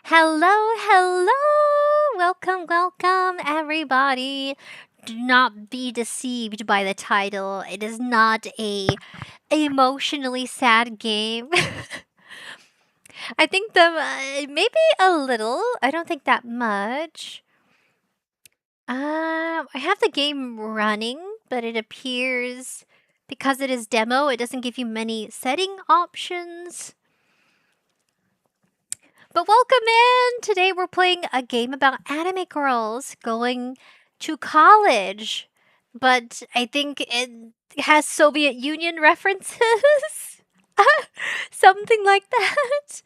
Hello, hello! Welcome, everybody. Do not be deceived by the title. It is not a emotionally sad game. I think maybe a little. I don't think that much. I have the game running, but it appears because it is demo, it doesn't give you many setting options. But welcome in! Today we're playing a game about anime girls going to college. But I think it has Soviet Union references. Something like that.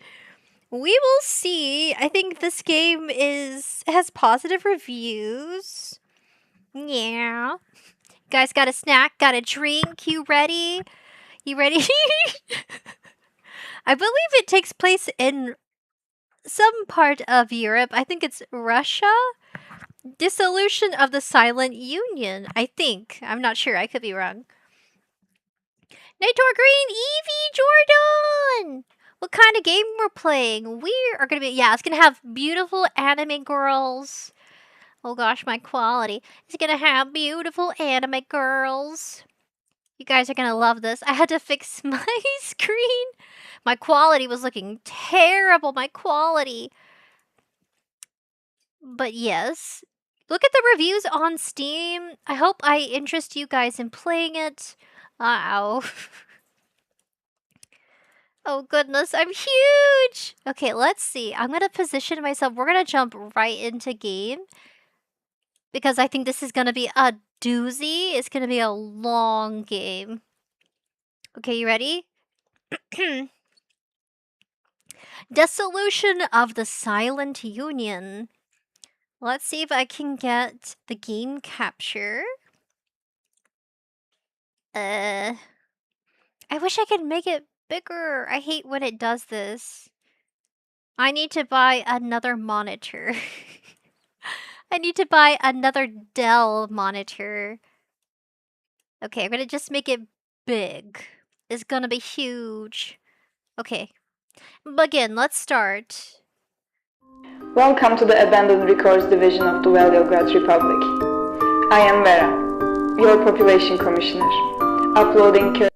We will see. I think this game has positive reviews. Yeah. Guys got a snack, got a drink, you ready? You ready? I believe it takes place in some part of Europe. I think it's Russia. Dissolution of the Silent Union, I think. I'm not sure. I could be wrong. Nightor Green, Evie, Jordan! What kind of game we're playing? We are going to be, it's going to have beautiful anime girls. Oh gosh, my quality. It's going to have beautiful anime girls. You guys are going to love this. I had to fix my screen. My quality was looking terrible. My quality. But yes, look at the reviews on Steam. I hope I interest you guys in playing it. Ow. Oh goodness, I'm huge! Okay, let's see. I'm gonna position myself. We're gonna jump right into game. Because I think this is gonna be a doozy. It's gonna be a long game. Okay, you ready? Dissolution of the Silent Union. Let's see if I can get the game capture. I wish I could make it bigger. I hate when it does this. I need to buy another monitor. I need to buy another Dell monitor. Okay, I'm gonna just make it big. It's gonna be huge. Okay. Begin, let's start. Welcome to the Abandoned Records Division of the Volgograd Republic. I am Vera, your Population Commissioner, uploading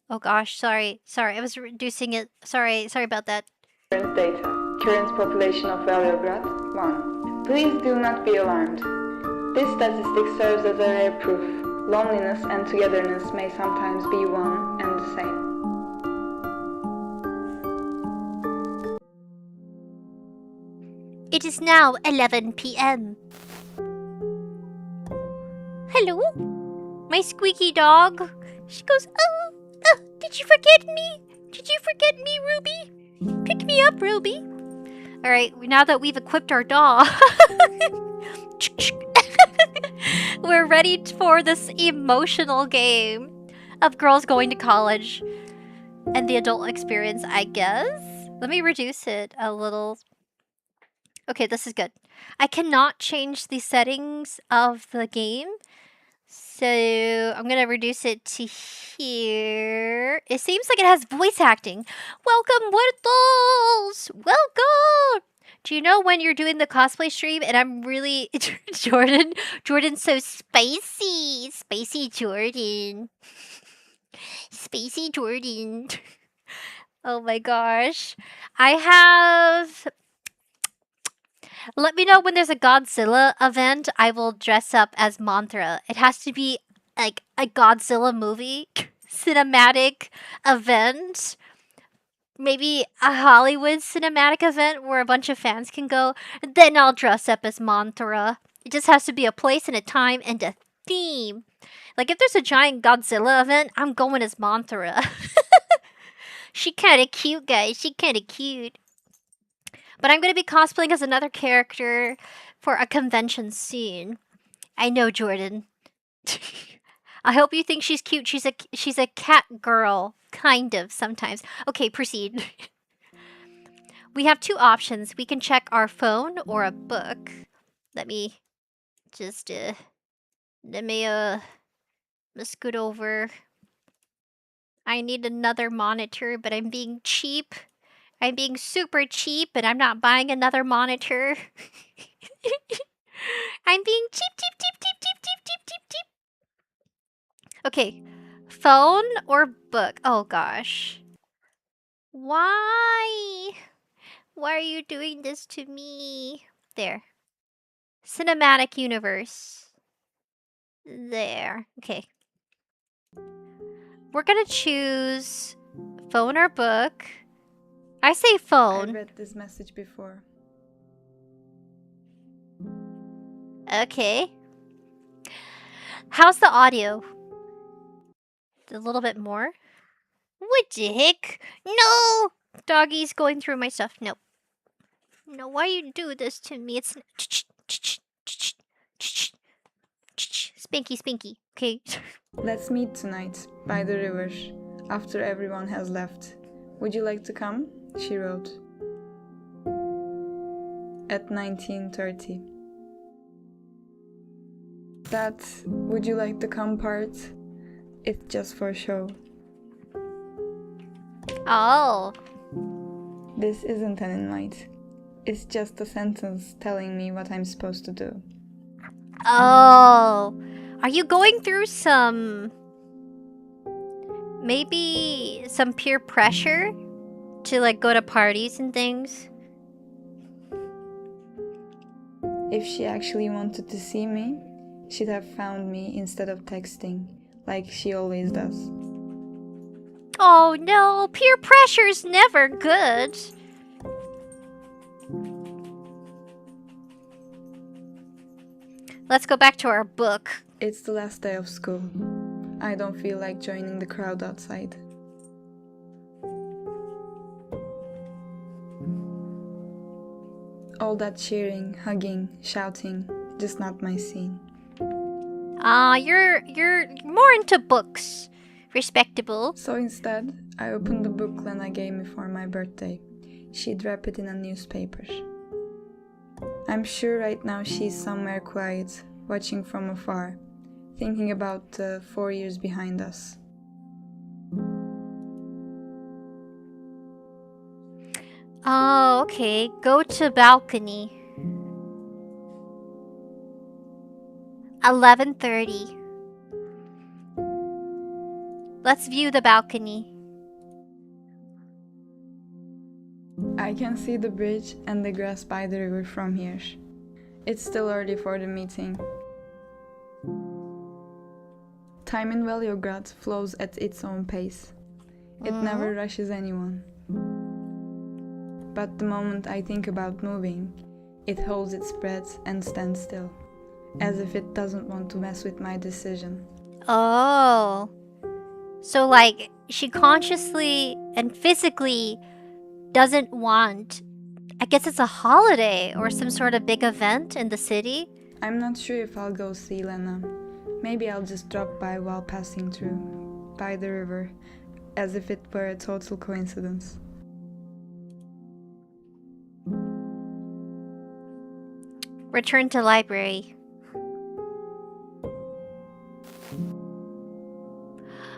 Oh gosh, sorry. I was reducing it. Sorry about that. current data. Current population of Volgograd, 1. Please do not be alarmed. This statistic serves as a rare proof. Loneliness and togetherness may sometimes be one and the same. It is now 11 p.m. Hello? My squeaky dog. She goes, oh, did you forget me? Did you forget me, Ruby? Pick me up, Ruby. Alright, now that we've equipped our dog, we're ready for this emotional game of girls going to college and the adult experience, I guess. Let me reduce it a little. Okay, this is good. I cannot change the settings of the game. So I'm gonna reduce it to here. It seems like it has voice acting. Welcome, Whirtles! Welcome! Do you know when you're doing the cosplay stream and I'm really Jordan's so spicy. Spicy Jordan. Spacey Jordan. Oh my gosh. I have Let me know when there's a Godzilla event. I will dress up as Mothra. It has to be like a Godzilla movie cinematic event. Maybe a Hollywood cinematic event where a bunch of fans can go. Then I'll dress up as Mothra. It just has to be a place and a time and a theme. Like if there's a giant Godzilla event, I'm going as Mothra. She kinda cute, guys. She kinda cute. But I'm going to be cosplaying as another character for a convention soon. I know, Jordan. I hope you think she's cute. She's a cat girl, kind of, sometimes. Okay, proceed. We have two options. We can check our phone or a book. Let me just, let's scoot over. I need another monitor, but I'm being cheap. I'm being super cheap and I'm not buying another monitor. I'm being cheap, cheap, cheap, cheap, cheap, cheap, cheap, cheap, cheap. Okay, phone or book? Oh gosh. Why? Why are you doing this to me? There. Cinematic universe. There. Okay. We're gonna choose phone or book. I say I phone. read this message before. Okay. How's the audio? A little bit more? What the heck? No! Doggy's going through my stuff. No. No, why you do this to me? It's... Spinky, spinky. Okay. Let's meet tonight, by the river, after everyone has left. Would you like to come? She wrote. At 19:30. That would you like to come part? It's just for show. Oh. This isn't an invite. It's just a sentence telling me what I'm supposed to do. Oh. Are you going through some... maybe some peer pressure to like go to parties and things? If she actually wanted to see me, she'd have found me instead of texting, like she always does. Oh no, peer pressure's never good. Let's go back to our book. It's the last day of school. I don't feel like joining the crowd outside. All that cheering, hugging, shouting, just not my scene. You're more into books. Respectable. So instead, I opened the book Lena gave me for my birthday. She'd wrap it in a newspaper. I'm sure right now she's somewhere quiet, watching from afar, thinking about the 4 years behind us. Oh, okay. Go to balcony. 11:30. Let's view the balcony. I can see the bridge and the grass by the river from here. It's still early for the meeting. Time in Veljograd flows at its own pace. It never rushes anyone. But the moment I think about moving, it holds its breath and stands still, as if it doesn't want to mess with my decision. Oh. So, like, she consciously and physically doesn't want... I guess it's a holiday or some sort of big event in the city? I'm not sure if I'll go see Lena. Maybe I'll just drop by while passing through, by the river, as if it were a total coincidence. Return to library.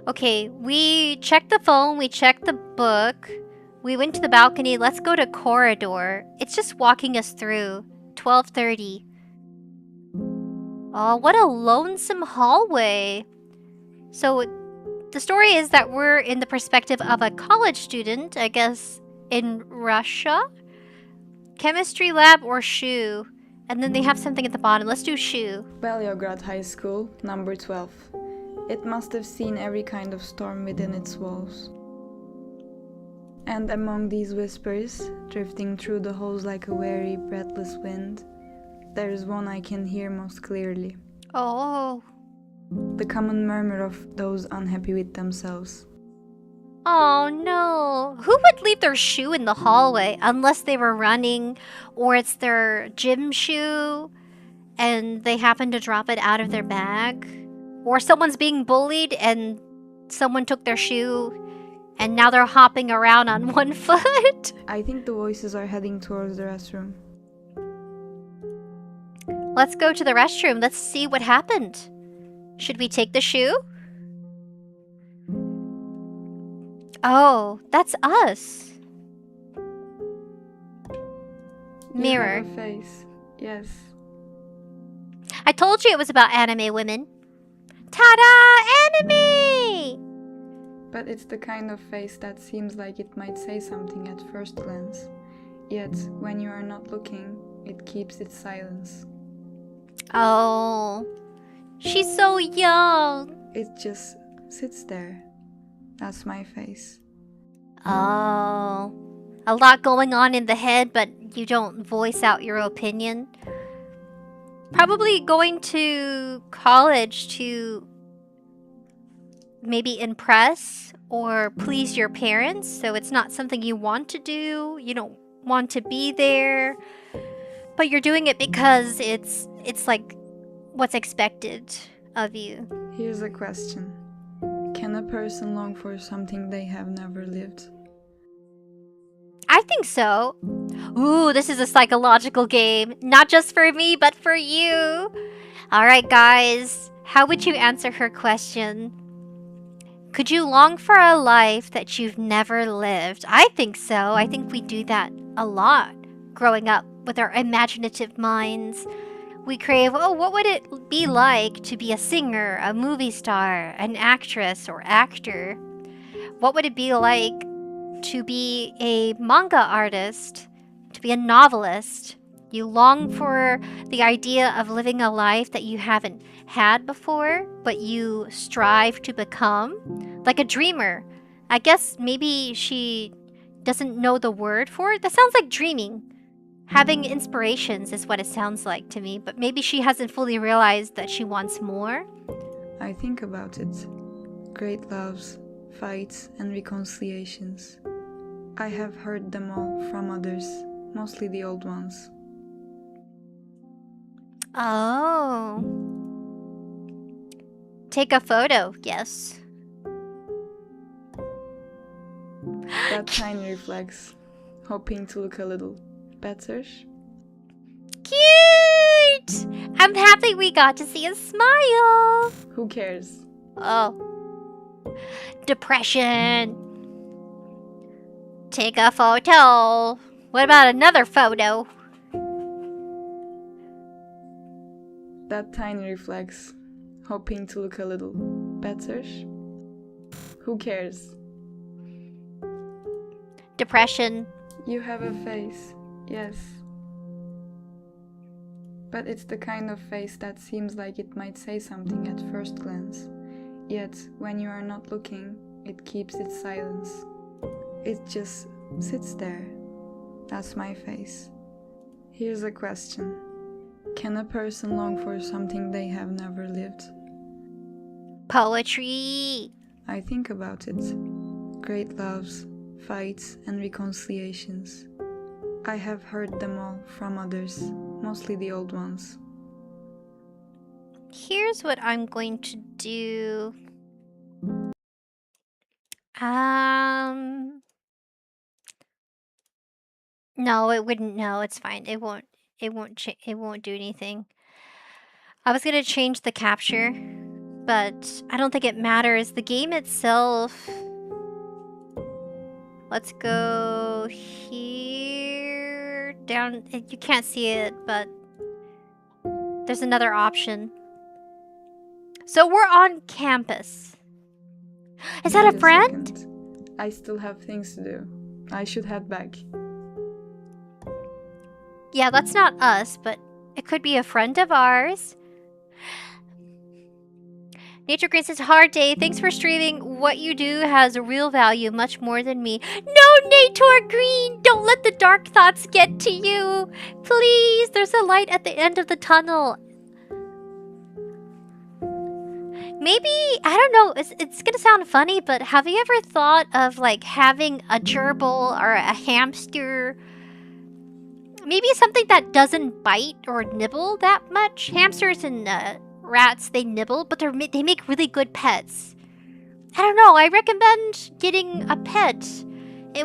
Okay, we checked the phone, we checked the book, we went to the balcony. Let's go to corridor. It's just walking us through. 12:30. Oh, what a lonesome hallway. So, the story is that we're in the perspective of a college student, I guess, in Russia? Chemistry lab or shoe? And then they have something at the bottom. Let's do shoe. Veljograd High School, number 12. It must have seen every kind of storm within its walls. And among these whispers, drifting through the halls like a weary, breathless wind, there is one I can hear most clearly. Oh. The common murmur of those unhappy with themselves. Oh no. Who would leave their shoe in the hallway unless they were running or it's their gym shoe and they happen to drop it out of their bag? Or someone's being bullied and someone took their shoe and now they're hopping around on one foot? I think the voices are heading towards the restroom. Let's go to the restroom. Let's see what happened. Should we take the shoe? Oh, that's us. Mirror. You have a face. Yes. I told you it was about anime women. Ta-da! Anime! But it's the kind of face that seems like it might say something at first glance. Yet, when you are not looking, it keeps its silence. Oh, she's so young. It just sits there. That's my face. Oh, a lot going on in the head, but you don't voice out your opinion. Probably going to college to maybe impress or please your parents, so it's not something you want to do. You don't want to be there, but you're doing it because it's like what's expected of you. Here's a question. Can a person long for something they have never lived? I think so. Ooh, this is a psychological game. Not just for me, but for you. Alright, guys. How would you answer her question? Could you long for a life that you've never lived? I think so. I think we do that a lot growing up with our imaginative minds. We crave, oh, what would it be like to be a singer, a movie star, an actress or actor? What would it be like to be a manga artist, to be a novelist? You long for the idea of living a life that you haven't had before, but you strive to become, like a dreamer. I guess maybe she doesn't know the word for it. That sounds like dreaming. Having inspirations is what it sounds like to me, but maybe she hasn't fully realized that she wants more. I think about it. Great loves, fights, and reconciliations. I have heard them all from others, mostly the old ones. Oh. Take a photo, yes. That tiny reflex, hoping to look a little better. Cute! I'm happy we got to see a smile. Who cares? Oh. Depression. Take a photo. What about another photo? That tiny reflex, hoping to look a little better. Who cares? Depression. You have a face, yes. But it's the kind of face that seems like it might say something at first glance. Yet, when you are not looking, it keeps its silence. It just sits there. That's my face. Here's a question. Can a person long for something they have never lived? Poetry. I think about it. Great loves, fights, and reconciliations. I have heard them all from others, mostly the old ones. Here's what I'm going to do. No, it wouldn't. No, it's fine. It won't do anything. I was gonna change the capture, but I don't think it matters. The game itself. Let's go here. Down. You can't see it, but there's another option. So we're on campus. Is that Wait a friend? second. I still have things to do. I should head back. Yeah, that's not us, but it could be a friend of ours. Nature Green says, hard day. Thanks for streaming. What you do has a real value, much more than me. No, Nature Green! Don't let the dark thoughts get to you. Please, there's a light at the end of the tunnel. Maybe, I don't know, it's gonna sound funny, but have you ever thought of like having a gerbil or a hamster? Maybe something that doesn't bite or nibble that much. Hamsters and rats, they nibble, but they make really good pets. I don't know, I recommend getting a pet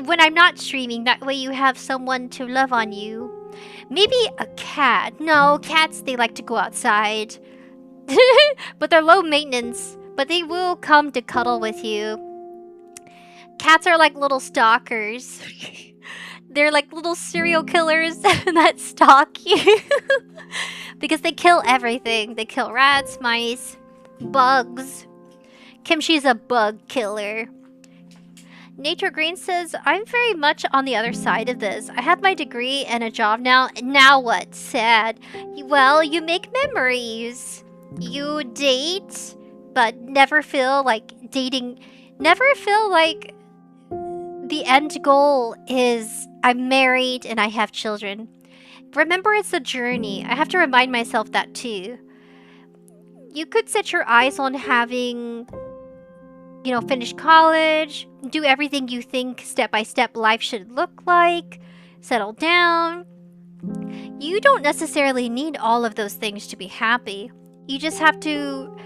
when I'm not streaming. That way you have someone to love on you. Maybe a cat. No, cats, they like to go outside. But they're low maintenance. But they will come to cuddle with you. Cats are like little stalkers. They're like little serial killers that stalk you. Because they kill everything. They kill rats, mice, bugs. Kimchi's a bug killer. Nature Green says, I'm very much on the other side of this. I have my degree and a job now. Now what? Sad. Well, you make memories. You date, but never feel like dating. Never feel like the end goal is I'm married and I have children. Remember, it's a journey. I have to remind myself that too. You could set your eyes on having, finish college, do everything you think step by step life should look like, settle down. You don't necessarily need all of those things to be happy. You just have to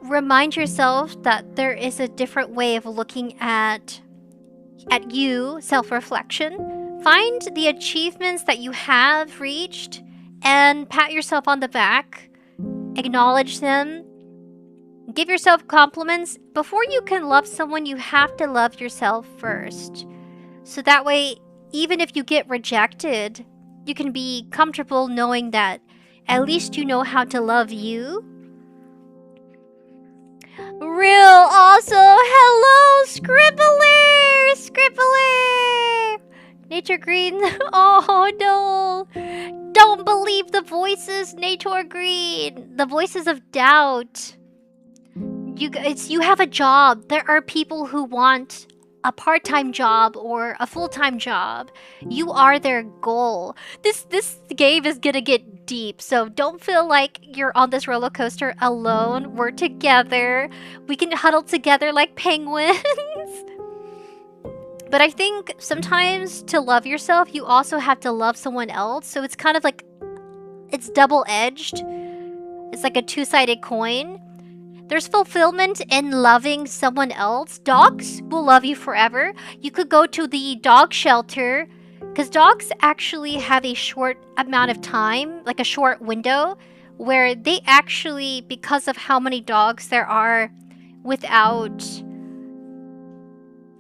remind yourself that there is a different way of looking at you, self-reflection. Find the achievements that you have reached and pat yourself on the back. Acknowledge them. Give yourself compliments. Before you can love someone, you have to love yourself first. So that way, even if you get rejected, you can be comfortable knowing that at least you know how to love you. Real awesome! Hello, Scribbler! Scribbler! Nature Green. Oh no! Don't believe the voices, Nature Green. The voices of doubt. You have a job. There are people who want a part-time job or a full-time job. You are their goal. This game is gonna get deep, so don't feel like you're on this roller coaster alone. We're together. We can huddle together like penguins. But I think sometimes to love yourself, you also have to love someone else. So it's kind of like, it's double-edged. It's like a two-sided coin. There's fulfillment in loving someone else. Dogs will love you forever. You could go to the dog shelter, because dogs actually have a short amount of time, like a short window, where they actually, because of how many dogs there are without,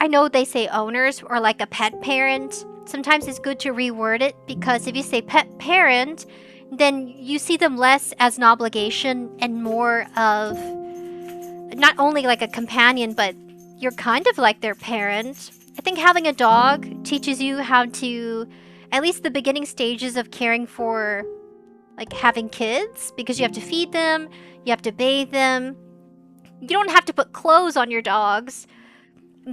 I know they say owners or like a pet parent. Sometimes it's good to reword it, because if you say pet parent, then you see them less as an obligation and more of not only like a companion, but you're kind of like their parent. I think having a dog teaches you how to, at least the beginning stages of caring for, like having kids, because you have to feed them, you have to bathe them. You don't have to put clothes on your dogs,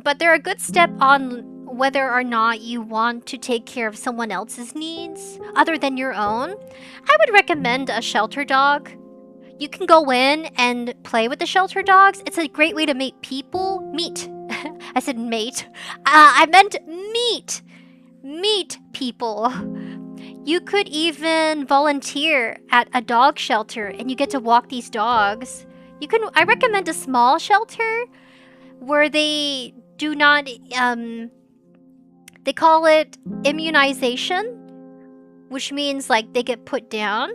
but they're a good step on whether or not you want to take care of someone else's needs other than your own. I would recommend a shelter dog. You can go in and play with the shelter dogs. It's a great way to meet people. Meet. I said mate. I meant meet. Meet people. You could even volunteer at a dog shelter and you get to walk these dogs. I recommend a small shelter where they do not, they call it immunization, which means like they get put down.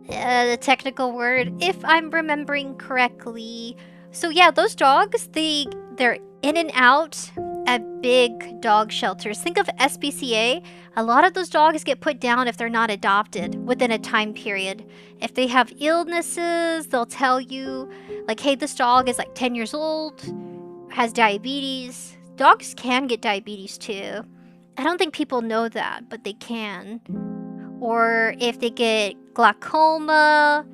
The technical word, if I'm remembering correctly. So yeah, those dogs, they're in and out at big dog shelters. Think of SPCA. A lot of those dogs get put down if they're not adopted within a time period. If they have illnesses, they'll tell you, like, hey, this dog is like 10 years old, has diabetes. Dogs can get diabetes too. I don't think people know that, but they can. Or if they get glaucoma,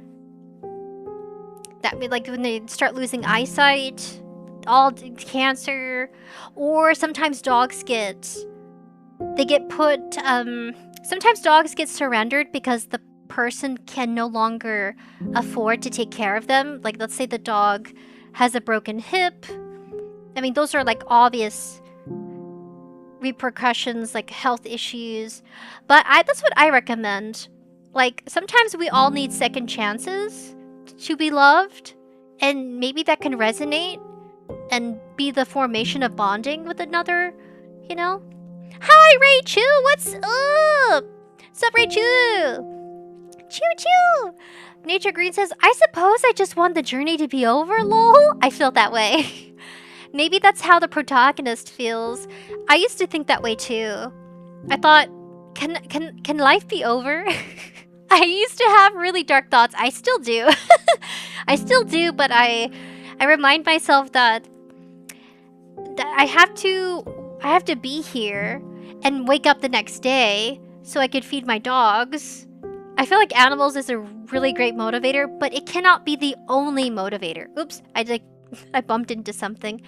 that means like when they start losing eyesight, all cancer. Or sometimes dogs sometimes dogs get surrendered because the person can no longer afford to take care of them. Like, let's say the dog has a broken hip. I mean, those are like obvious repercussions, like health issues. But that's what I recommend. Like, sometimes we all need second chances to be loved, and maybe that can resonate and be the formation of bonding with another, you know? Hi, Rachel! What's up? What's up, Rachel? Choo-choo! Nature Green says, I suppose I just want the journey to be over, lol. I feel that way. Maybe that's how the protagonist feels. I used to think that way too. I thought, can life be over? I used to have really dark thoughts. I still do. I still do, but I remind myself that I have to be here and wake up the next day so I could feed my dogs. I feel like animals is a really great motivator, but it cannot be the only motivator. Oops, I bumped into something.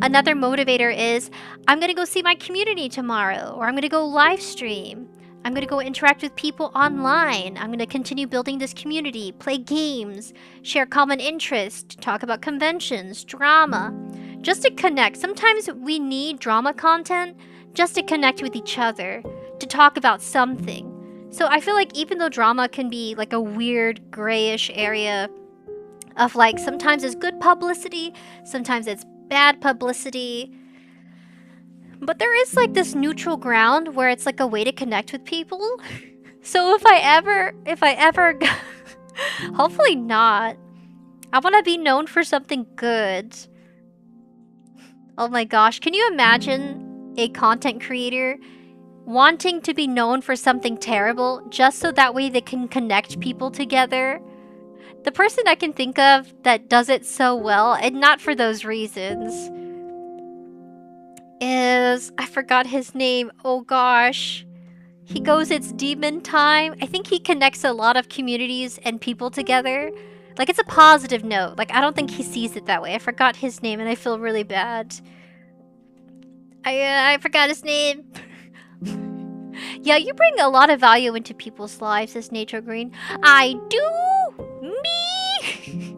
Another motivator is I'm gonna go see my community tomorrow, or I'm gonna go live stream. I'm gonna go interact with people online. I'm gonna continue building this community, play games, share common interests, talk about conventions, drama. Just to connect. Sometimes we need drama content just to connect with each other, to talk about something. So I feel like even though drama can be like a weird grayish area of like sometimes it's good publicity, sometimes it's bad publicity, but there is like this neutral ground where it's like a way to connect with people. So if I ever hopefully not. I want to be known for something good. Oh my gosh, can you imagine a content creator wanting to be known for something terrible just so that way they can connect people together? The person I can think of that does it so well, and not for those reasons, is... I forgot his name. Oh gosh. He goes, it's demon time. I think he connects a lot of communities and people together. Like, it's a positive note. Like, I don't think he sees it that way. I forgot his name and I feel really bad. I forgot his name. Yeah, you bring a lot of value into people's lives, says Nature Green. I do? Me?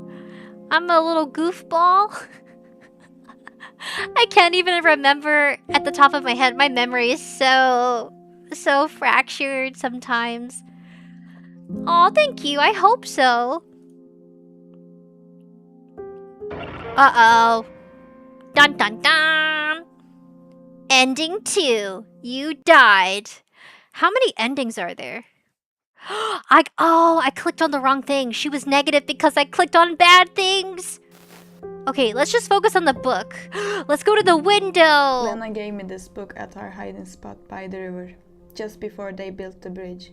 I'm a little goofball. I can't even remember at the top of my head. My memory is so fractured sometimes. Aw, thank you. I hope so. Uh-oh. Dun dun dun. Ending 2. You died. How many endings are there? I clicked on the wrong thing. She was negative because I clicked on bad things. Okay, let's just focus on the book. Let's go to the window. Lena gave me this book at our hiding spot by the river, just before they built the bridge.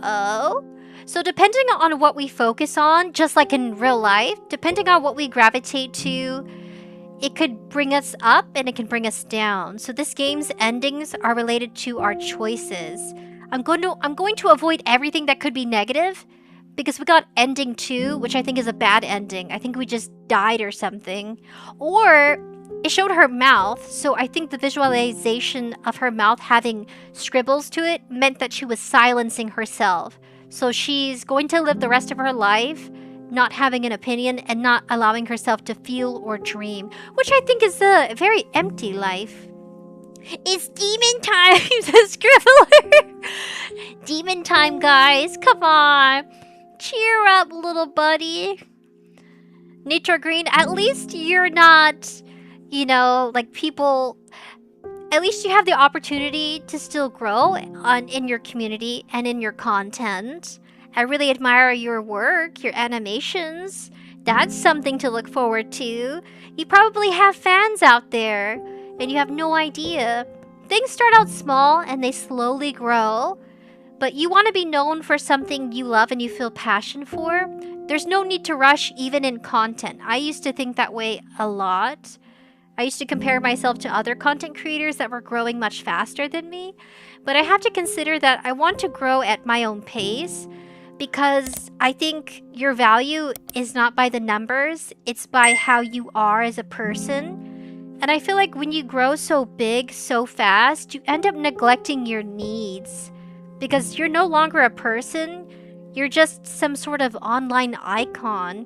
Oh? So depending on what we focus on, just like in real life, depending on what we gravitate to, it could bring us up and it can bring us down. So this game's endings are related to our choices. I'm going to avoid everything that could be negative, because we got ending 2, which I think is a bad ending. I think we just died or something. Or it showed her mouth, so I think the visualization of her mouth having scribbles to it meant that she was silencing herself. So she's going to live the rest of her life not having an opinion and not allowing herself to feel or dream, which I think is a very empty life. It's demon time, the scribbler. Demon time, guys. Come on. Cheer up, little buddy. Nature Green, at least you're not, like people... At least you have the opportunity to still grow in your community and in your content. I really admire your work, your animations. That's something to look forward to. You probably have fans out there, and you have no idea. Things start out small, and they slowly grow. But you want to be known for something you love and you feel passion for. There's no need to rush even in content. I used to think that way a lot. I used to compare myself to other content creators that were growing much faster than me. But I have to consider that I want to grow at my own pace, because I think your value is not by the numbers, it's by how you are as a person. And I feel like when you grow so big, so fast, you end up neglecting your needs. Because you're no longer a person, you're just some sort of online icon.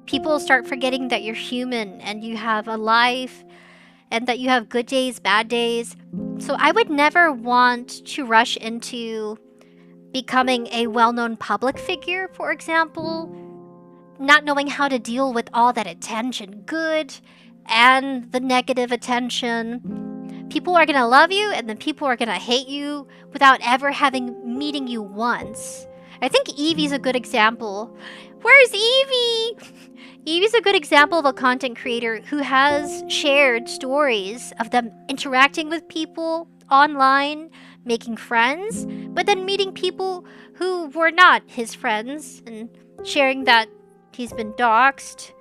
People start forgetting that you're human and you have a life and that you have good days, bad days. So I would never want to rush into becoming a well-known public figure, for example, not knowing how to deal with all that attention, good and the negative attention. People are gonna love you and then people are gonna hate you without ever meeting you once. I think Evie's a good example. Where's Evie? Evie's a good example of a content creator who has shared stories of them interacting with people online, making friends, but then meeting people who were not his friends and sharing that he's been doxxed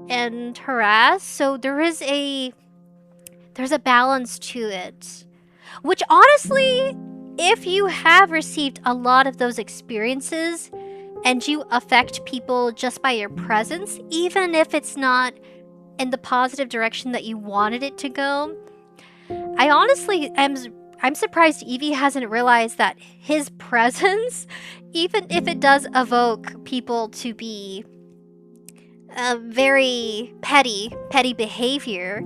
and harassed. So there's a balance to it. Which honestly, if you have received a lot of those experiences and you affect people just by your presence, even if it's not in the positive direction that you wanted it to go, I honestly I'm surprised Evie hasn't realized that his presence, even if it does evoke people to be a very petty behavior,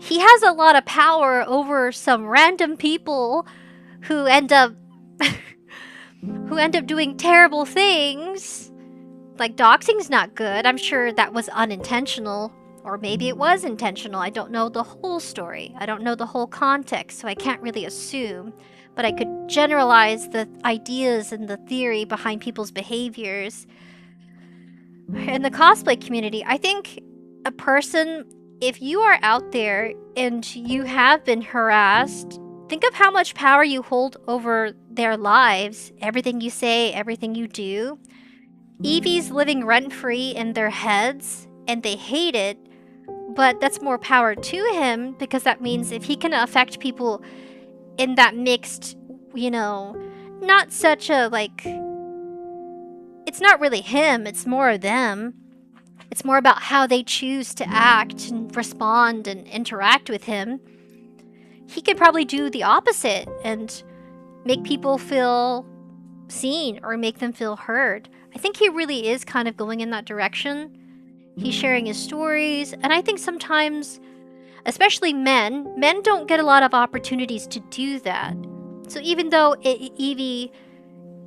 he has a lot of power over some random people who end up doing terrible things. Like, doxing's not good. I'm sure that was unintentional, or maybe it was intentional. I don't know the whole story. I don't know the whole context, so I can't really assume. But I could generalize the ideas and the theory behind people's behaviors. In the cosplay community, I think a person, if you are out there and you have been harassed, think of how much power you hold over their lives, everything you say, everything you do. Evie's living rent-free in their heads, and they hate it, but that's more power to him, because that means if he can affect people in that mixed, not such a, it's not really him, it's more of them. It's more about how they choose to act and respond and interact with him. He could probably do the opposite and make people feel seen or make them feel heard. I think he really is kind of going in that direction. He's sharing his stories, and I think sometimes, especially men don't get a lot of opportunities to do that. So even though Evie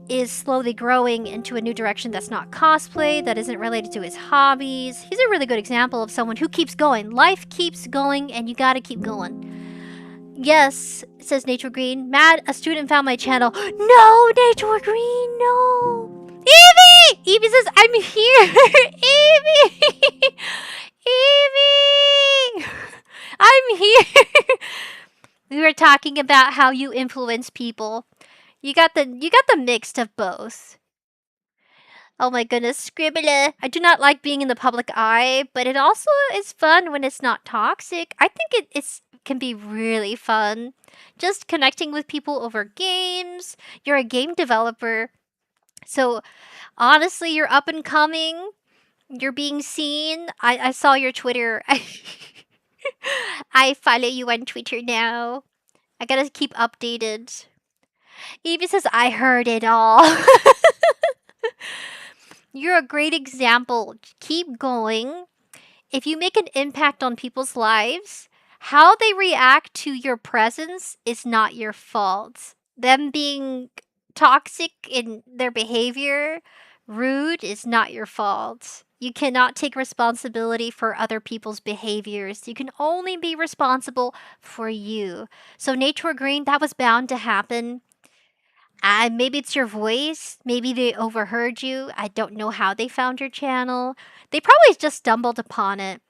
is slowly growing into a new direction that's not cosplay, that isn't related to his hobbies, he's a really good example of someone who keeps going. Life keeps going, and you gotta keep going. Yes, says Nature Green. Mad, a student found my channel. No, Nature Green, no. Evie! Evie says, I'm here. Evie! Evie! I'm here. We were talking about how you influence people. You got the mix of both. Oh my goodness, Scribbler. I do not like being in the public eye, but it also is fun when it's not toxic. I think it can be really fun. Just connecting with people over games. You're a game developer. So honestly, you're up and coming. You're being seen. I saw your Twitter. I follow you on Twitter now. I gotta keep updated. Evie says, I heard it all. You're a great example. Keep going. If you make an impact on people's lives, how they react to your presence is not your fault. Them being toxic in their behavior, rude, is not your fault. You cannot take responsibility for other people's behaviors. You can only be responsible for you. So Nature Green, that was bound to happen. Maybe it's your voice. Maybe they overheard you. I don't know how they found your channel. They probably just stumbled upon it.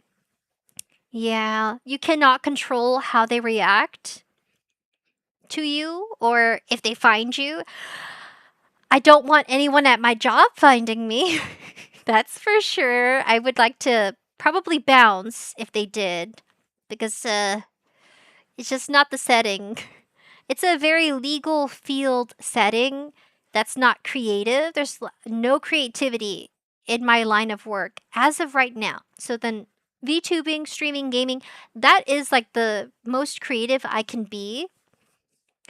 Yeah, you cannot control how they react to you or if they find you. I don't want anyone at my job finding me. That's for sure. I would like to probably bounce if they did, because it's just not the setting. It's a very legal field setting that's not creative. There's no creativity in my line of work as of right now. So then VTubing, streaming, gaming, that is like the most creative I can be.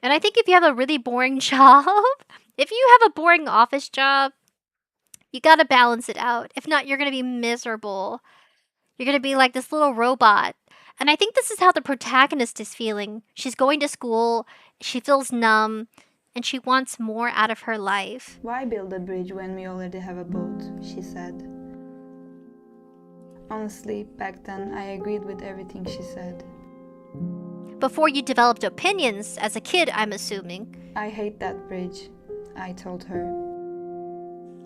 And I think if you have a really boring job, if you have a boring office job, you gotta balance it out. If not, you're gonna be miserable. You're gonna be like this little robot. And I think this is how the protagonist is feeling. She's going to school, she feels numb, and she wants more out of her life. Why build a bridge when we already have a boat? She said. Honestly, back then I agreed with everything she said. Before you developed opinions as a kid, I'm assuming. I hate that bridge, I told her.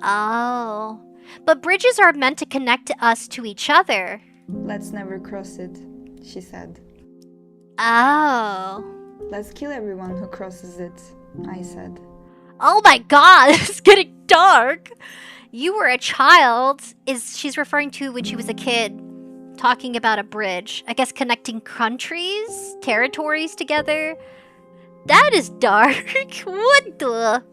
Oh. But bridges are meant to connect us to each other. Let's never cross it, she said. Oh. Let's kill everyone who crosses it, I said. Oh my god, it's getting dark. You were a child, she's referring to when she was a kid, talking about a bridge. I guess connecting countries, territories together. That is dark. What the?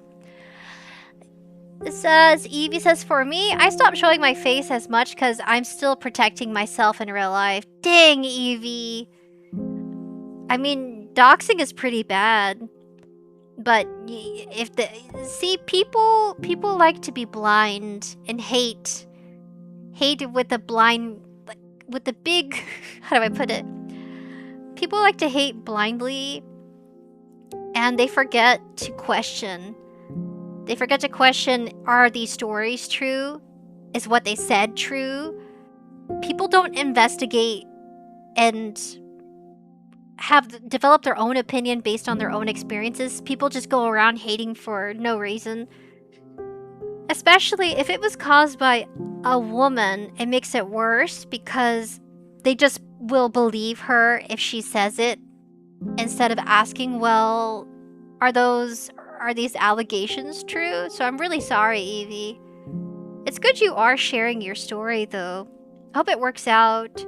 It says, Evie says, for me, I stopped showing my face as much because I'm still protecting myself in real life. Dang, Evie. I mean, doxing is pretty bad. But if the people like to be blind and hate with the blind, with the big, how do I put it? People like to hate blindly, and they forget to question. They forget to question, are these stories true? Is what they said true? People don't investigate and have developed their own opinion based on their own experiences. People just go around hating for no reason. Especially if it was caused by a woman, it makes it worse because they just will believe her if she says it instead of asking, well, are these allegations true? So I'm really sorry, Evie. It's good you are sharing your story though. I hope it works out.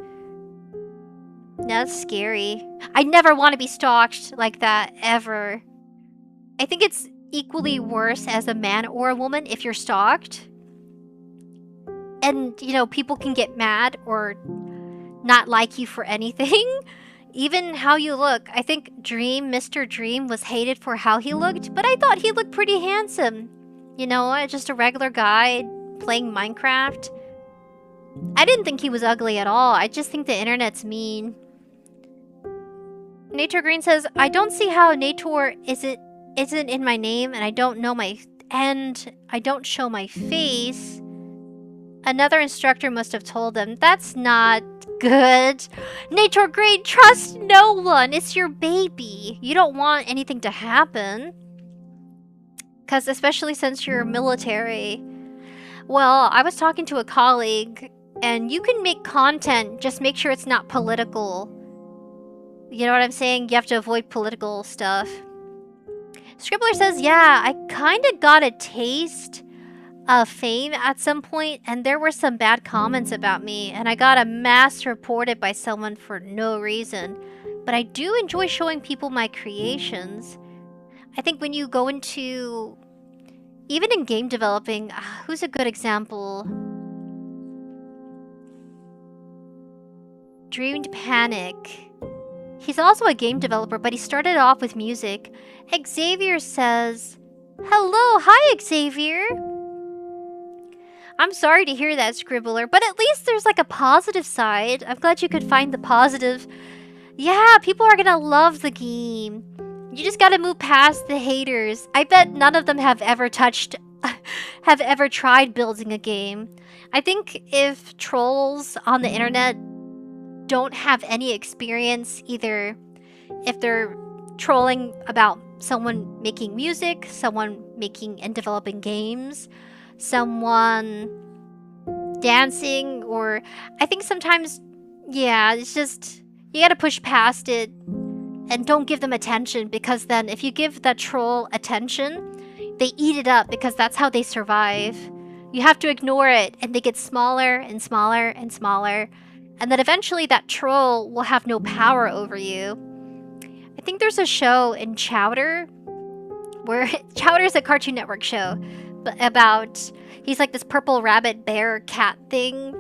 That's scary. I never want to be stalked like that, ever. I think it's equally worse as a man or a woman if you're stalked. And, you know, people can get mad or not like you for anything. Even how you look. I think Mr. Dream was hated for how he looked, but I thought he looked pretty handsome. You know, just a regular guy playing Minecraft. I didn't think he was ugly at all. I just think the internet's mean. Nature Green says, I don't see how Nator isn't in my name, and I don't show my face. Another instructor must have told them. That's not good. Nator Green, trust no one. It's your baby. You don't want anything to happen. Because especially since you're military. Well, I was talking to a colleague, and you can make content, just make sure it's not political. You know what I'm saying? You have to avoid political stuff. Scribbler says, yeah, I kind of got a taste of fame at some point, and there were some bad comments about me, and I got a mass reported by someone for no reason. But I do enjoy showing people my creations. I think when you go into... Even in game developing, who's a good example? Dreamed Panic. He's also a game developer, but he started off with music. Xavier says, hello, hi Xavier. I'm sorry to hear that, Scribbler, but at least there's like a positive side. I'm glad you could find the positive. Yeah, people are gonna love the game. You just gotta move past the haters. I bet none of them have ever tried building a game. I think if trolls on the internet don't have any experience, either if they're trolling about someone making music, someone making and developing games, someone dancing, or I think sometimes, yeah, it's just, you gotta push past it and don't give them attention, because then if you give that troll attention, they eat it up because that's how they survive. You have to ignore it, and they get smaller and smaller and smaller. And then eventually that troll will have no power over you. I think there's a show in Chowder where Chowder's a Cartoon Network show, but about, he's like this purple rabbit bear cat thing,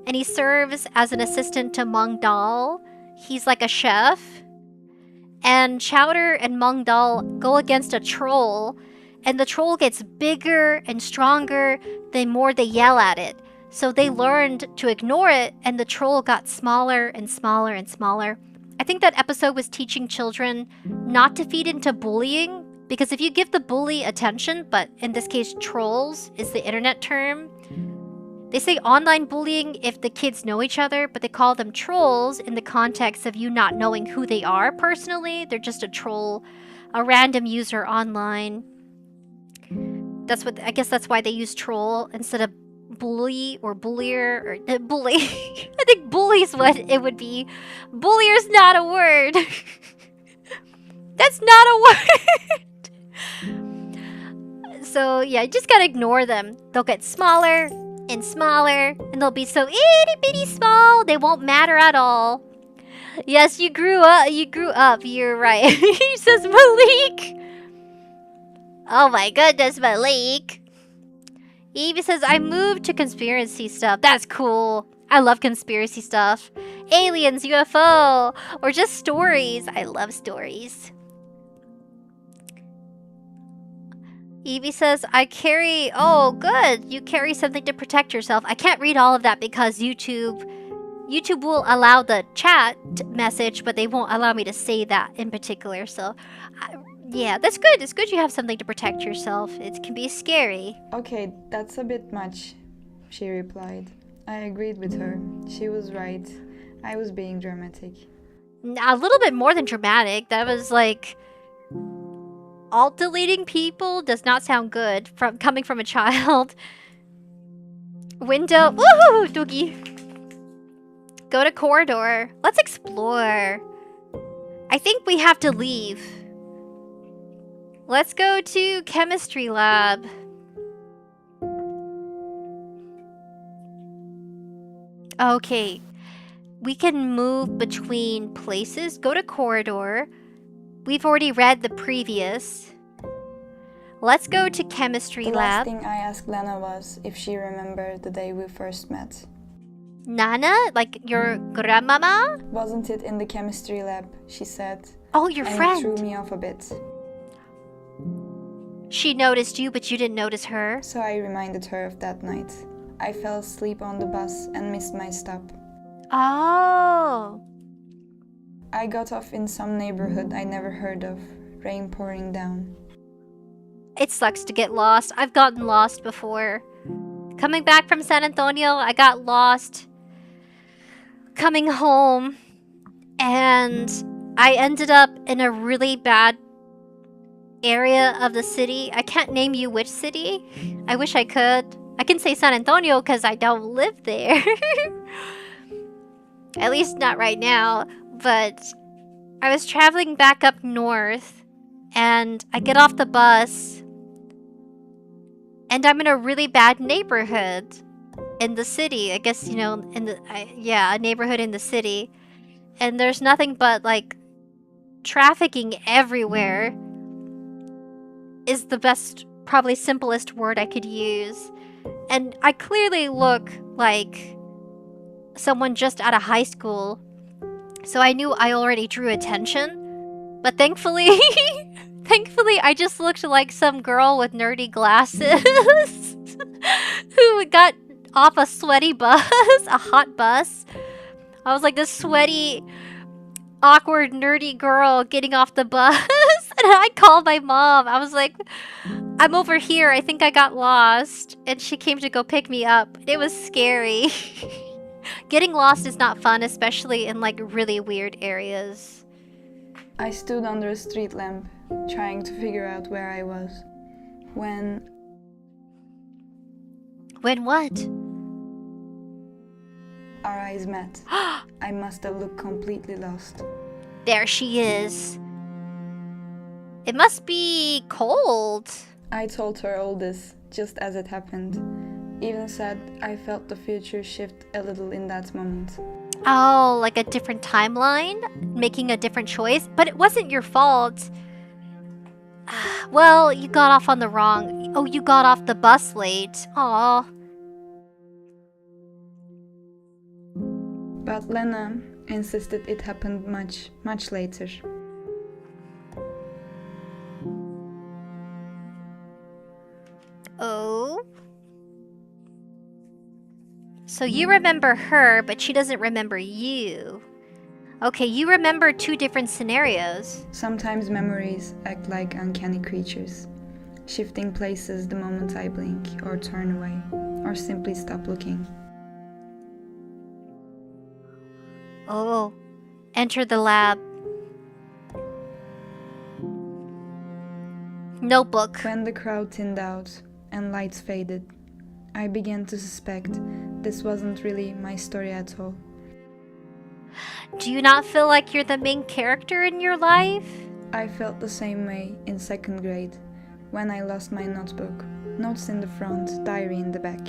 and he serves as an assistant to Mung Dal. He's like a chef, and Chowder and Mung Dal go against a troll, and the troll gets bigger and stronger the more they yell at it. So they learned to ignore it, and the troll got smaller and smaller and smaller. I think that episode was teaching children not to feed into bullying, because if you give the bully attention, but in this case trolls is the internet term, they say online bullying if the kids know each other, but they call them trolls in the context of you not knowing who they are personally. They're just a troll, a random user online. I guess that's why they use troll instead of bully or bullier or bully. I think bully is what it would be. Bullier's not a word. That's not a word. So yeah, you just gotta ignore them. They'll get smaller and smaller, and they'll be so itty bitty small they won't matter at all. Yes, you grew up. You grew up. You're right. He says Malik. Oh my goodness, Malik. Evie says, I moved to conspiracy stuff. That's cool. I love conspiracy stuff. Aliens, UFO, or just stories. I love stories. Evie says, I carry... Oh, good. You carry something to protect yourself. I can't read all of that because YouTube will allow the chat message, but they won't allow me to say that in particular. So, yeah, that's good. It's good you have something to protect yourself. It can be scary. Okay, that's a bit much, she replied. I agreed with her. She was right. I was being dramatic. A little bit more than dramatic. That was like... Alt-deleting people does not sound good coming from a child. Window. Woohoo, Doogie. Go to corridor. Let's explore. I think we have to leave. Let's go to chemistry lab. Okay. We can move between places. Go to corridor. We've already read the previous. Let's go to chemistry lab. The last thing I asked Lena was if she remembered the day we first met. Nana? Like your grandmama? Wasn't it in the chemistry lab, she said. Oh, your friend. It threw me off a bit. She noticed you, but you didn't notice her. So I reminded her of that night. I fell asleep on the bus and missed my stop. Oh. I got off in some neighborhood I never heard of, rain pouring down. It sucks to get lost. I've gotten lost before. Coming back from San Antonio, I got lost. Coming home, and I ended up in a really bad area of the city. I can't name you which city. I wish I could. I can say San Antonio because I don't live there. At least not right now. But I was traveling back up north, and I get off the bus, and I'm in a really bad neighborhood in the city. I guess, you know, a neighborhood in the city. And there's nothing but, like, trafficking everywhere is the best, probably simplest word I could use. And I clearly look like someone just out of high school. So I knew I already drew attention, but thankfully, I just looked like some girl with nerdy glasses who got off a sweaty bus, a hot bus. I was like this sweaty, awkward, nerdy girl getting off the bus, and I called my mom. I was like, I'm over here. I think I got lost, and she came to go pick me up. It was scary. Getting lost is not fun, especially in like really weird areas. I stood under a street lamp, trying to figure out where I was. When what? Our eyes met. I must have looked completely lost. There she is. It must be cold. I told her all this, just as it happened. Even said I felt the future shift a little in that moment. Oh, like a different timeline? Making a different choice? But it wasn't your fault. Well, you got off on the wrong... Oh, you got off the bus late. Aw. But Lena insisted it happened much, much later. Oh? So you remember her, but she doesn't remember you. Okay, you remember two different scenarios. Sometimes memories act like uncanny creatures, shifting places the moment I blink, or turn away, or simply stop looking. Oh, enter the lab. Notebook. When the crowd thinned out and lights faded, I began to suspect this wasn't really my story at all. Do you not feel like you're the main character in your life? I felt the same way in 2nd grade, when I lost my notebook. Notes in the front, diary in the back.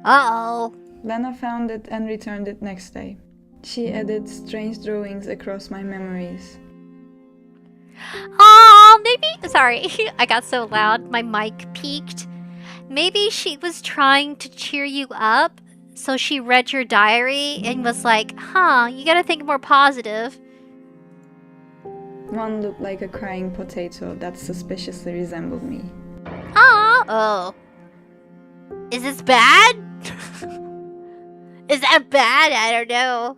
Uh-oh. Lena found it and returned it next day. She added strange drawings across my memories. Oh, maybe... Sorry, I got so loud, my mic peaked. Maybe she was trying to cheer you up, so she read your diary and was like, huh, you gotta think more positive. One looked like a crying potato that suspiciously resembled me. Ah, oh. Is this bad? Is that bad? I don't know.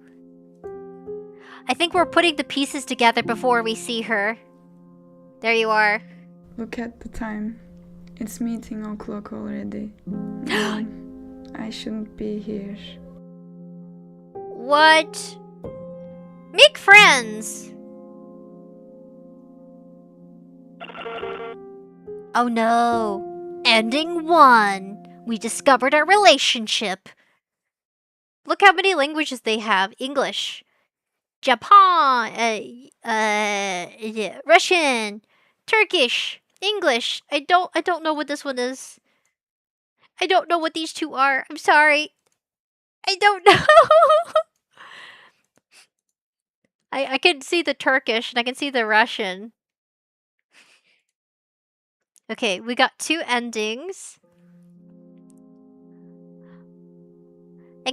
I think we're putting the pieces together before we see her. There you are. Look at the time. It's meeting o'clock already. No, I shouldn't be here. What? Make friends! Oh no. Ending 1. We discovered our relationship. Look how many languages they have. English, Japan, yeah, Russian, Turkish, English. I don't know what this one is. I don't know what these two are. I'm sorry. I don't know. I can see the Turkish and I can see the Russian. Okay, we got 2 endings.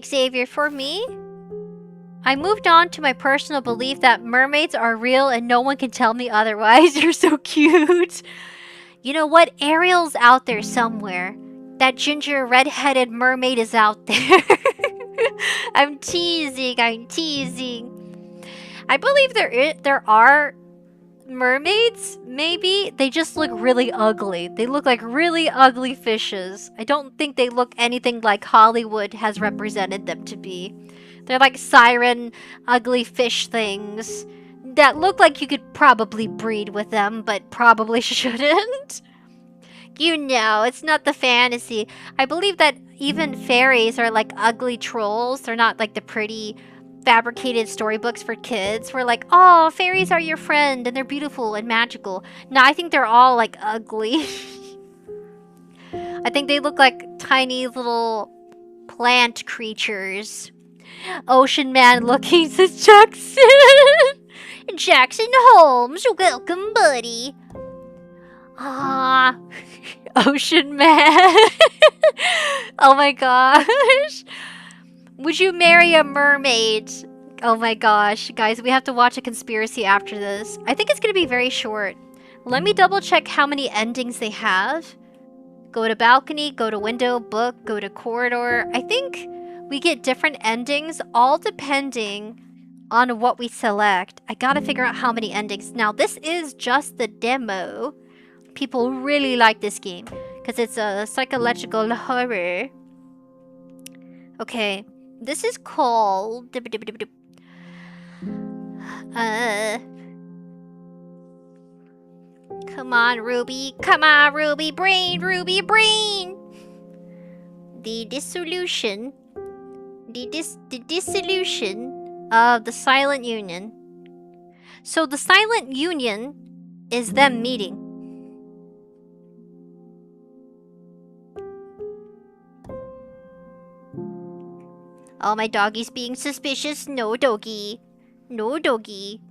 Xavier, for me, I moved on to my personal belief that mermaids are real and no one can tell me otherwise. You're so cute. You know what? Ariel's out there somewhere. That ginger red-headed mermaid is out there. I'm teasing. I believe there are mermaids, maybe. They just look really ugly. They look like really ugly fishes. I don't think they look anything like Hollywood has represented them to be. They're like siren, ugly fish things that look like you could probably breed with them, but probably shouldn't. You know, it's not the fantasy. I believe that even fairies are like ugly trolls. They're not like the pretty fabricated storybooks for kids where like, oh, fairies are your friend and they're beautiful and magical. No, I think they're all like ugly. I think they look like tiny little plant creatures. Ocean Man looking, says Jackson. Jackson Holmes, welcome, buddy. Ah, Ocean Man. Oh my gosh. Would you marry a mermaid? Oh my gosh. Guys, we have to watch a conspiracy after this. I think it's gonna be very short. Let me double check how many endings they have. Go to balcony, go to window, book, go to corridor. I think we get different endings, all depending on what we select. I gotta figure out how many endings. Now, this is just the demo. People really like this game because it's a psychological horror. Okay, this is called... Come on, Ruby. Come on, Ruby Brain. Ruby Brain. The Dissolution. The Dissolution of the Silent Union. So the Silent Union is them meeting. Oh, my doggy's being suspicious. No, doggy. No, doggy.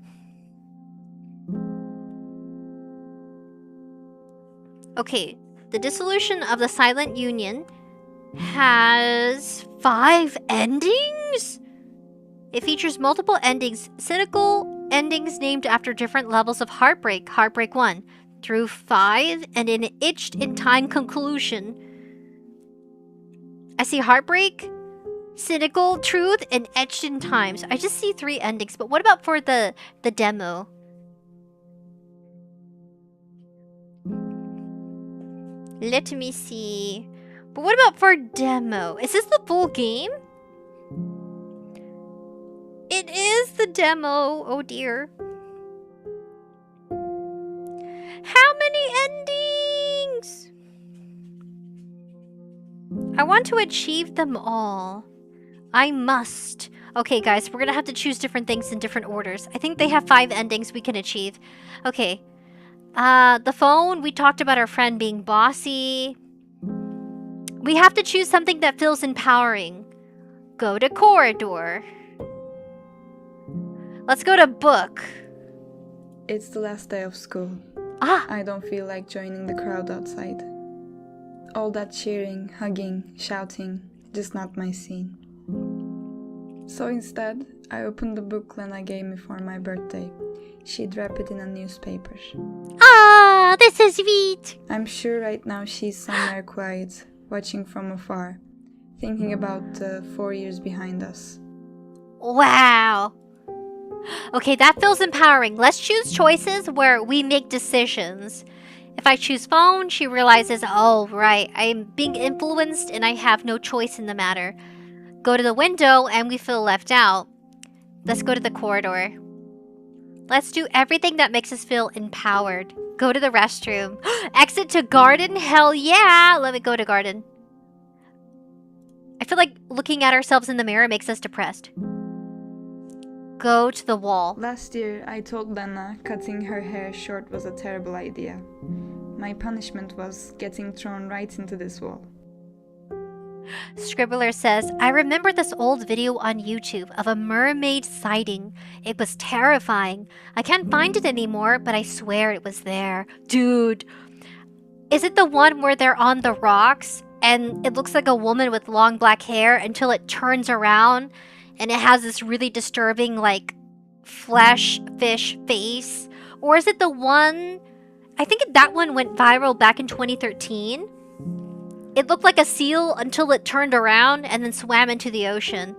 Okay, the Dissolution of the Silent Union has 5 endings? It features multiple endings, cynical endings named after different levels of heartbreak. Heartbreak 1 through 5, and an etched in time conclusion. I see heartbreak, cynical, truth, and etched in times. I just see 3 endings, but what about for the demo? Let me see. But what about for demo? Is this the full game? It is the demo. Oh dear. How many endings? I want to achieve them all. I must. Okay, guys, we're gonna have to choose different things in different orders. I think they have 5 endings we can achieve. Okay. The phone, we talked about our friend being bossy. We have to choose something that feels empowering. Go to corridor. Let's go to book. It's the last day of school. Ah! I don't feel like joining the crowd outside. All that cheering, hugging, shouting, just not my scene. So instead, I opened the book Lena gave me for my birthday. She'd wrap it in a newspaper. Ah, this is sweet. I'm sure right now she's somewhere quiet, watching from afar, thinking about the 4 years behind us. Wow. Okay, that feels empowering. Let's choose choices where we make decisions. If I choose phone, she realizes, oh, right, I'm being influenced and I have no choice in the matter. Go to the window and we feel left out. Let's go to the corridor. Let's do everything that makes us feel empowered. Go to the restroom. Exit to garden? Hell yeah! Let me go to garden. I feel like looking at ourselves in the mirror makes us depressed. Go to the wall. Last year, I told Lena cutting her hair short was a terrible idea. My punishment was getting thrown right into this wall. Scribbler says, I remember this old video on YouTube of a mermaid sighting. It was terrifying. I can't find it anymore, but I swear it was there. Dude, is it the one where they're on the rocks and it looks like a woman with long black hair until it turns around and it has this really disturbing, like, flesh fish face? Or is it the one... I think that one went viral back in 2013. It looked like a seal until it turned around and then swam into the ocean.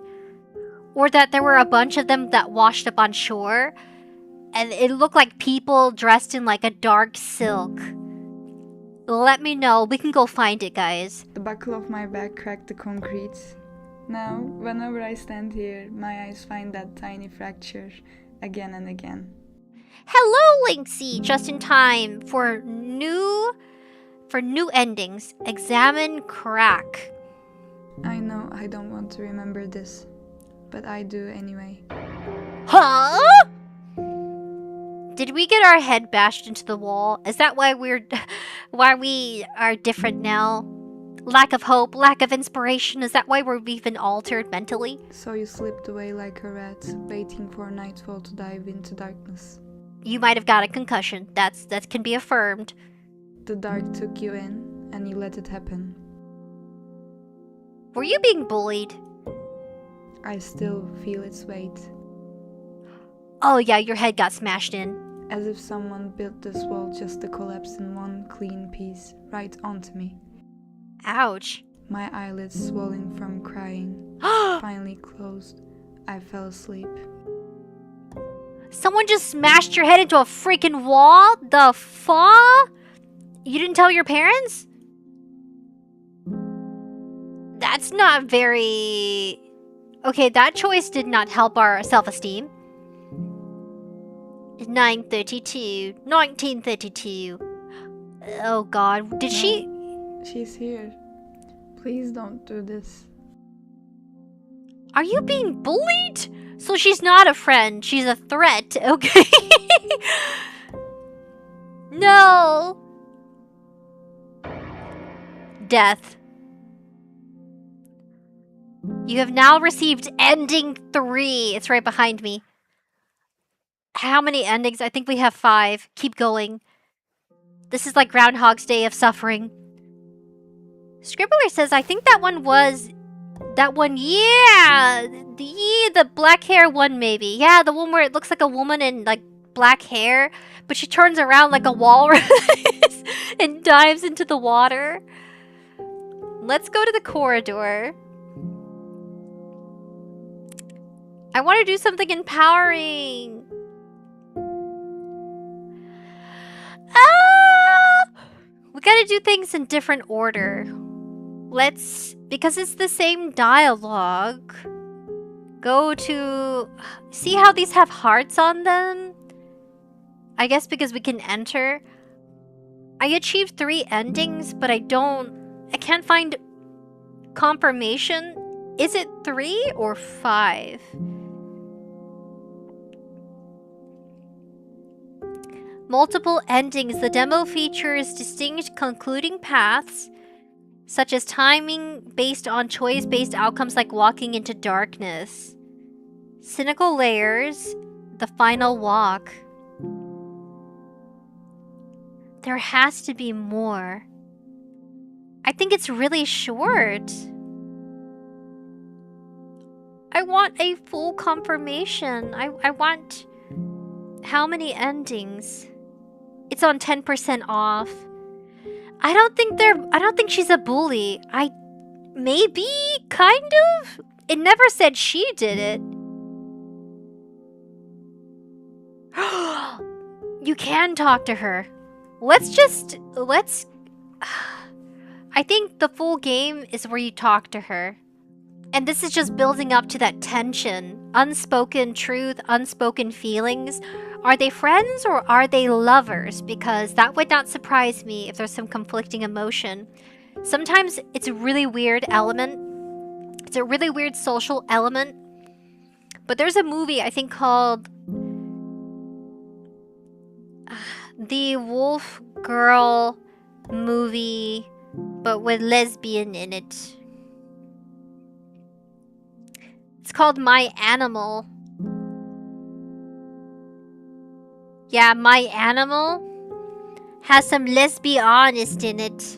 Or that there were a bunch of them that washed up on shore. And it looked like people dressed in like a dark silk. Let me know. We can go find it, guys. The buckle of my bag cracked the concrete. Now, whenever I stand here, my eyes find that tiny fracture again and again. Hello, Linksy! Just in time for new endings. Examine crack. I know I don't want to remember this, but I do anyway. Huh? Did we get our head bashed into the wall? Is that why we are different now? Lack of hope, lack of inspiration, is that why we've been altered mentally? So you slipped away like a rat, waiting for nightfall to dive into darkness. You might have got a concussion. That can be affirmed. The dark took you in, and you let it happen. Were you being bullied? I still feel its weight. Oh yeah, your head got smashed in. As if someone built this wall just to collapse in one clean piece, right onto me. Ouch. My eyelids swollen from crying, finally closed. I fell asleep. Someone just smashed your head into a freaking wall? The fuck? You didn't tell your parents? That's not very... Okay, that choice did not help our self-esteem. 1932. Oh god, did she... She's here. Please don't do this. Are you being bullied? So she's not a friend, she's a threat, okay? No! Death. You have now received ending 3. It's right behind me. How many endings? I think we have 5. Keep going. This is like Groundhog's Day of suffering. Scribbler says, I think that one was... That one, yeah! The black hair one, maybe. Yeah, the one where it looks like a woman in, like, black hair, but she turns around like a walrus and dives into the water. Let's go to the corridor. I want to do something empowering. We gotta do things in different order. Because it's the same dialogue, go to... See how these have hearts on them? I guess because we can enter. I achieved 3 endings, but I can't find confirmation. Is it 3 or 5? Multiple endings. The demo features distinct concluding paths, such as timing based on choice-based outcomes like walking into darkness. Cynical layers. The final walk. There has to be more. I think it's really short. I want a full confirmation. I want... How many endings? It's on 10% off. I don't think she's a bully. Maybe, kind of? It never said she did it. You can talk to her. Let's... I think the full game is where you talk to her. And this is just building up to that tension. Unspoken truth, unspoken feelings. Are they friends or are they lovers? Because that would not surprise me if there's some conflicting emotion. Sometimes it's a really weird element. It's a really weird social element. But there's a movie, I think, called... The Wolf Girl movie, but with lesbian in it. It's called My Animal. Yeah, My Animal has some lesbianist in it.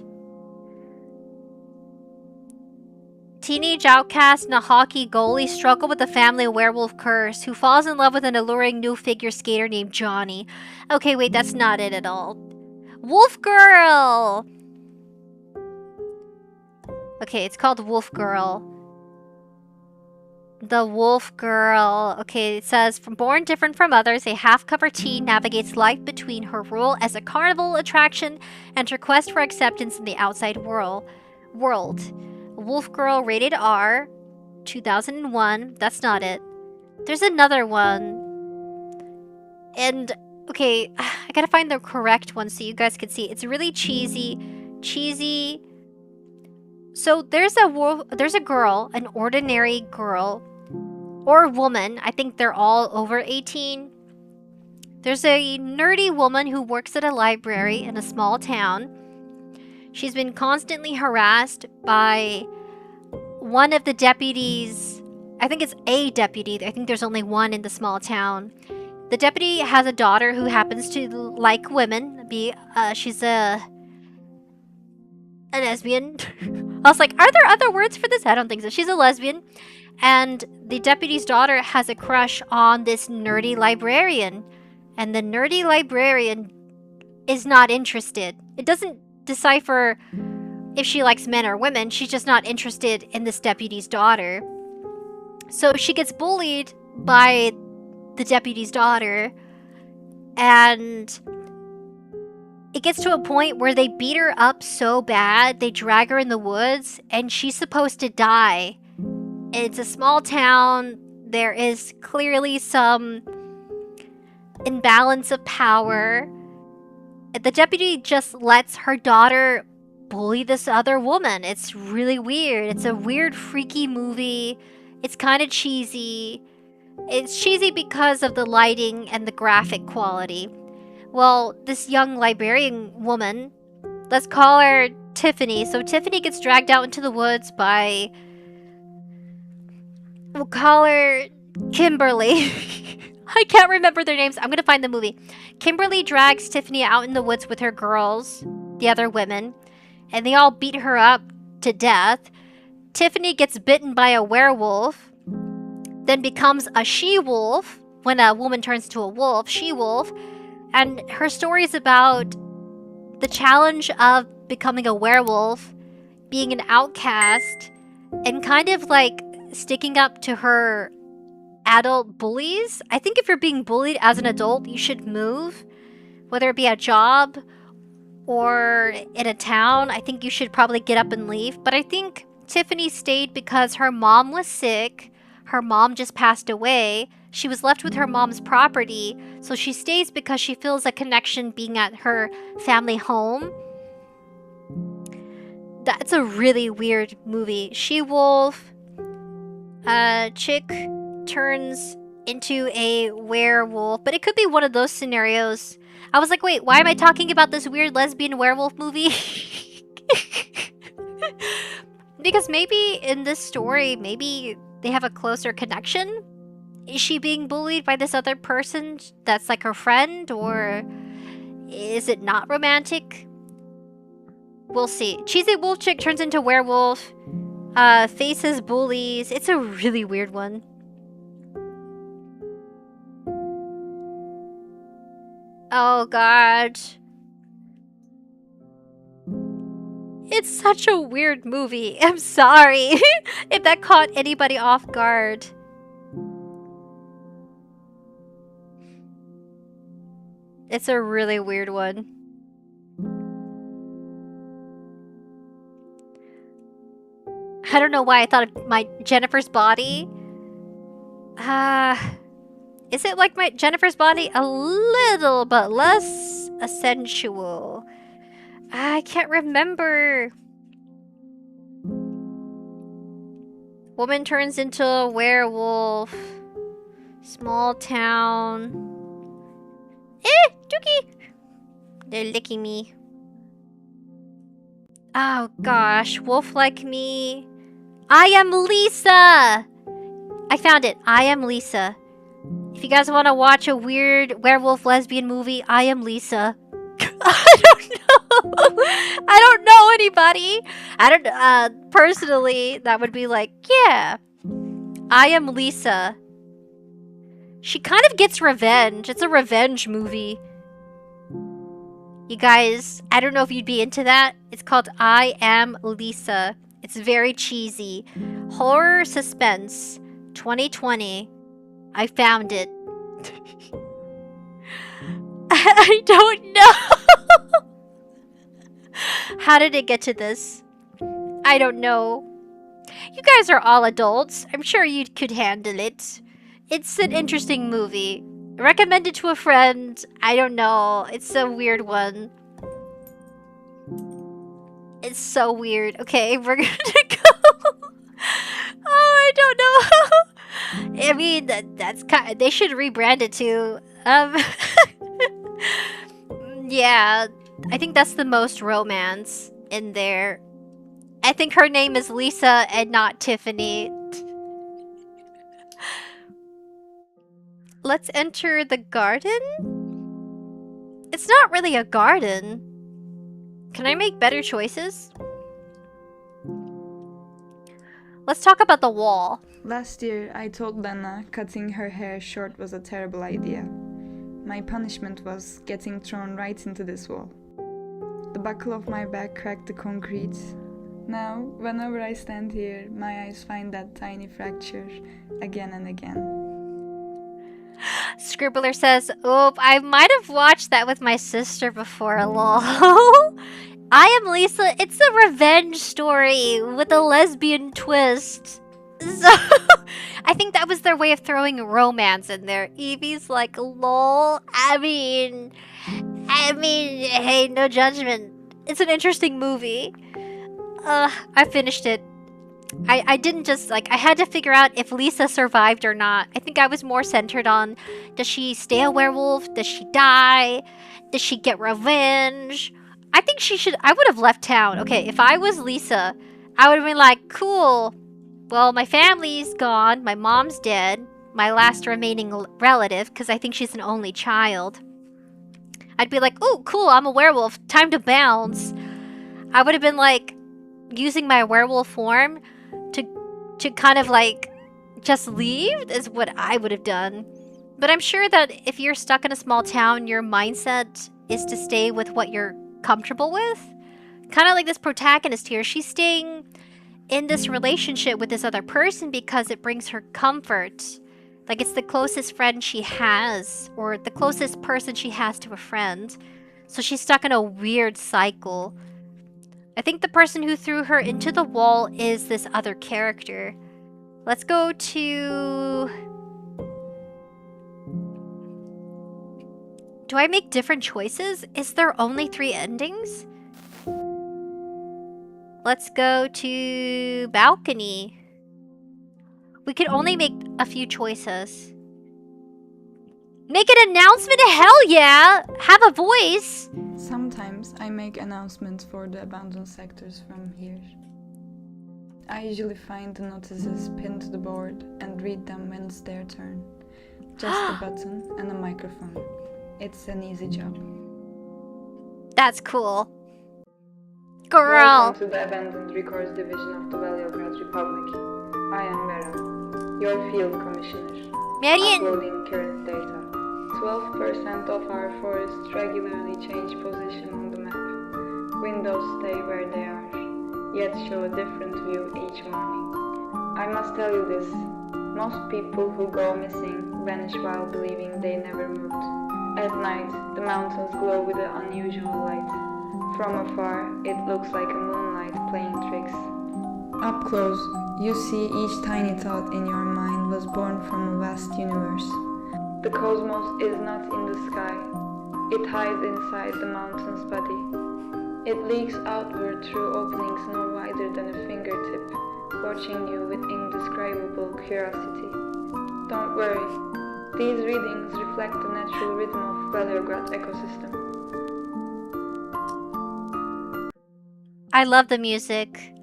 Teenage outcast and a hockey goalie struggle with a family werewolf curse who falls in love with an alluring new figure skater named Johnny. Okay, wait, that's not it at all. Wolf Girl! Okay, it's called Wolf Girl. The Wolf Girl. Okay, it says, from born different from others, a half-covered teen navigates life between her role as a carnival attraction and her quest for acceptance in the outside world. Wolf Girl rated R, 2001. That's not it. There's another one. And, okay, I gotta find the correct one so you guys can see. It's really cheesy. So there's a girl, an ordinary girl, or woman. I think they're all over 18. There's a nerdy woman who works at a library in a small town. She's been constantly harassed by one of the deputies. I think it's a deputy. I think there's only one in the small town. The deputy has a daughter who happens to like women. She's a lesbian. I was like, are there other words for this? I don't think so. She's a lesbian. And the deputy's daughter has a crush on this nerdy librarian. And the nerdy librarian is not interested. It doesn't decipher if she likes men or women. She's just not interested in this deputy's daughter. So she gets bullied by the deputy's daughter. And it gets to a point where they beat her up so bad, they drag her in the woods, and she's supposed to die. It's a small town. There is clearly some imbalance of power. The deputy just lets her daughter bully this other woman. It's really weird. It's a weird, freaky movie. It's kind of cheesy. It's cheesy because of the lighting and the graphic quality. Well, this young librarian woman, let's call her Tiffany. So Tiffany gets dragged out into the woods by... We'll call her Kimberly. I can't remember their names. I'm gonna find the movie. Kimberly drags Tiffany out in the woods with her girls, the other women, and they all beat her up to death. Tiffany gets bitten by a werewolf, then becomes a she-wolf when a woman turns into a wolf, she-wolf. And her story is about the challenge of becoming a werewolf, being an outcast, and kind of like sticking up to her adult bullies. I think if you're being bullied as an adult, you should move. Whether it be a job or in a town, I think you should probably get up and leave. But I think Tiffany stayed because her mom was sick. Her mom just passed away. She was left with her mom's property, so she stays because she feels a connection being at her family home. That's a really weird movie. She-wolf, chick turns into a werewolf, but it could be one of those scenarios. I was like, wait, why am I talking about this weird lesbian werewolf movie? Because maybe in this story, maybe they have a closer connection? Is she being bullied by this other person that's like her friend, or is it not romantic? We'll see. Cheesy wolf chick turns into werewolf, faces bullies. It's a really weird one. Oh god. It's such a weird movie. I'm sorry if that caught anybody off guard. It's a really weird one. I don't know why I thought of my Jennifer's Body. Is it like my Jennifer's Body? A little, but less sensual. I can't remember. Woman turns into a werewolf. Small town. Dookie! They're licking me. Oh gosh, wolf like me. I am Lisa! I found it. I am Lisa. If you guys want to watch a weird werewolf lesbian movie, I am Lisa. I don't know. I don't know anybody. I don't, personally, that would be like, yeah. I am Lisa. She kind of gets revenge. It's a revenge movie. You guys, I don't know if you'd be into that. It's called I Am Lisa. It's very cheesy. Horror suspense. 2020. I found it. I don't know. How did it get to this? I don't know. You guys are all adults. I'm sure you could handle it. It's an interesting movie. Recommend it to a friend. I don't know. It's a weird one. It's so weird. Okay, we're gonna go. Oh, I don't know. I mean, that's kind. They should rebrand it too. Yeah, I think that's the most romance in there. I think her name is Lisa and not Tiffany. Let's enter the garden? It's not really a garden. Can I make better choices? Let's talk about the wall. Last year, I told Lena cutting her hair short was a terrible idea. My punishment was getting thrown right into this wall. The buckle of my bag cracked the concrete. Now, whenever I stand here, my eyes find that tiny fracture again and again. Scribbler says, "Oop, I might have watched that with my sister before, lol." I Am Lisa, it's a revenge story with a lesbian twist. So, I think that was their way of throwing romance in there. Evie's like, lol. I mean, hey, no judgment. It's an interesting movie. I finished it. I didn't just, like, I had to figure out if Lisa survived or not. I think I was more centered on, does she stay a werewolf? Does she die? Does she get revenge? I think I would have left town. Okay, if I was Lisa, I would have been like, cool. Well, my family's gone. My mom's dead. My last remaining relative, because I think she's an only child. I'd be like, ooh, cool, I'm a werewolf. Time to bounce. I would have been like, using my werewolf form to kind of like just leave is what I would have done. But I'm sure that if you're stuck in a small town, your mindset is to stay with what you're comfortable with. Kind of like this protagonist here. She's staying in this relationship with this other person because it brings her comfort. Like it's the closest friend she has, or the closest person she has to a friend. So she's stuck in a weird cycle. I think the person who threw her into the wall is this other character. Let's go to... Do I make different choices? Is there only 3 endings? Let's go to balcony. We could only make a few choices. Make an announcement? Hell yeah! Have a voice! Sometimes I make announcements for the abandoned sectors from here. I usually find the notices pinned to the board and read them when it's their turn. Just a button and a microphone. It's an easy job. That's cool. Girl! Welcome to the Abandoned Records Division of the Valiograd Republic. I am Vera, your field commissioner. Marian! Uploading current data. 12% of our forests regularly change position on the map. Windows stay where they are, yet show a different view each morning. I must tell you this. Most people who go missing vanish while believing they never moved. At night, the mountains glow with an unusual light. From afar, it looks like a moonlight playing tricks. Up close, you see each tiny thought in your mind was born from a vast universe. The cosmos is not in the sky. It hides inside the mountain's body. It leaks outward through openings no wider than a fingertip, watching you with indescribable curiosity. Don't worry, these readings reflect the natural rhythm of Valiograd ecosystem. I love the music.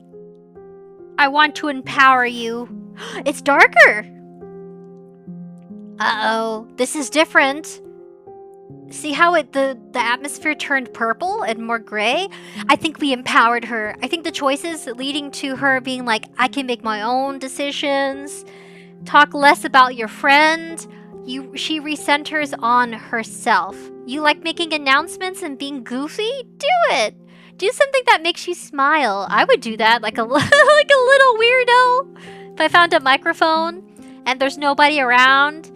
I want to empower you. It's darker! Uh-oh, this is different. See how the atmosphere turned purple and more gray? I think we empowered her. I think the choices leading to her being like, I can make my own decisions, talk less about your friend. She recenters on herself. You like making announcements and being goofy? Do it! Do something that makes you smile. I would do that like a like a little weirdo. If I found a microphone and there's nobody around,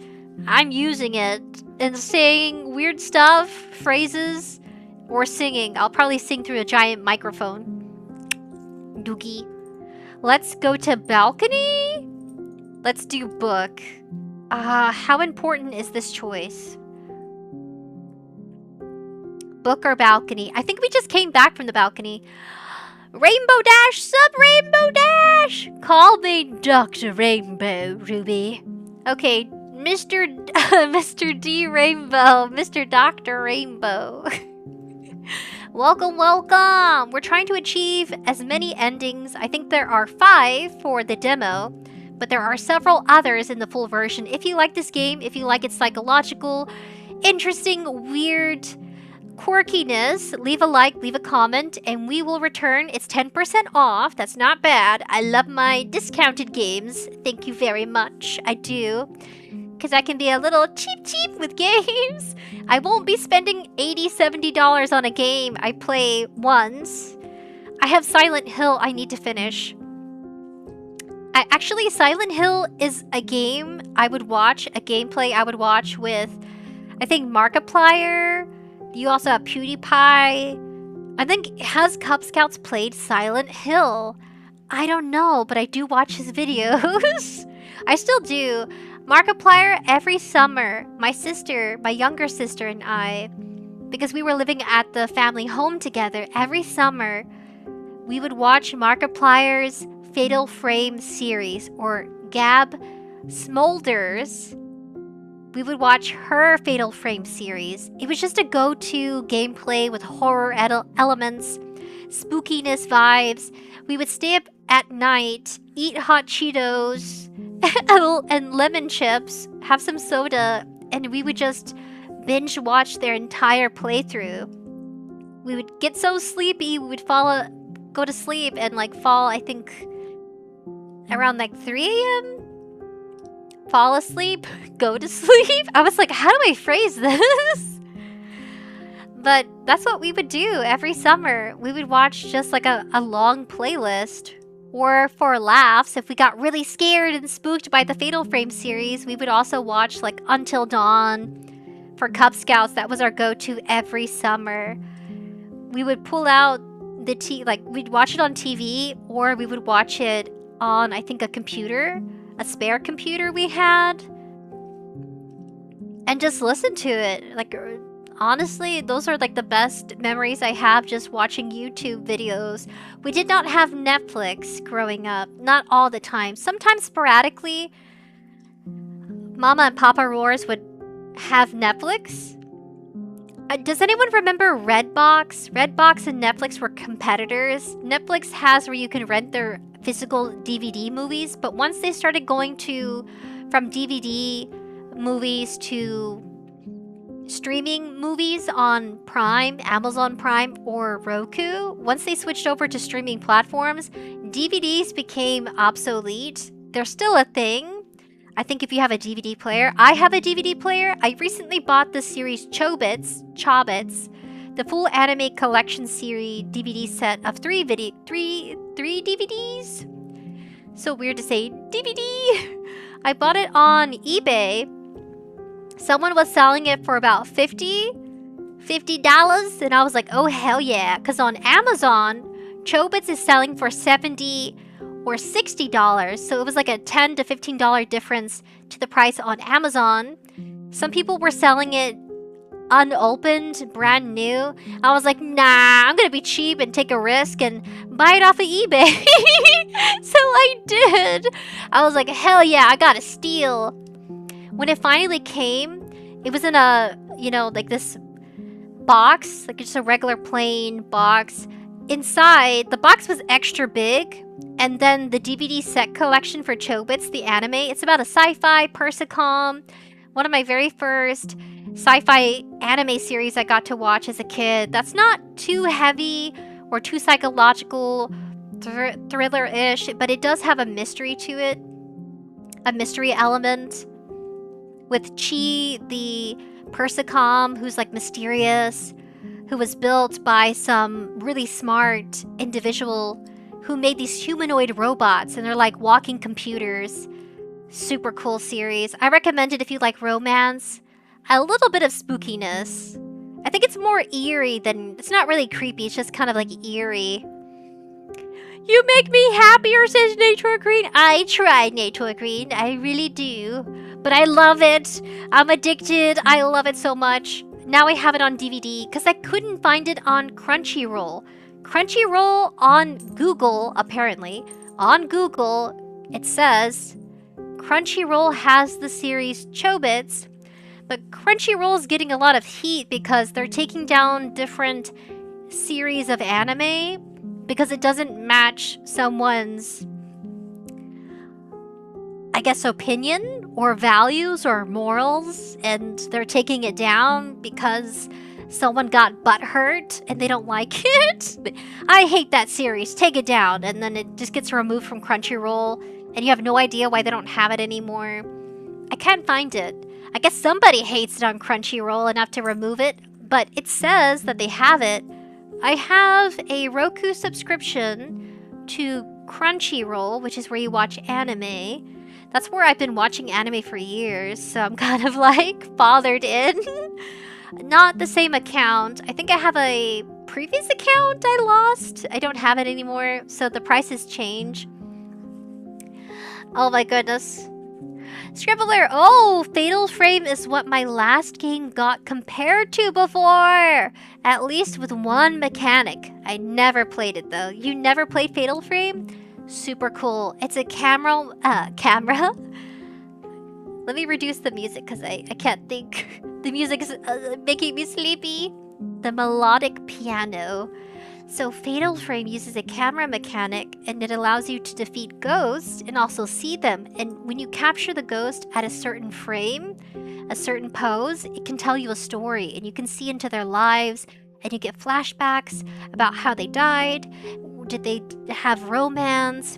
I'm using it and saying weird stuff, phrases, or singing. I'll probably sing through a giant microphone. Doogie. Let's go to balcony. Let's do book. How important is this choice? Book or balcony? I think we just came back from the balcony. Rainbow Dash, sub Rainbow Dash! Call me Dr. Rainbow, Ruby. Okay, Mr. Mr. D Rainbow, Mr. Dr. Rainbow. Welcome, welcome! We're trying to achieve as many endings. I think there are 5 for the demo, but there are several others in the full version. If you like this game, if you like its psychological, interesting, weird quirkiness, leave a like, leave a comment, and we will return. It's 10% off. That's not bad. I love my discounted games. Thank you very much. I do. Because I can be a little cheap with games. I won't be spending $80, $70 on a game I play once. I have Silent Hill I need to finish. Actually, Silent Hill is a game I would watch, a gameplay I would watch with, I think, Markiplier. You also have PewDiePie. I think, has Cub Scouts played Silent Hill? I don't know, but I do watch his videos. I still do. Markiplier every summer. My sister, my younger sister and I, because we were living at the family home together, every summer we would watch Markiplier's Fatal Frame series, or Gab Smolders. We would watch her Fatal Frame series. It was just a go-to gameplay with horror elements, spookiness vibes. We would stay up at night, eat hot Cheetos and lemon chips, have some soda, and we would just binge watch their entire playthrough. We would get so sleepy, we would go to sleep and fall, I think, around 3 a.m. Fall asleep, go to sleep. I was like, how do I phrase this? But that's what we would do every summer. We would watch just a long playlist. Or for laughs, if we got really scared and spooked by the Fatal Frame series, we would also watch Until Dawn for Cub Scouts. That was our go-to every summer. We would pull out we'd watch it on TV, or we would watch it on, I think, a computer. A spare computer we had, and just listen to it Honestly, those are like the best memories I have just watching YouTube videos. We did not have Netflix growing up, not all the time. Sometimes sporadically, Mama and Papa Roars would have Netflix. Does anyone remember Redbox? Redbox and Netflix were competitors. Netflix has where you can rent their physical DVD movies, but once they started going to from DVD movies to streaming movies on Prime, Amazon Prime, or Roku, once they switched over to streaming platforms, DVDs became obsolete. They're still a thing. I think if you have a DVD player, I have a DVD player. I recently bought the series Chobits, the full anime collection series DVD set of three DVDs. So weird to say DVD. I bought it on eBay. Someone was selling it for about $50, and I was like, oh hell yeah. Because on Amazon, Chobits is selling for $70 or $60, so it was like a $10 to $15 difference to the price on Amazon. Some people were selling it unopened, brand new. I was like, nah, I'm gonna be cheap and take a risk and buy it off of eBay. So I did. I was like, hell yeah, I got a steal. When it finally came, it was in a, like this box, like just a regular plain box. Inside, the box was extra big, and then the DVD set collection for Chobits, the anime, it's about a sci-fi persicom, one of my very first sci-fi anime series I got to watch as a kid. That's not too heavy or too psychological, thriller-ish, but it does have a mystery to it, a mystery element, with Chi, the persicom, who's like mysterious, who was built by some really smart individual who made these humanoid robots, and they're like walking computers. Super cool series. I recommend it if you like romance. A little bit of spookiness. I think it's more eerie than... It's not really creepy, it's just kind of like eerie. You make me happier, says Nature Green. I try, Nature Green. I really do. But I love it. I'm addicted. I love it so much. Now I have it on DVD because I couldn't find it on Crunchyroll. Crunchyroll on Google, apparently. On Google, it says Crunchyroll has the series Chobits, but Crunchyroll is getting a lot of heat because they're taking down different series of anime because it doesn't match someone's, I guess, opinion or values or morals, and they're taking it down because someone got butthurt and they don't like it. I hate that series. Take it down. And then it just gets removed from Crunchyroll, and you have no idea why they don't have it anymore. I can't find it. I guess somebody hates it on Crunchyroll enough to remove it, but it says that they have it. I have a Roku subscription to Crunchyroll, which is where you watch anime. That's where I've been watching anime for years, so I'm kind of like fathered in. Not the same account. I think I have a previous account I lost. I don't have it anymore, so the prices change. Oh my goodness. Scribbler, oh, Fatal Frame is what my last game got compared to before. At least with one mechanic. I never played it though. You never played Fatal Frame? Super cool. It's a camera. Let me reduce the music because I can't think. The music is making me sleepy. The melodic piano. So Fatal Frame uses a camera mechanic, and it allows you to defeat ghosts and also see them. And when you capture the ghost at a certain frame, a certain pose, it can tell you a story, and you can see into their lives, and you get flashbacks about how they died. Did they have romance,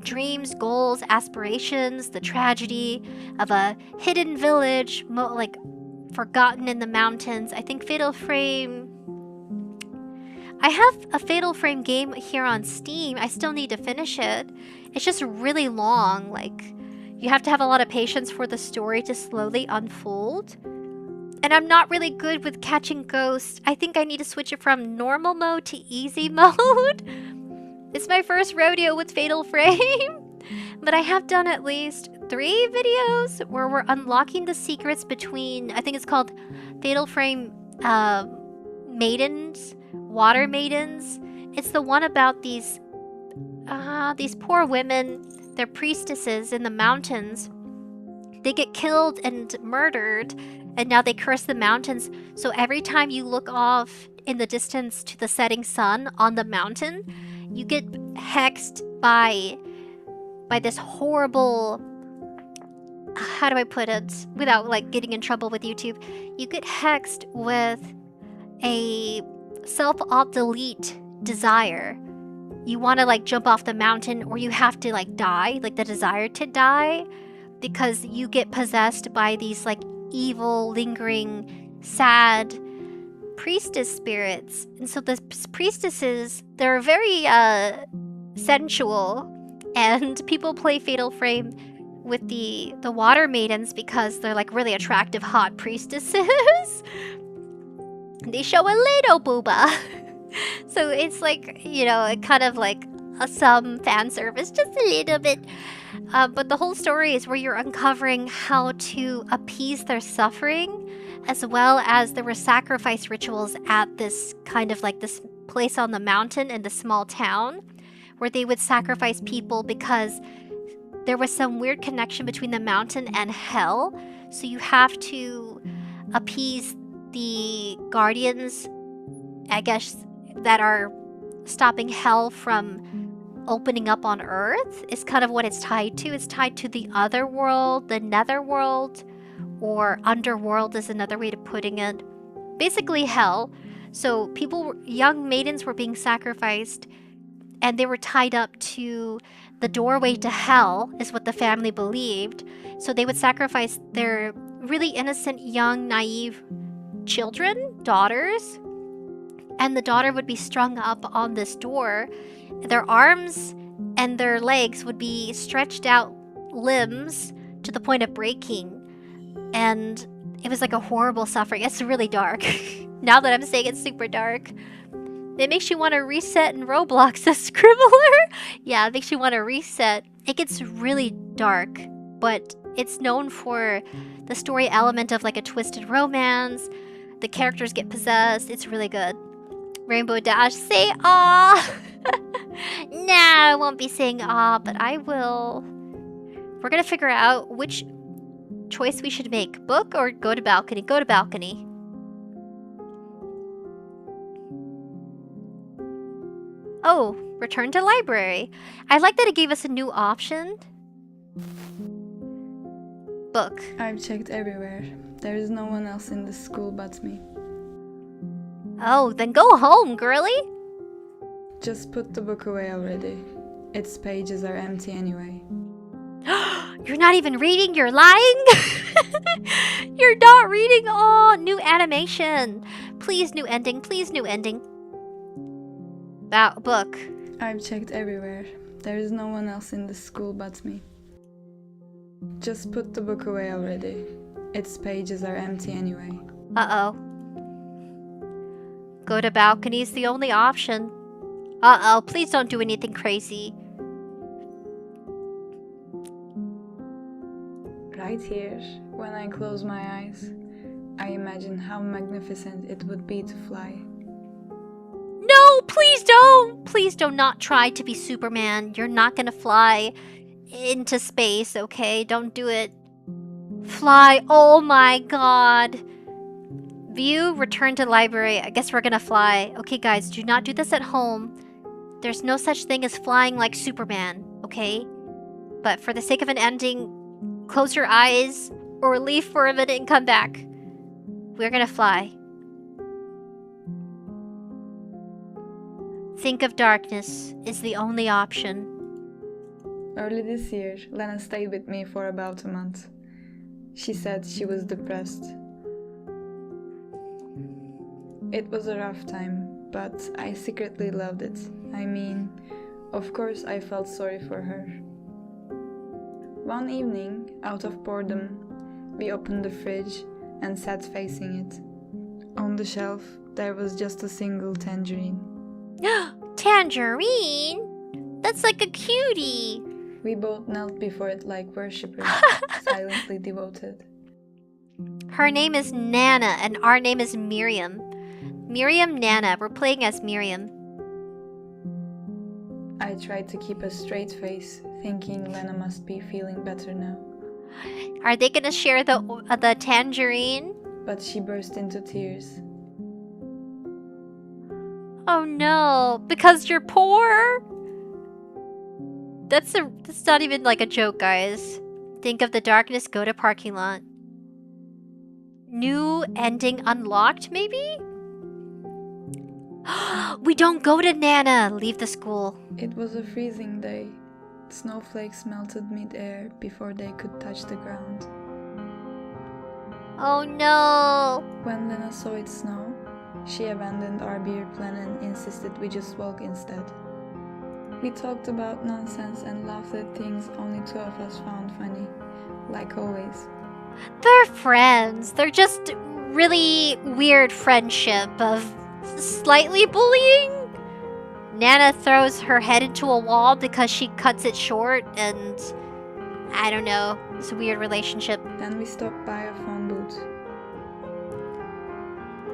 dreams, goals, aspirations, the tragedy of a hidden village, like forgotten in the mountains. I think Fatal Frame... I have a Fatal Frame game here on Steam. I still need to finish it. It's just really long. Like, you have to have a lot of patience for the story to slowly unfold. And I'm not really good with catching ghosts. I think I need to switch it from normal mode to easy mode. It's my first rodeo with Fatal Frame. But I have done at least 3 videos where we're unlocking the secrets between, I think it's called Fatal Frame maidens, water maidens. It's the one about these poor women. They're priestesses in the mountains. They get killed and murdered, and now they curse the mountains. So every time you look off in the distance to the setting sun on the mountain, you get hexed by this horrible, how do I put it without like getting in trouble with YouTube? You get hexed with a self-delete desire. You want to like jump off the mountain, or you have to like die, like the desire to die, because you get possessed by these like evil, lingering, sad priestess spirits. And so the priestesses, they're very sensual, and people play Fatal Frame with the water maidens because they're like really attractive, hot priestesses. They show a little booba. So it's like, you know, kind of like some fan service, just a little bit. But the whole story is where you're uncovering how to appease their suffering, as well as there were sacrifice rituals at this kind of like this place on the mountain in the small town, where they would sacrifice people because there was some weird connection between the mountain and hell. So you have to appease the guardians, I guess, that are stopping hell from opening up on Earth, is kind of what it's tied to. It's tied to the other world, the netherworld, or underworld is another way to putting it. Basically hell. So people, young maidens were being sacrificed, and they were tied up to the doorway to hell, is what the family believed. So they would sacrifice their really innocent, young, naive children, daughters, and the daughter would be strung up on this door. Their arms and their legs would be stretched out limbs to the point of breaking. And it was like a horrible suffering. It's really dark. Now that I'm saying it's super dark. It makes you want to reset in Roblox, a scribbler. Yeah, it makes you want to reset. It gets really dark, but it's known for the story element of like a twisted romance. The characters get possessed. It's really good. Rainbow Dash, say "aw." Nah, I won't be saying "aw," but I will. We're gonna figure out which choice we should make. Book or go to balcony? Go to balcony. Oh, return to library. I like that it gave us a new option. Book. I've checked everywhere. There is no one else in the school but me. Oh, then go home, girly. Just put the book away already. Its pages are empty anyway. You're not even reading, you're lying? You're not reading? Oh, new animation. Please, new ending. Please, new ending. Book. I've checked everywhere. There is no one else in the school but me. Just put the book away already. Its pages are empty anyway. Uh-oh. Go to balcony is the only option. Uh-oh, please don't do anything crazy. Right here, when I close my eyes, I imagine how magnificent it would be to fly. No, please don't! Please do not try to be Superman. You're not gonna fly into space, okay? Don't do it. Fly, oh my god. View, return to library. I guess we're gonna fly. Okay, guys, do not do this at home. There's no such thing as flying like Superman, okay? But for the sake of an ending, close your eyes or leave for a minute and come back. We're gonna fly. Think of darkness is the only option. Early this year, Lena stayed with me for about a month. She said she was depressed. It was a rough time, but I secretly loved it. I mean, of course I felt sorry for her. One evening, out of boredom, we opened the fridge and sat facing it. On the shelf, there was just a single tangerine. Tangerine? That's like a cutie. We both knelt before it like worshippers, silently devoted. Her name is Nana, and our name is Miriam. Miriam, Nana. We're playing as Miriam. I tried to keep a straight face, thinking Lena must be feeling better now. Are they gonna share the tangerine? But she burst into tears. Oh no, because you're poor? That's not even like a joke, guys. Think of the darkness, go to parking lot. New ending unlocked, maybe? We don't go to Nana! Leave the school. It was a freezing day. Snowflakes melted mid-air before they could touch the ground. Oh no! When Lena saw it snow, she abandoned our beer plan and insisted we just walk instead. We talked about nonsense and laughed at things only two of us found funny, like always. They're friends. They're just really weird friendship of slightly bullying. Nana throws her head into a wall because she cuts it short, and I don't know. It's a weird relationship. Then we stopped by a phone booth.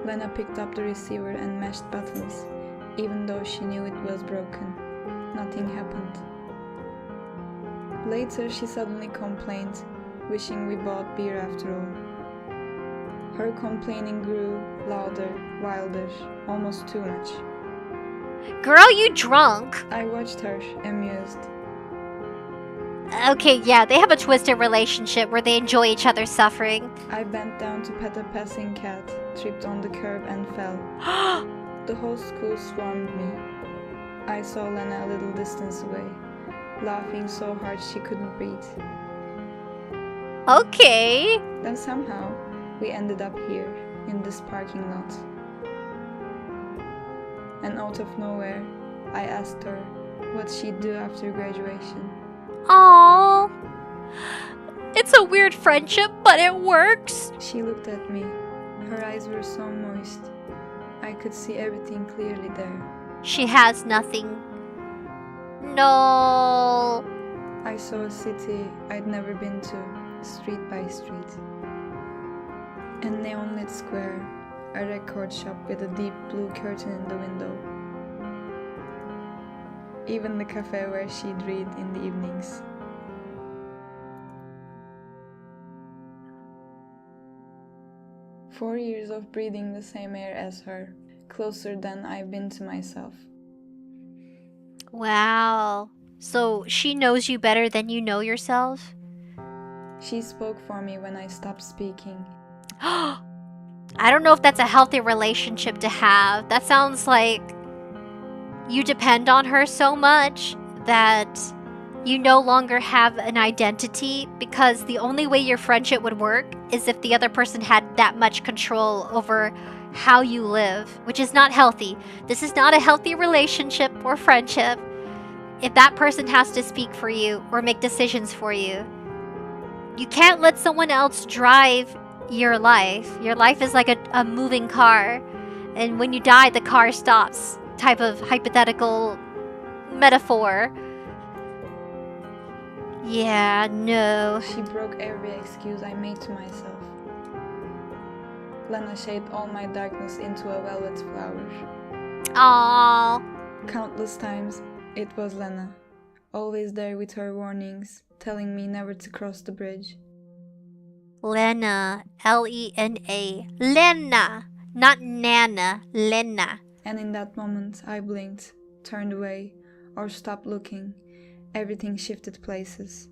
Lena picked up the receiver and mashed buttons, even though she knew it was broken. Nothing happened. Later, she suddenly complained, wishing we bought beer after all. Her complaining grew louder, wilder, almost too much. Girl, you drunk? I watched her, amused. Okay, yeah, they have a twisted relationship where they enjoy each other's suffering. I bent down to pet a passing cat, tripped on the curb and fell. The whole school swarmed me. I saw Lena a little distance away, laughing so hard she couldn't breathe. Okay. Then somehow, we ended up here, in this parking lot. And out of nowhere, I asked her what she'd do after graduation. Aww. It's a weird friendship, but it works. She looked at me. Her eyes were so moist. I could see everything clearly there. She has nothing. No. I saw a city I'd never been to, street by street. A neon-lit square, a record shop with a deep blue curtain in the window. Even the cafe where she'd read in the evenings. "4 years of breathing the same air as her, closer than I've been to myself." Wow. So she knows you better than you know yourself? She spoke for me when I stopped speaking. I don't know if that's a healthy relationship to have. That sounds like you depend on her so much that you no longer have an identity, because the only way your friendship would work is if the other person had that much control over how you live, which is not healthy. This is not a healthy relationship or friendship if that person has to speak for you or make decisions for you. You can't let someone else drive your life. Your life is like a moving car, and when you die, the car stops. Type of hypothetical metaphor. Yeah, no. She broke every excuse I made to myself. Lena shaped all my darkness into a velvet flower. Aww. Countless times, it was Lena, always there with her warnings, telling me never to cross the bridge. Lena. Lena. Lena. Not Nana. Lena. And in that moment, I blinked, turned away, or stopped looking. Everything shifted places.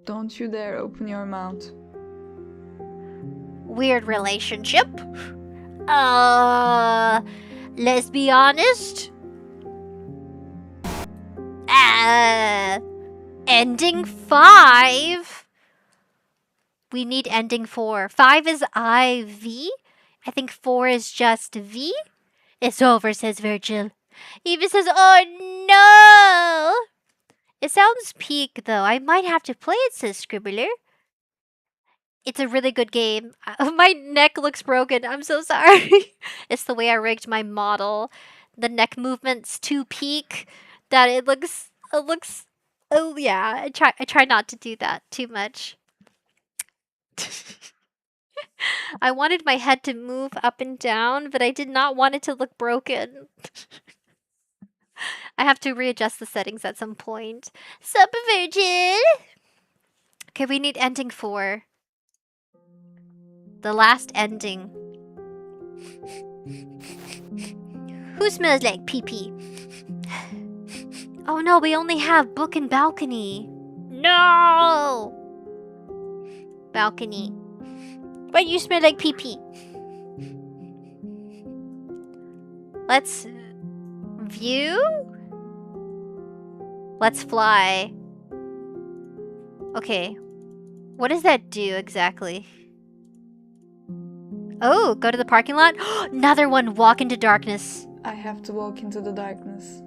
"Don't you dare open your mouth." Weird relationship. Let's be honest. Ending 5. We need ending 4. 5 is IV. I think 4 is just V. It's over, says Virgil. Eva says, oh no! It sounds peak though. I might have to play it, says Scribbler. It's a really good game. My neck looks broken. I'm so sorry. It's the way I rigged my model. The neck movement's too peak that it looks, oh yeah. I try not to do that too much. I wanted my head to move up and down, but I did not want it to look broken. I have to readjust the settings at some point. Sup, Virgin? Okay, we need ending 4. The last ending. Who smells like pee-pee? Oh no, we only have book and balcony. No! Balcony. Why do you smell like pee-pee? Let's view? Let's fly. Okay. What does that do exactly? Oh, go to the parking lot? Another one, walk into darkness. I have to walk into the darkness.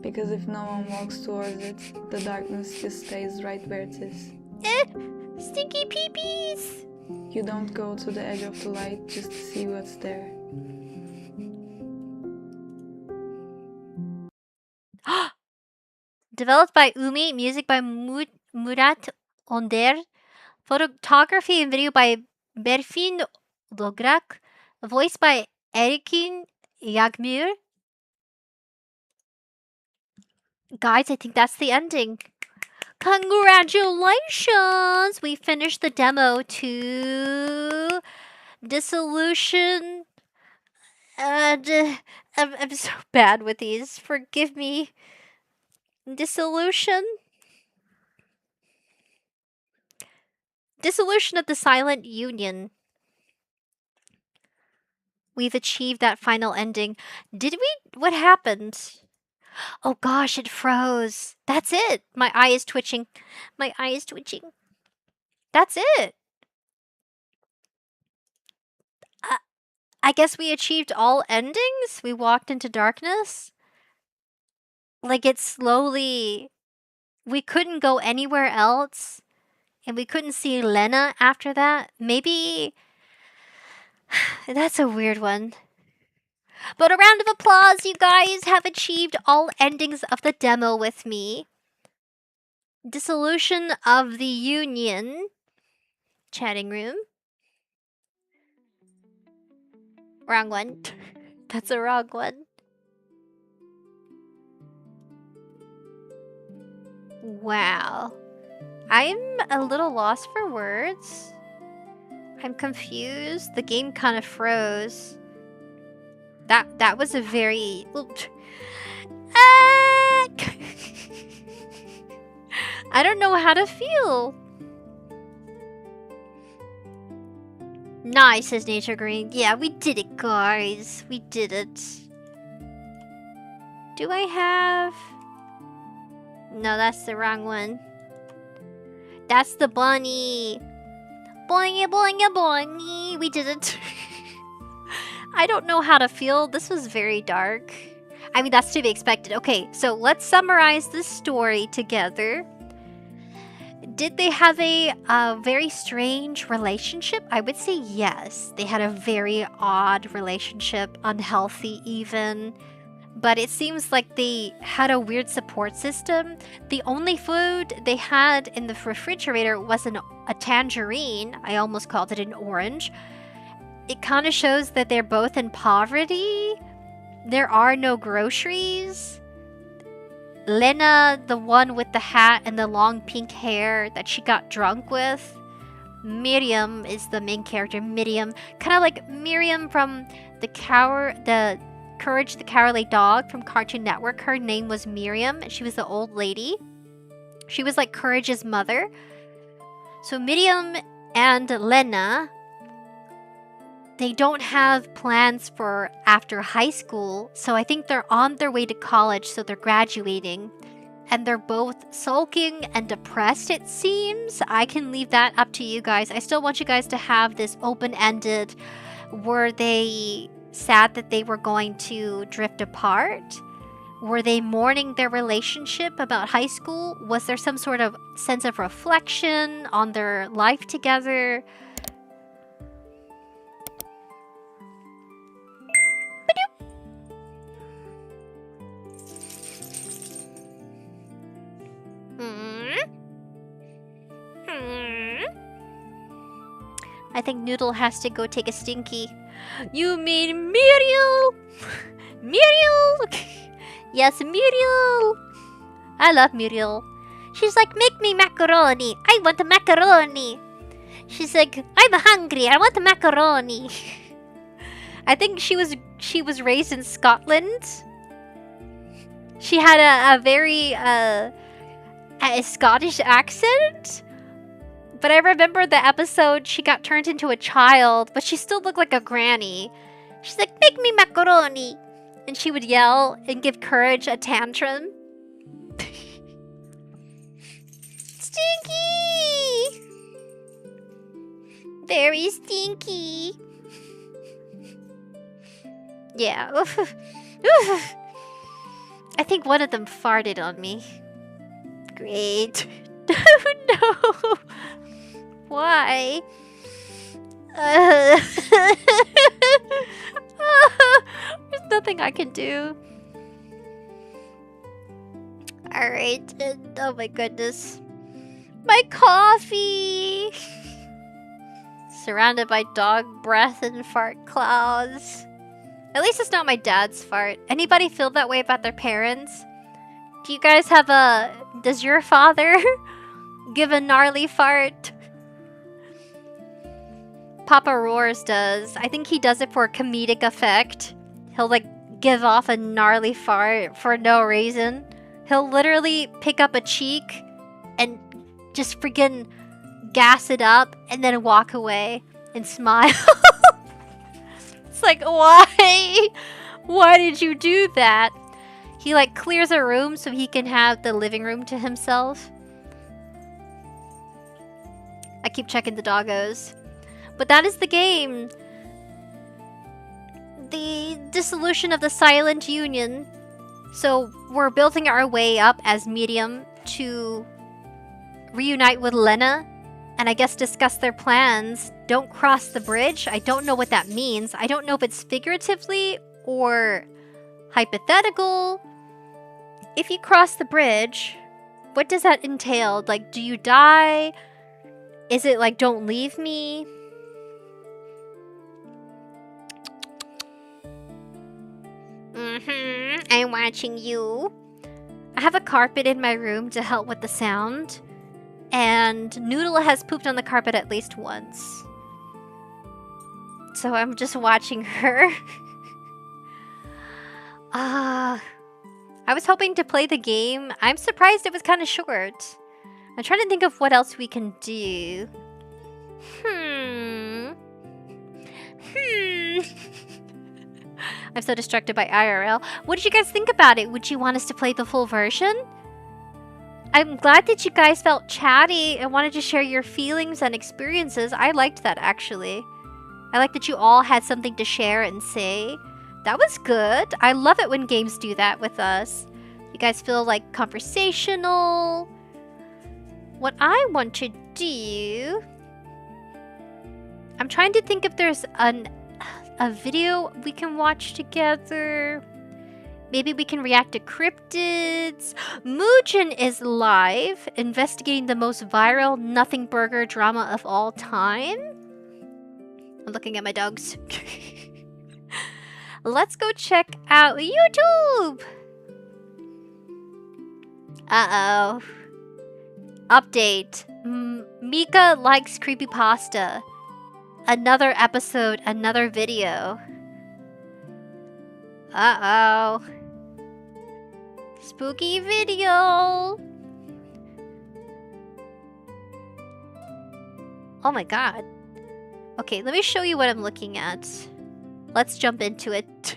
Because if no one walks towards it, the darkness just stays right where it is. Stinky pee-pees! You don't go to the edge of the light just to see what's there. Developed by Umi, music by Murat Onder, photography and video by Berfin Lograk, voiced by Erikin Yagmur. Guys, I think that's the ending. Congratulations! We finished the demo to Dissolution. And I'm so bad with these. Forgive me. Dissolution? Dissolution of the Silent Union. We've achieved that final ending. Did we? What happened? Oh gosh, it froze. That's it. My eye is twitching. My eye is twitching. That's it. I guess we achieved all endings? We walked into darkness? Like it slowly... We couldn't go anywhere else? And we couldn't see Lena after that? Maybe... That's a weird one. But a round of applause, you guys have achieved all endings of the demo with me. Dissolution of the Union. Chatting room. Wrong one. That's a wrong one. Wow. I'm a little lost for words. I'm confused. The game kind of froze. That was a very... I don't know how to feel. Nice, says Nature Green. Yeah, we did it, guys. We did it. Do I have... No, that's the wrong one. That's the bunny. Boingy, boingy, boingy. We did it. I don't know how to feel. This was very dark. I mean, that's to be expected. Okay, so let's summarize this story together. Did they have a very strange relationship? I would say yes. They had a very odd relationship, unhealthy even. But it seems like they had a weird support system. The only food they had in the refrigerator was a tangerine. I almost called it an orange. It kind of shows that they're both in poverty. There are no groceries. Lena, the one with the hat and the long pink hair that she got drunk with. Miriam is the main character. Miriam, kind of like Miriam from the Courage the Cowardly Dog from Cartoon Network. Her name was Miriam, and she was the old lady. She was like Courage's mother. So Miriam and Lena, they don't have plans for after high school, so I think they're on their way to college, so they're graduating. And they're both sulking and depressed, it seems. I can leave that up to you guys. I still want you guys to have this open-ended. Were they sad that they were going to drift apart? Were they mourning their relationship about high school? Was there some sort of sense of reflection on their life together? I think Noodle has to go take a stinky. You mean Muriel? Muriel! Yes, Muriel! I love Muriel. She's like, make me macaroni. I want a macaroni. She's like, I'm hungry. I want a macaroni. I think she was raised in Scotland. She had a very a Scottish accent. But I remember the episode she got turned into a child, but she still looked like a granny. She's like, make me macaroni. And she would yell and give Courage a tantrum. Stinky! Very stinky. Yeah. I think one of them farted on me. Great. No. Why? There's nothing I can do. Alright. Oh my goodness. My coffee! Surrounded by dog breath and fart clouds. At least it's not my dad's fart. Anybody feel that way about their parents? Do you guys have a... Does your father give a gnarly fart? Papa Roars does. I think he does it for comedic effect. He'll like give off a gnarly fart for no reason. He'll literally pick up a cheek and just freaking gas it up and then walk away and smile. It's like, why? Why did you do that? He like clears a room so he can have the living room to himself. I keep checking the doggos. But that is the game. The Dissolution of the Silent Union. So we're building our way up as medium to reunite with Lena and I guess discuss their plans. Don't cross the bridge. I don't know what that means. I don't know if it's figuratively or hypothetical. If you cross the bridge, what does that entail? Like, do you die? Is it like, don't leave me? I'm watching you. I have a carpet in my room to help with the sound. And Noodle has pooped on the carpet at least once. So I'm just watching her. I was hoping to play the game. I'm surprised it was kind of short. I'm trying to think of what else we can do. I'm so distracted by IRL. What did you guys think about it? Would you want us to play the full version? I'm glad that you guys felt chatty and wanted to share your feelings and experiences. I liked that, actually. I like that you all had something to share and say. That was good. I love it when games do that with us. You guys feel like conversational. What I want to do... I'm trying to think if there's a video we can watch together. Maybe we can react to cryptids. Muujin is live, investigating the most viral nothing burger drama of all time. I'm looking at my dogs. Let's go check out YouTube. Uh-oh. Update. Mika likes creepypasta. Another episode, another video. Uh-oh. Spooky video. Oh my god. Okay, let me show you what I'm looking at. Let's jump into it.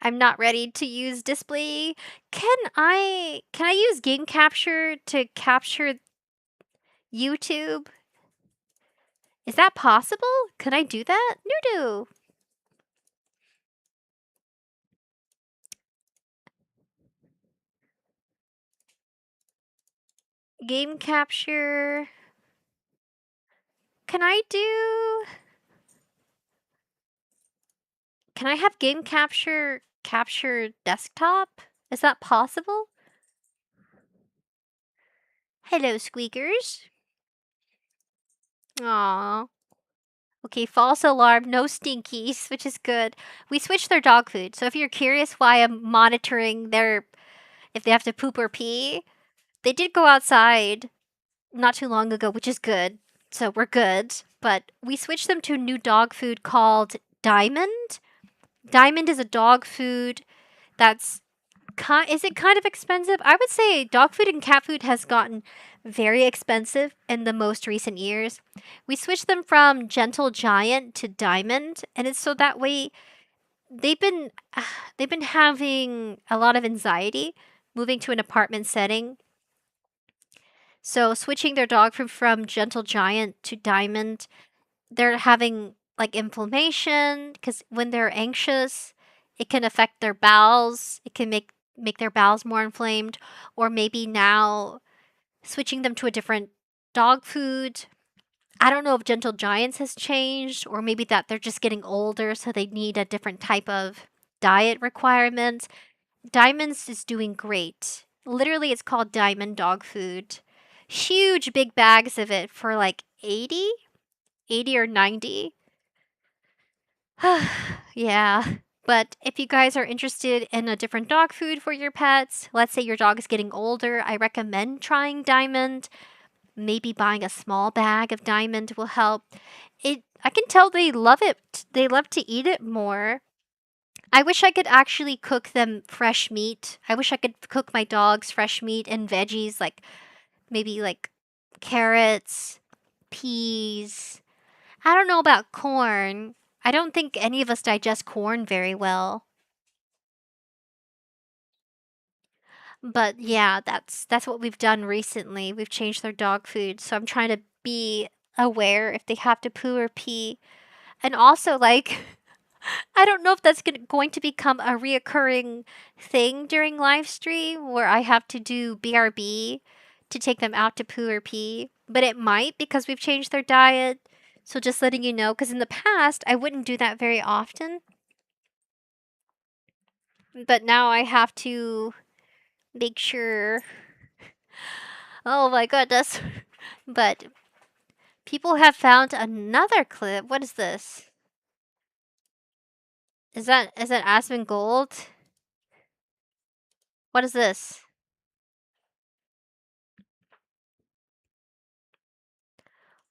I'm not ready to use display. Can I use game capture to capture YouTube? Is that possible? Can I do that? No. Game capture. Can I have game capture capture desktop? Is that possible? Hello, squeakers. Aww. Okay, false alarm, no stinkies, which is good. We switched their dog food, so if you're curious why I'm monitoring if they have to poop or pee, they did go outside not too long ago, which is good. So we're good. But we switched them to new dog food called Diamond. Diamond is a dog food that's is it kind of expensive? I would say dog food and cat food has gotten very expensive in the most recent years. We switched them from Gentle Giant to Diamond, and it's so that way they've been they've been having a lot of anxiety moving to an apartment setting. So switching their dog food from Gentle Giant to Diamond, they're having like inflammation because when they're anxious, it can affect their bowels. It can make their bowels more inflamed, or maybe now switching them to a different dog food. I don't know if Gentle Giants has changed, or maybe that they're just getting older, so they need a different type of diet requirement. Diamonds is doing great. Literally, it's called Diamond Dog Food. Huge big bags of it for like 80 or 90. Yeah. But if you guys are interested in a different dog food for your pets, let's say your dog is getting older, I recommend trying Diamond. Maybe buying a small bag of Diamond will help. I can tell they love it. They love to eat it more. I wish I could actually cook them fresh meat. I wish I could cook my dogs fresh meat and veggies like maybe like carrots, peas. I don't know about corn. I don't think any of us digest corn very well. But yeah, that's what we've done recently. We've changed their dog food. So I'm trying to be aware if they have to poo or pee. And also like I don't know if that's going to become a reoccurring thing during live stream where I have to do BRB to take them out to poo or pee, but it might because we've changed their diet. So just letting you know, because in the past I wouldn't do that very often, but now I have to make sure. Oh my goodness. But people have found another clip. What is this? Is that Aspen Gold? What is this?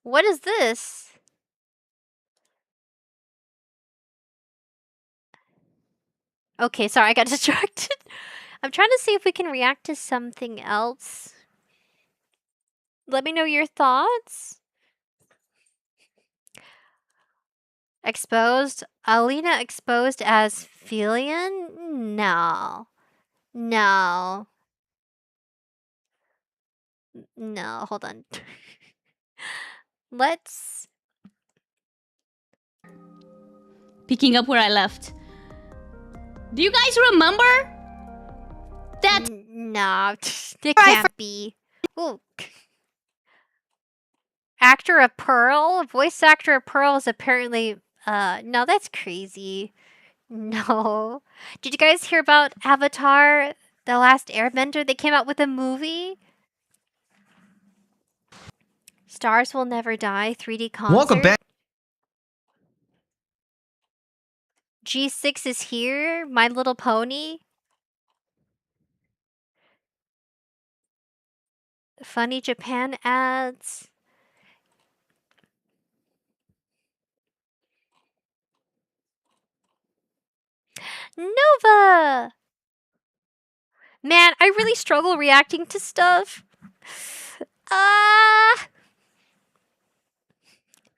What is this? Okay, sorry, I got distracted. I'm trying to see if we can react to something else. Let me know your thoughts. Exposed? Alina exposed as Filian? No. No. No, hold on. Let's... Picking up where I left. Do you guys remember? That... No, it can't be. Ooh. Actor of Pearl? Voice actor of Pearl is apparently... no, that's crazy. No. Did you guys hear about Avatar, The Last Airbender? They came out with a movie. Stars Will Never Die 3D concert. Welcome back. G6 is here. My Little Pony. Funny Japan ads. Nova! Man, I really struggle reacting to stuff.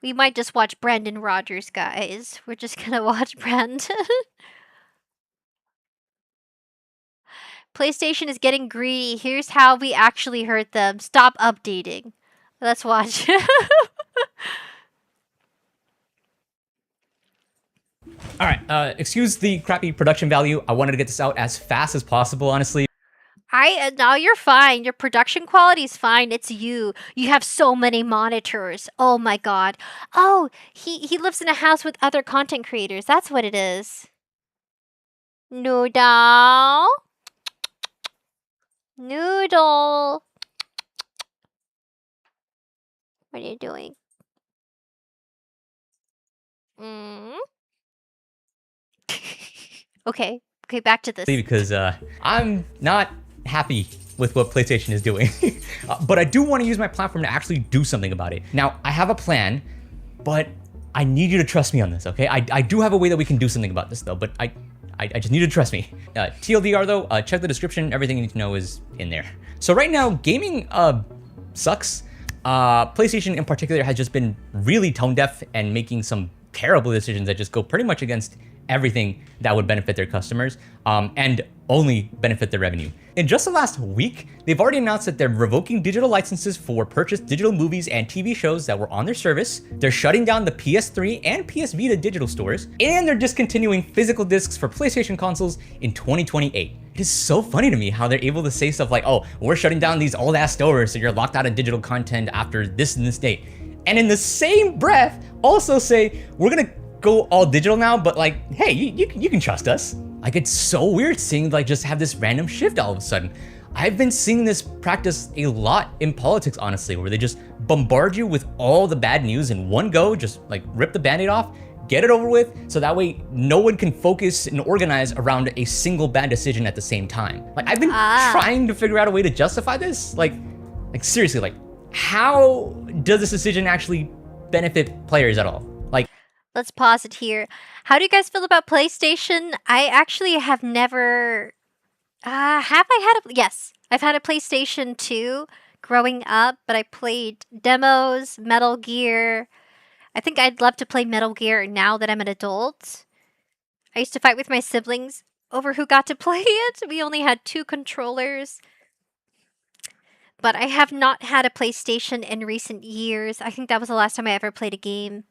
We might just watch Brandon Rogers, guys. We're just gonna watch Brandon. PlayStation is getting greedy. Here's how we actually hurt them. Stop updating. Let's watch. All right, excuse the crappy production value. I wanted to get this out as fast as possible, honestly. No, you're fine. Your production quality is fine. It's you. You have so many monitors. Oh my god. Oh, he lives in a house with other content creators. That's what it is. Noodle. Noodle. What are you doing? Mm. Okay. Okay, back to this. Because I'm not happy with what PlayStation is doing. But I do want to use my platform to actually do something about it. Now, I have a plan, but I need you to trust me on this, okay? I do have a way that we can do something about this, though, but I just need you to trust me. TLDR, though, check the description. Everything you need to know is in there. So right now, gaming sucks. PlayStation in particular has just been really tone deaf and making some terrible decisions that just go pretty much against everything that would benefit their customers and only benefit their revenue. In just the last week, they've already announced that they're revoking digital licenses for purchased digital movies and TV shows that were on their service. They're shutting down the PS3 and PS Vita digital stores, and they're discontinuing physical discs for PlayStation consoles in 2028. It is so funny to me how they're able to say stuff like, oh, we're shutting down these old ass stores so you're locked out of digital content after this and this date. And in the same breath, also say, we're gonna go all digital now, but like, hey, you can trust us. Like, it's so weird seeing like just have this random shift all of a sudden. I've been seeing this practice a lot in politics, honestly, where they just bombard you with all the bad news in one go, just like rip the band-aid off, get it over with, so that way no one can focus and organize around a single bad decision at the same time. Like, I've been trying to figure out a way to justify this. Like seriously, like, how does this decision actually benefit players at all? Like, Let's pause it here. How do you guys feel about PlayStation? I actually have never... have I had a... Yes, I've had a PlayStation 2 growing up, but I played demos, Metal Gear. I think I'd love to play Metal Gear now that I'm an adult. I used to fight with my siblings over who got to play it. We only had 2 controllers. But I have not had a PlayStation in recent years. I think that was the last time I ever played a game.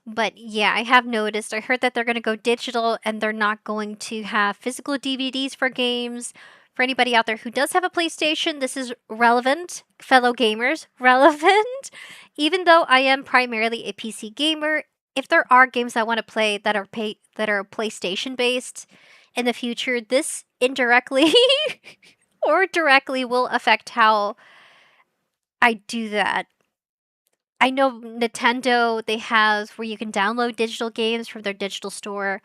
But yeah, I have noticed. I heard that they're going to go digital and they're not going to have physical DVDs for games. For anybody out there who does have a PlayStation, this is relevant, fellow gamers, relevant. Even though I am primarily a PC gamer, if there are games I want to play that are PlayStation based in the future, this indirectly or directly will affect how I do that. I know Nintendo, they have where you can download digital games from their digital store.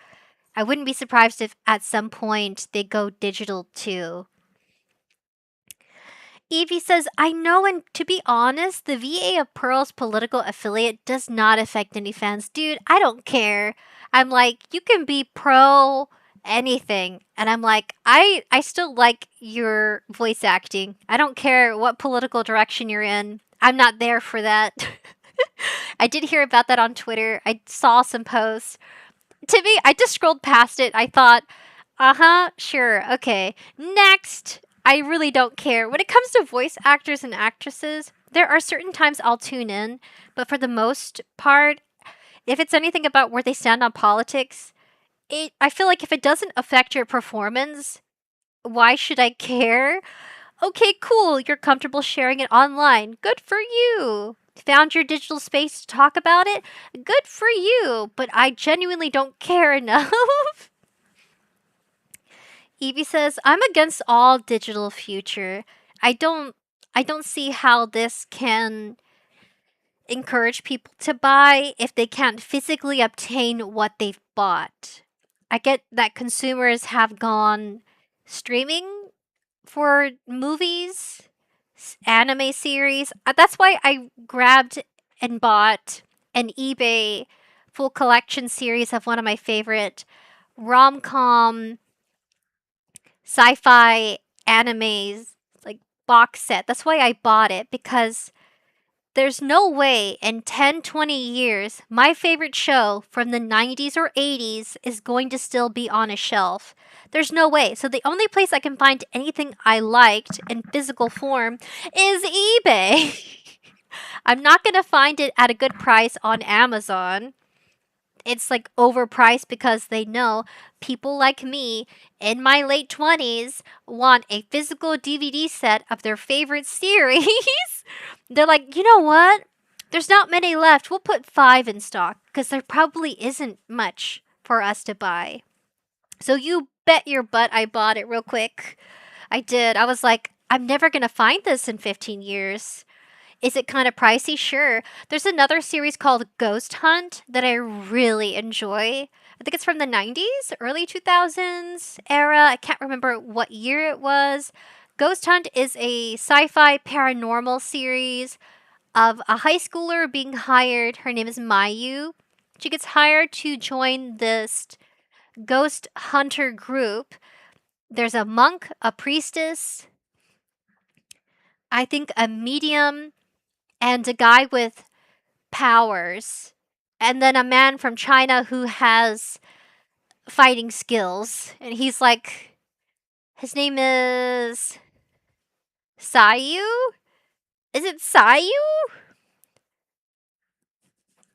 I wouldn't be surprised if at some point they go digital too. Evie says, I know, and to be honest, the VA of Pearl's political affiliate does not affect any fans. Dude, I don't care. I'm like, you can be pro anything. And I'm like, I still like your voice acting. I don't care what political direction you're in. I'm not there for that. I did hear about that on Twitter. I saw some posts. To me, I just scrolled past it. I thought, sure, okay. Next, I really don't care. When it comes to voice actors and actresses, there are certain times I'll tune in, but for the most part, if it's anything about where they stand on politics, I feel like if it doesn't affect your performance, why should I care? Okay, cool, you're comfortable sharing it online. Good for you. Found your digital space to talk about it? Good for you, but I genuinely don't care enough. Evie says, I'm against all digital future. I don't see how this can encourage people to buy if they can't physically obtain what they've bought. I get that consumers have gone streaming for movies, anime series. That's why I grabbed and bought an eBay full collection series of one of my favorite rom-com sci-fi animes, like box set. That's why I bought it, because there's no way in 10, 20 years my favorite show from the 90s or 80s is going to still be on a shelf. There's no way. So the only place I can find anything I liked in physical form is eBay. I'm not going to find it at a good price on Amazon. It's like overpriced because they know people like me in my late 20s want a physical DVD set of their favorite series. They're like, you know what? There's not many left. We'll put 5 in stock because there probably isn't much for us to buy. So you bet your butt I bought it real quick. I did. I was like, I'm never gonna find this in 15 years. Is it kind of pricey? Sure. There's another series called Ghost Hunt that I really enjoy. I think it's from the 90s, early 2000s era. I can't remember what year it was. Ghost Hunt is a sci fi paranormal series of a high schooler being hired. Her name is Mayu. She gets hired to join this ghost hunter group. There's a monk, a priestess, I think a medium, and a guy with powers. And then a man from China who has fighting skills. And he's like, his name is Sayu? Is it Sayu?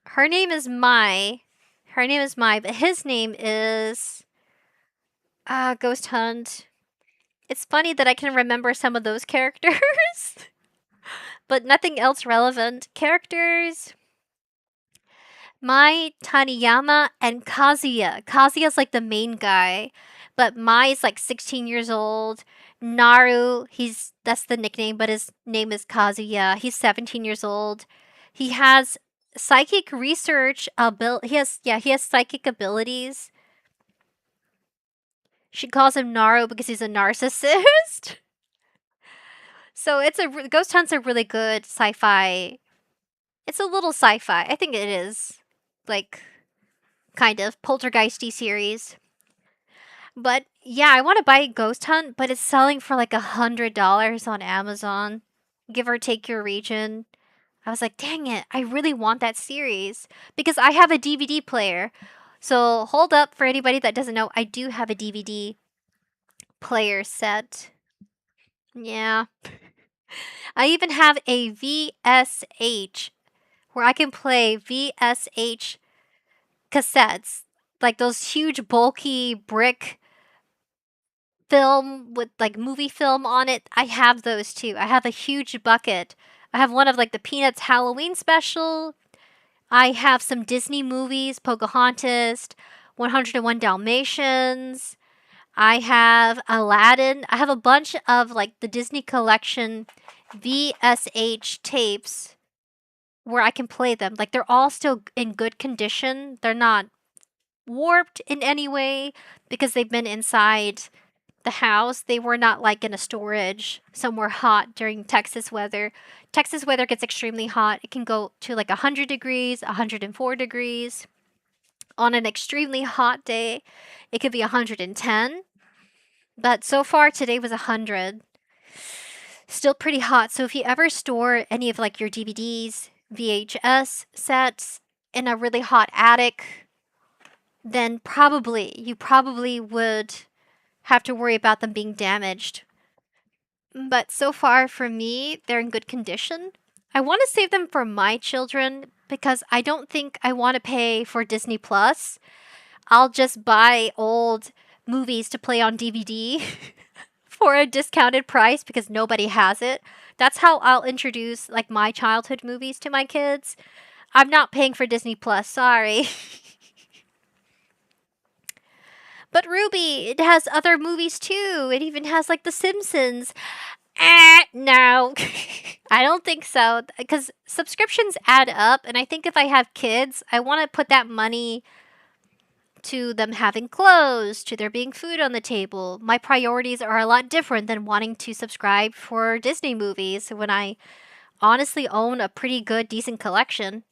Her name is Mai. Her name is Mai, but his name is Ghost Hunt. It's funny that I can remember some of those characters, but nothing else relevant. Characters: Mai, Taniyama, and Kazuya. Kazuya's like the main guy, but Mai's like 16 years old. Naru, that's the nickname, but his name is Kazuya. He's 17 years old. He has psychic research he has psychic abilities. She calls him Naru because he's a narcissist. So Ghost Hunt's a really good sci-fi. It's a little sci-fi. I think it is. Like, kind of poltergeisty series. But yeah, I want to buy Ghost Hunt, but it's selling for like $100 on Amazon, give or take your region. I was like, dang it, I really want that series because I have a DVD player. So hold up, for anybody that doesn't know, I do have a DVD player set. Yeah. I even have a VSH where I can play VSH cassettes, like those huge bulky brick film with like movie film on it. I have those too. I have a huge bucket. I have one of like the Peanuts Halloween special. I have some Disney movies, Pocahontas, 101 Dalmatians. I have Aladdin. I have a bunch of like the Disney collection VSH tapes where I can play them. Like they're all still in good condition. They're not warped in any way because they've been inside the house. They were not like in a storage somewhere hot during Texas weather. Texas weather gets extremely hot. It can go to like 100 degrees, 104 degrees. On an extremely hot day, it could be 110. But so far today was 100. Still pretty hot. So if you ever store any of like your DVDs, VHS sets in a really hot attic, then you probably would have to worry about them being damaged. But so far for me, they're in good condition. I want to save them for my children because I don't think I want to pay for Disney Plus. I'll just buy old movies to play on DVD for a discounted price because nobody has it. That's how I'll introduce like my childhood movies to my kids. I'm not paying for Disney Plus, sorry. But Ruby, it has other movies too. It even has like The Simpsons. No. I don't think so. Because subscriptions add up. And I think if I have kids, I want to put that money to them having clothes, to there being food on the table. My priorities are a lot different than wanting to subscribe for Disney movies when I honestly own a pretty good, decent collection.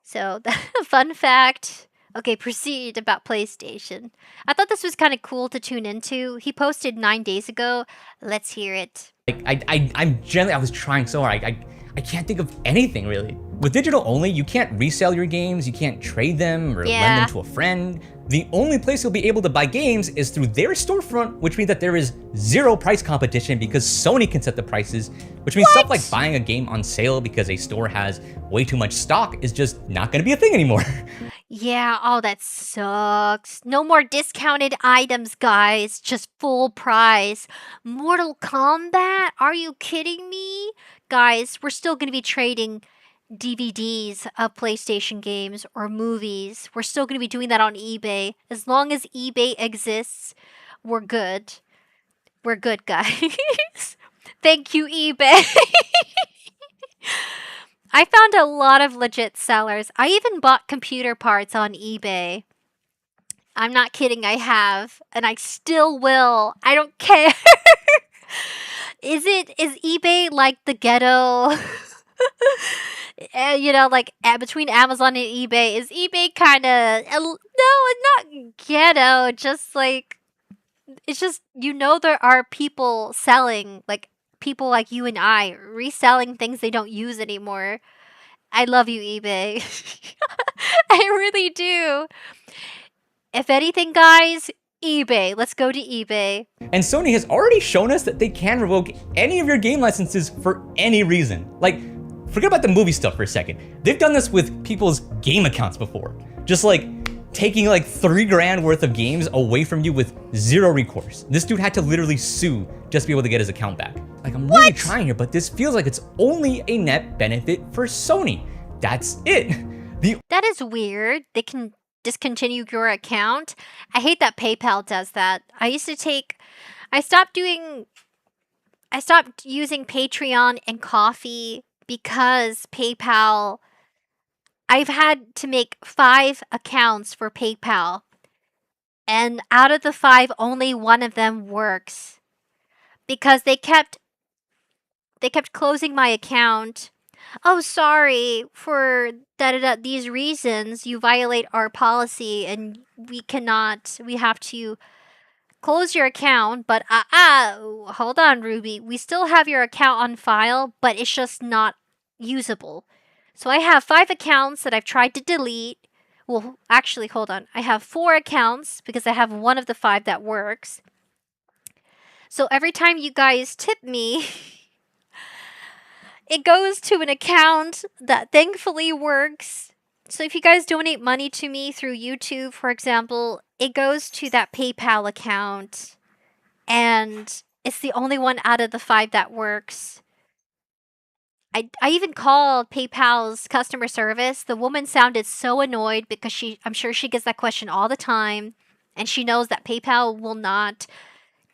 So, fun fact. Okay, proceed about PlayStation. I thought this was kind of cool to tune into. He posted 9 days ago. Let's hear it. I was trying so hard. I can't think of anything really. With digital only, you can't resell your games, you can't trade them or lend them to a friend. The only place you'll be able to buy games is through their storefront, which means that there is zero price competition because Sony can set the prices, which means stuff like buying a game on sale because a store has way too much stock is just not gonna be a thing anymore. Yeah, oh, that sucks. No more discounted items, guys. Just full price. Mortal Kombat? Are you kidding me? Guys, we're still going to be trading DVDs of PlayStation games or movies. We're still going to be doing that on eBay. As long as eBay exists, we're good. We're good, guys. Thank you, eBay. I found a lot of legit sellers. I even bought computer parts on eBay. I'm not kidding, I have, and I still will. I don't care. Is eBay like the ghetto? Like between Amazon and eBay, is eBay kind of no, it's not ghetto. Just like it's just there are people selling like people like you and I reselling things they don't use anymore. I love you, eBay. I really do. If anything, guys, eBay. Let's go to eBay. And Sony has already shown us that they can revoke any of your game licenses for any reason. Like, forget about the movie stuff for a second. They've done this with people's game accounts before. Just like taking like $3,000 worth of games away from you with zero recourse. This dude had to literally sue just to be able to get his account back. Like, I'm really trying here, but this feels like it's only a net benefit for Sony. That's it. That is weird. They can discontinue your account. I hate that PayPal does that. I stopped using Patreon and Coffee because PayPal, I've had to make 5 accounts for PayPal. And out of the 5, only one of them works. Because they kept closing my account. Oh, sorry, for these reasons, you violate our policy and we have to close your account, but hold on, Ruby. We still have your account on file, but it's just not usable. So I have 5 accounts that I've tried to delete. Well, actually, hold on. I have 4 accounts because I have one of the 5 that works. So every time you guys tip me, it goes to an account that thankfully works. So if you guys donate money to me through YouTube, for example, it goes to that PayPal account. And it's the only one out of the 5 that works. I even called PayPal's customer service. The woman sounded so annoyed because I'm sure she gets that question all the time. And she knows that PayPal will not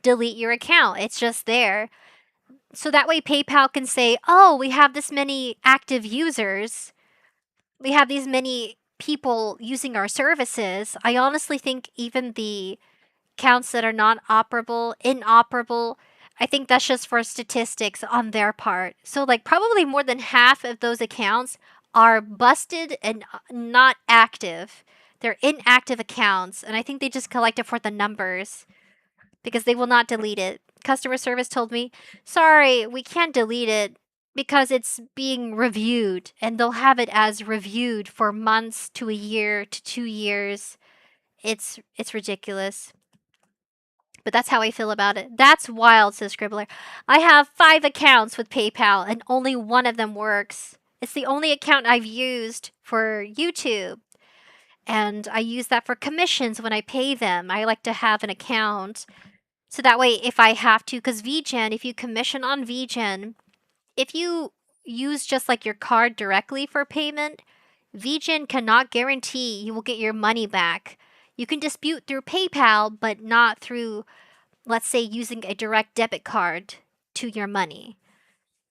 delete your account. It's just there. So that way PayPal can say, oh, we have this many active users. We have these many people using our services. I honestly think even the accounts that are not inoperable, I think that's just for statistics on their part. So like probably more than half of those accounts are busted and not active. They're inactive accounts. And I think they just collect it for the numbers because they will not delete it. Customer service told me, sorry, we can't delete it because it's being reviewed, and they'll have it as reviewed for months to a year to 2 years. It's ridiculous. But that's how I feel about it. That's wild, says Scribbler. I have 5 accounts with PayPal and only one of them works. It's the only account I've used for YouTube. And I use that for commissions when I pay them. I like to have an account. So that way, if I have to, because VGen, if you commission on VGen, if you use just like your card directly for payment, VGen cannot guarantee you will get your money back. You can dispute through PayPal, but not through, let's say, using a direct debit card to your money.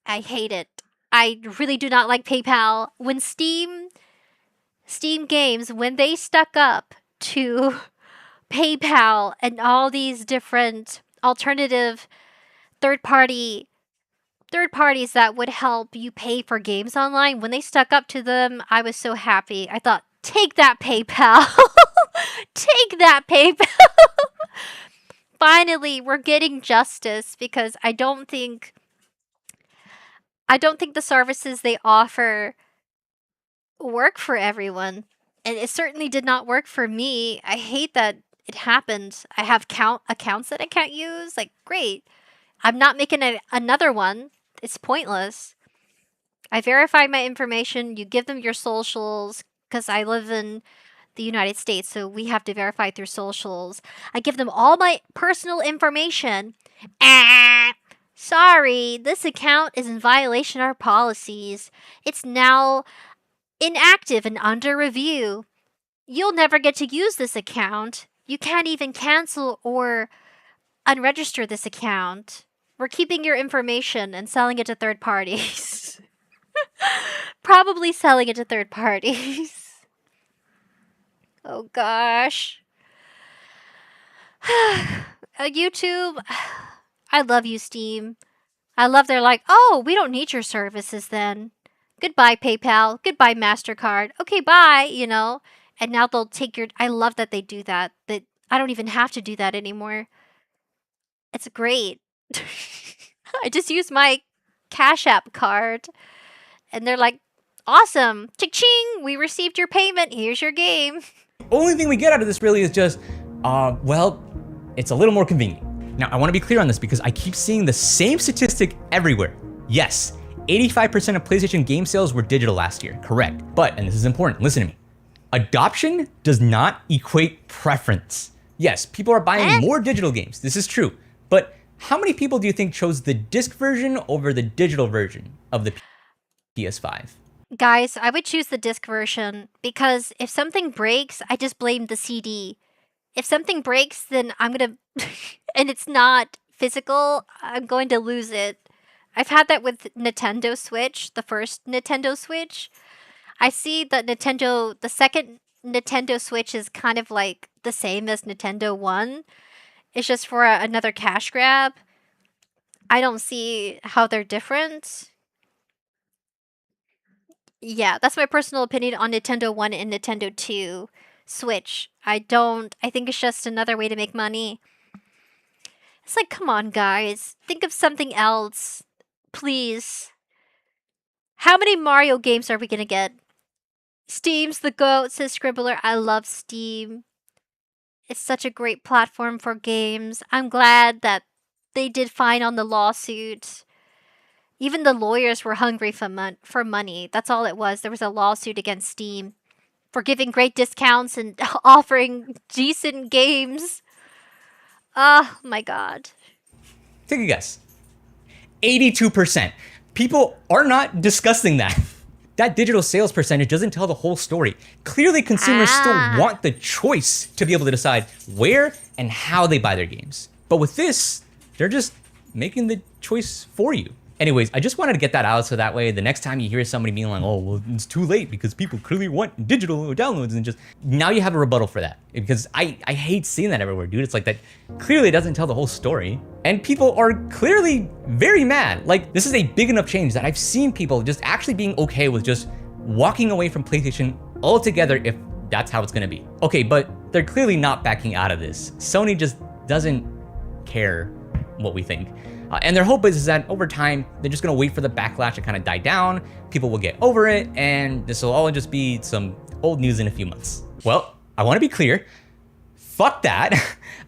I hate it. I really do not like PayPal. When Steam games, when they stuck up to PayPal and all these different alternative third parties that would help you pay for games online, when they stuck up to them, I was so happy. I thought, take that PayPal. Take that PayPal. Finally, we're getting justice because I don't think the services they offer work for everyone. And it certainly did not work for me. I hate that it happened. I have accounts that I can't use. Like, great. I'm not making another one. It's pointless. I verify my information. You give them your socials because I live in the United States, so we have to verify through socials. I give them all my personal information. Sorry, this account is in violation of our policies. It's now inactive and under review. You'll never get to use this account. You can't even cancel or unregister this account. We're keeping your information and selling it to third parties. Probably selling it to third parties. Oh gosh. YouTube, I love you, Steam. I love they're like, oh, we don't need your services then. Goodbye, PayPal. Goodbye, MasterCard. Okay, bye, you know. And now they'll take your... I love that they do that. That I don't even have to do that anymore. It's great. I just use my Cash App card. And they're like, awesome. Ching-ching, we received your payment. Here's your game. Only thing we get out of this really is just, well, it's a little more convenient. Now, I want to be clear on this because I keep seeing the same statistic everywhere. Yes, 85% of PlayStation game sales were digital last year, correct. But, and this is important, listen to me. Adoption does not equate preference. Yes, people are buying more digital games, this is true. But how many people do you think chose the disc version over the digital version of the PS5? Guys, I would choose the disc version because if something breaks, I just blame the CD. If something breaks, then I'm gonna... and it's not physical, I'm going to lose it. I've had that with Nintendo Switch, the first Nintendo Switch. I see that the second Nintendo Switch is kind of like the same as Nintendo 1. It's just for another cash grab. I don't see how they're different. Yeah, that's my personal opinion on Nintendo 1 and Nintendo 2 Switch. I think it's just another way to make money. It's like, come on, guys. Think of something else. Please. How many Mario games are we gonna get? Steam's the GOAT, says Scribbler. I love Steam. It's such a great platform for games. I'm glad that they did fine on the lawsuit. Even the lawyers were hungry for money. That's all it was. There was a lawsuit against Steam for giving great discounts and offering decent games. Oh my god. Take a guess. 82%. People are not discussing that. That digital sales percentage doesn't tell the whole story. Clearly, consumers still want the choice to be able to decide where and how they buy their games. But with this, they're just making the choice for you. Anyways, I just wanted to get that out so that way the next time you hear somebody being like, oh, well, it's too late because people clearly want digital downloads, and just now you have a rebuttal for that. Because I hate seeing that everywhere, dude. It's like that clearly doesn't tell the whole story. And people are clearly very mad. Like, this is a big enough change that I've seen people just actually being okay with just walking away from PlayStation altogether if that's how it's gonna be. Okay, but they're clearly not backing out of this. Sony just doesn't care what we think. And their hope is that over time, they're just gonna wait for the backlash to kind of die down, people will get over it, and this will all just be some old news in a few months. Well, I wanna be clear, fuck that.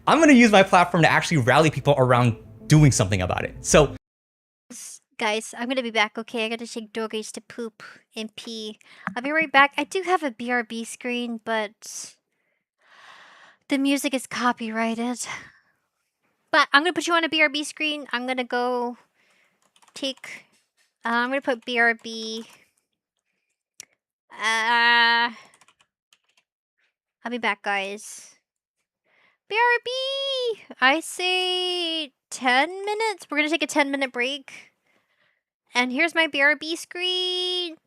I'm gonna use my platform to actually rally people around doing something about it. So, guys, I'm gonna be back, okay? I gotta take doggies to poop and pee. I'll be right back. I do have a BRB screen, but the music is copyrighted. But I'm gonna put you on a BRB screen. I'm gonna go take... I'm gonna put BRB... I'll be back, guys. BRB! I say 10 minutes? We're gonna take a 10-minute break. And here's my BRB screen.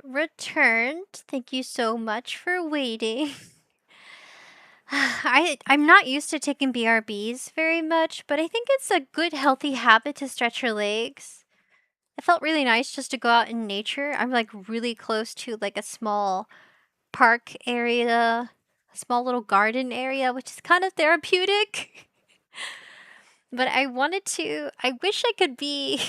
returned. Thank you so much for waiting. I'm not used to taking BRBs very much, but I think it's a good healthy habit to stretch your legs. It felt really nice just to go out in nature. I'm like really close to like a small park area, a small little garden area, which is kind of therapeutic. But I wish I could be.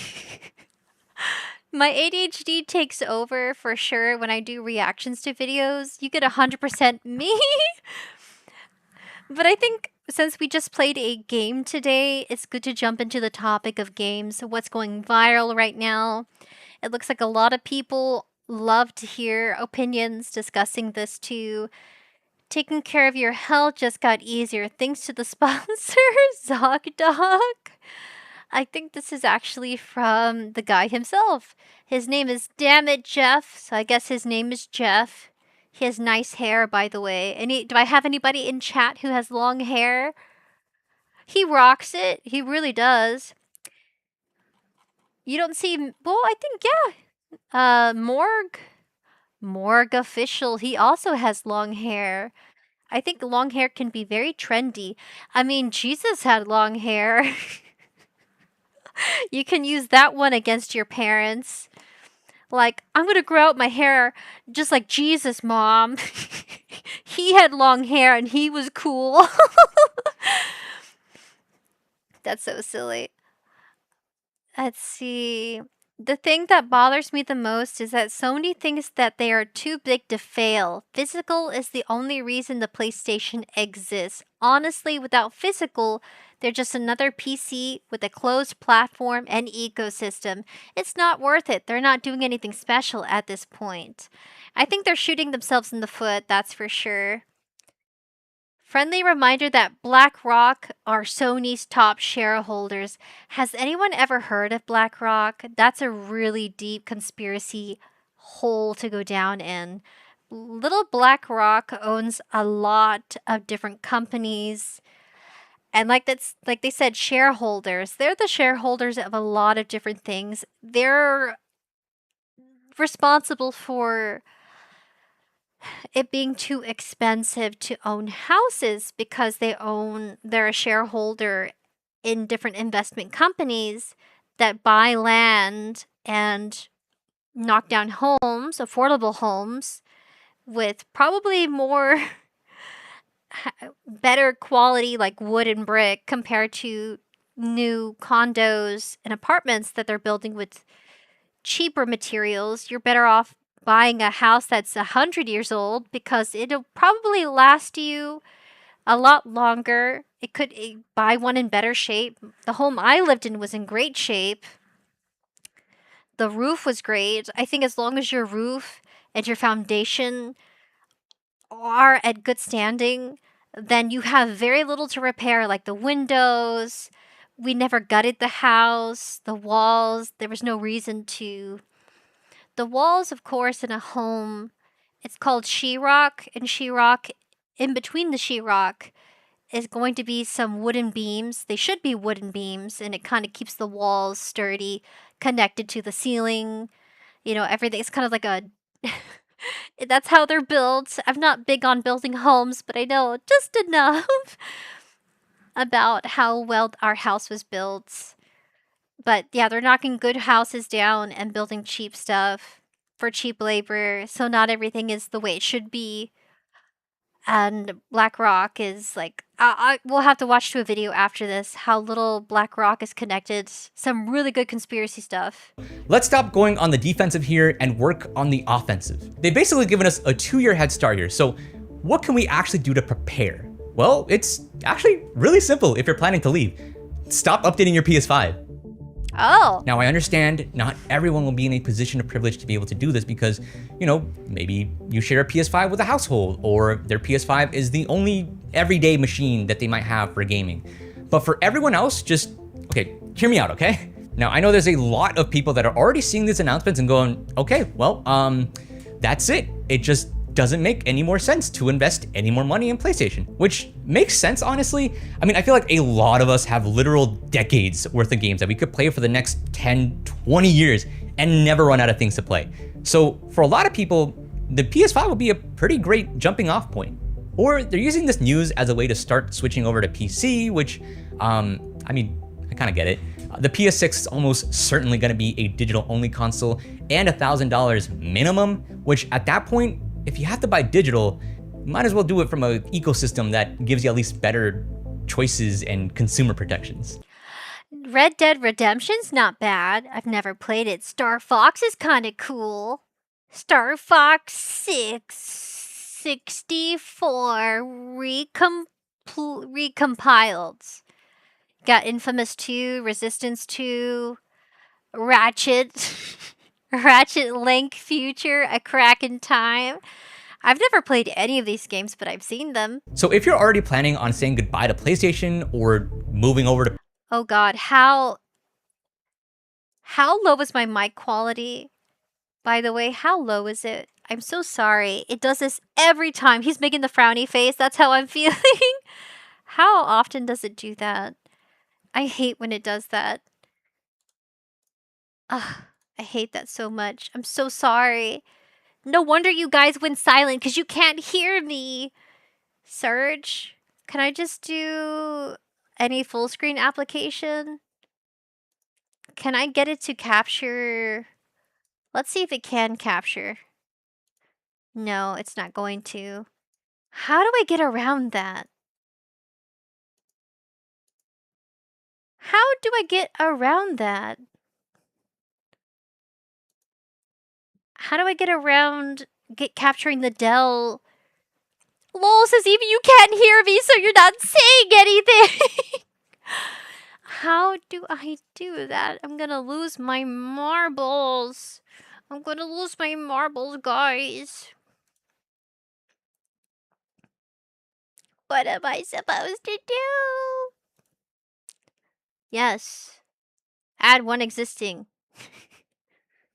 My ADHD takes over for sure when I do reactions to videos. You get 100% me. But I think since we just played a game today, it's good to jump into the topic of games. What's going viral right now? It looks like a lot of people love to hear opinions discussing this too. Taking care of your health just got easier thanks to the sponsor, ZocDoc. I think this is actually from the guy himself. His name is Dammit Jeff, so I guess his name is Jeff. He has nice hair, by the way. Do I have anybody in chat who has long hair? He rocks it. He really does. You don't see... Well, I think, yeah. Morg Official. He also has long hair. I think long hair can be very trendy. I mean, Jesus had long hair. You can use that one against your parents. Like, I'm gonna grow out my hair just like Jesus, Mom. He had long hair and he was cool. That's so silly. Let's see. The thing that bothers me the most is that Sony thinks that they are too big to fail. Physical is the only reason the PlayStation exists. Honestly, without physical, they're just another PC with a closed platform and ecosystem. It's not worth it. They're not doing anything special at this point. I think they're shooting themselves in the foot, that's for sure. Friendly reminder that BlackRock are Sony's top shareholders. Has anyone ever heard of BlackRock? That's a really deep conspiracy hole to go down in. Little BlackRock owns a lot of different companies. And like they said, shareholders. They're the shareholders of a lot of different things. They're responsible for it being too expensive to own houses because they're a shareholder in different investment companies that buy land and knock down homes, affordable homes, with probably more better quality like wood and brick compared to new condos and apartments that they're building with cheaper materials. You're better off buying a house that's 100 years old because it'll probably last you a lot longer. Buy one in better shape. The home I lived in was in great shape. The roof was great. I think as long as your roof and your foundation are at good standing, then you have very little to repair, like the windows. We never gutted the house, the walls. There was no reason to. The walls, of course, in a home, it's called sheetrock, and sheetrock, in between the sheetrock, is going to be some wooden beams. They should be wooden beams, and it kind of keeps the walls sturdy, connected to the ceiling. You know, everything. It's kind of like a... That's how they're built. I'm not big on building homes, but I know just enough about how well our house was built. But yeah, they're knocking good houses down and building cheap stuff for cheap labor, so not everything is the way it should be. And BlackRock is like, we'll have to watch to a video after this how little BlackRock is connected. Some really good conspiracy stuff. Let's stop going on the defensive here and work on the offensive. They've basically given us a 2-year head start here, so what can we actually do to prepare? Well, it's actually really simple if you're planning to leave. Stop updating your PS5. Oh. Now, I understand not everyone will be in a position of privilege to be able to do this because, you know, maybe you share a PS5 with a household or their PS5 is the only everyday machine that they might have for gaming. But for everyone else, just, okay, hear me out, okay? Now, I know there's a lot of people that are already seeing these announcements and going, okay, well, that's it. It just doesn't make any more sense to invest any more money in PlayStation, which makes sense, honestly. I mean, I feel like a lot of us have literal decades worth of games that we could play for the next 10, 20 years and never run out of things to play. So for a lot of people, the PS5 will be a pretty great jumping off point. Or they're using this news as a way to start switching over to PC, which, I mean, I kind of get it. The PS6 is almost certainly going to be a digital-only console and $1,000 minimum, which at that point, if you have to buy digital, you might as well do it from an ecosystem that gives you at least better choices and consumer protections. Red Dead Redemption's not bad. I've never played it. Star Fox is kind of cool. Star Fox 64 recompiled. Got Infamous 2, Resistance 2, Ratchet, Ratchet Link Future, A Crack in Time. I've never played any of these games, but I've seen them. So if you're already planning on saying goodbye to PlayStation or moving over to... Oh god, how low is my mic quality? By the way, how low is it? I'm so sorry. It does this every time. He's making the frowny face. That's how I'm feeling. How often does it do that? I hate when it does that. Ugh, I hate that so much. I'm so sorry. No wonder you guys went silent, because you can't hear me. Surge, can I just do any full screen application? Can I get it to capture? Let's see if it can capture. No, it's not going to. How do I get around that? How do I get around that? How do I get around capturing the Dell? Lol says even you can't hear me, so you're not saying anything. How do I do that? I'm gonna lose my marbles. I'm gonna lose my marbles, guys. What am I supposed to do? Yes. Add one existing.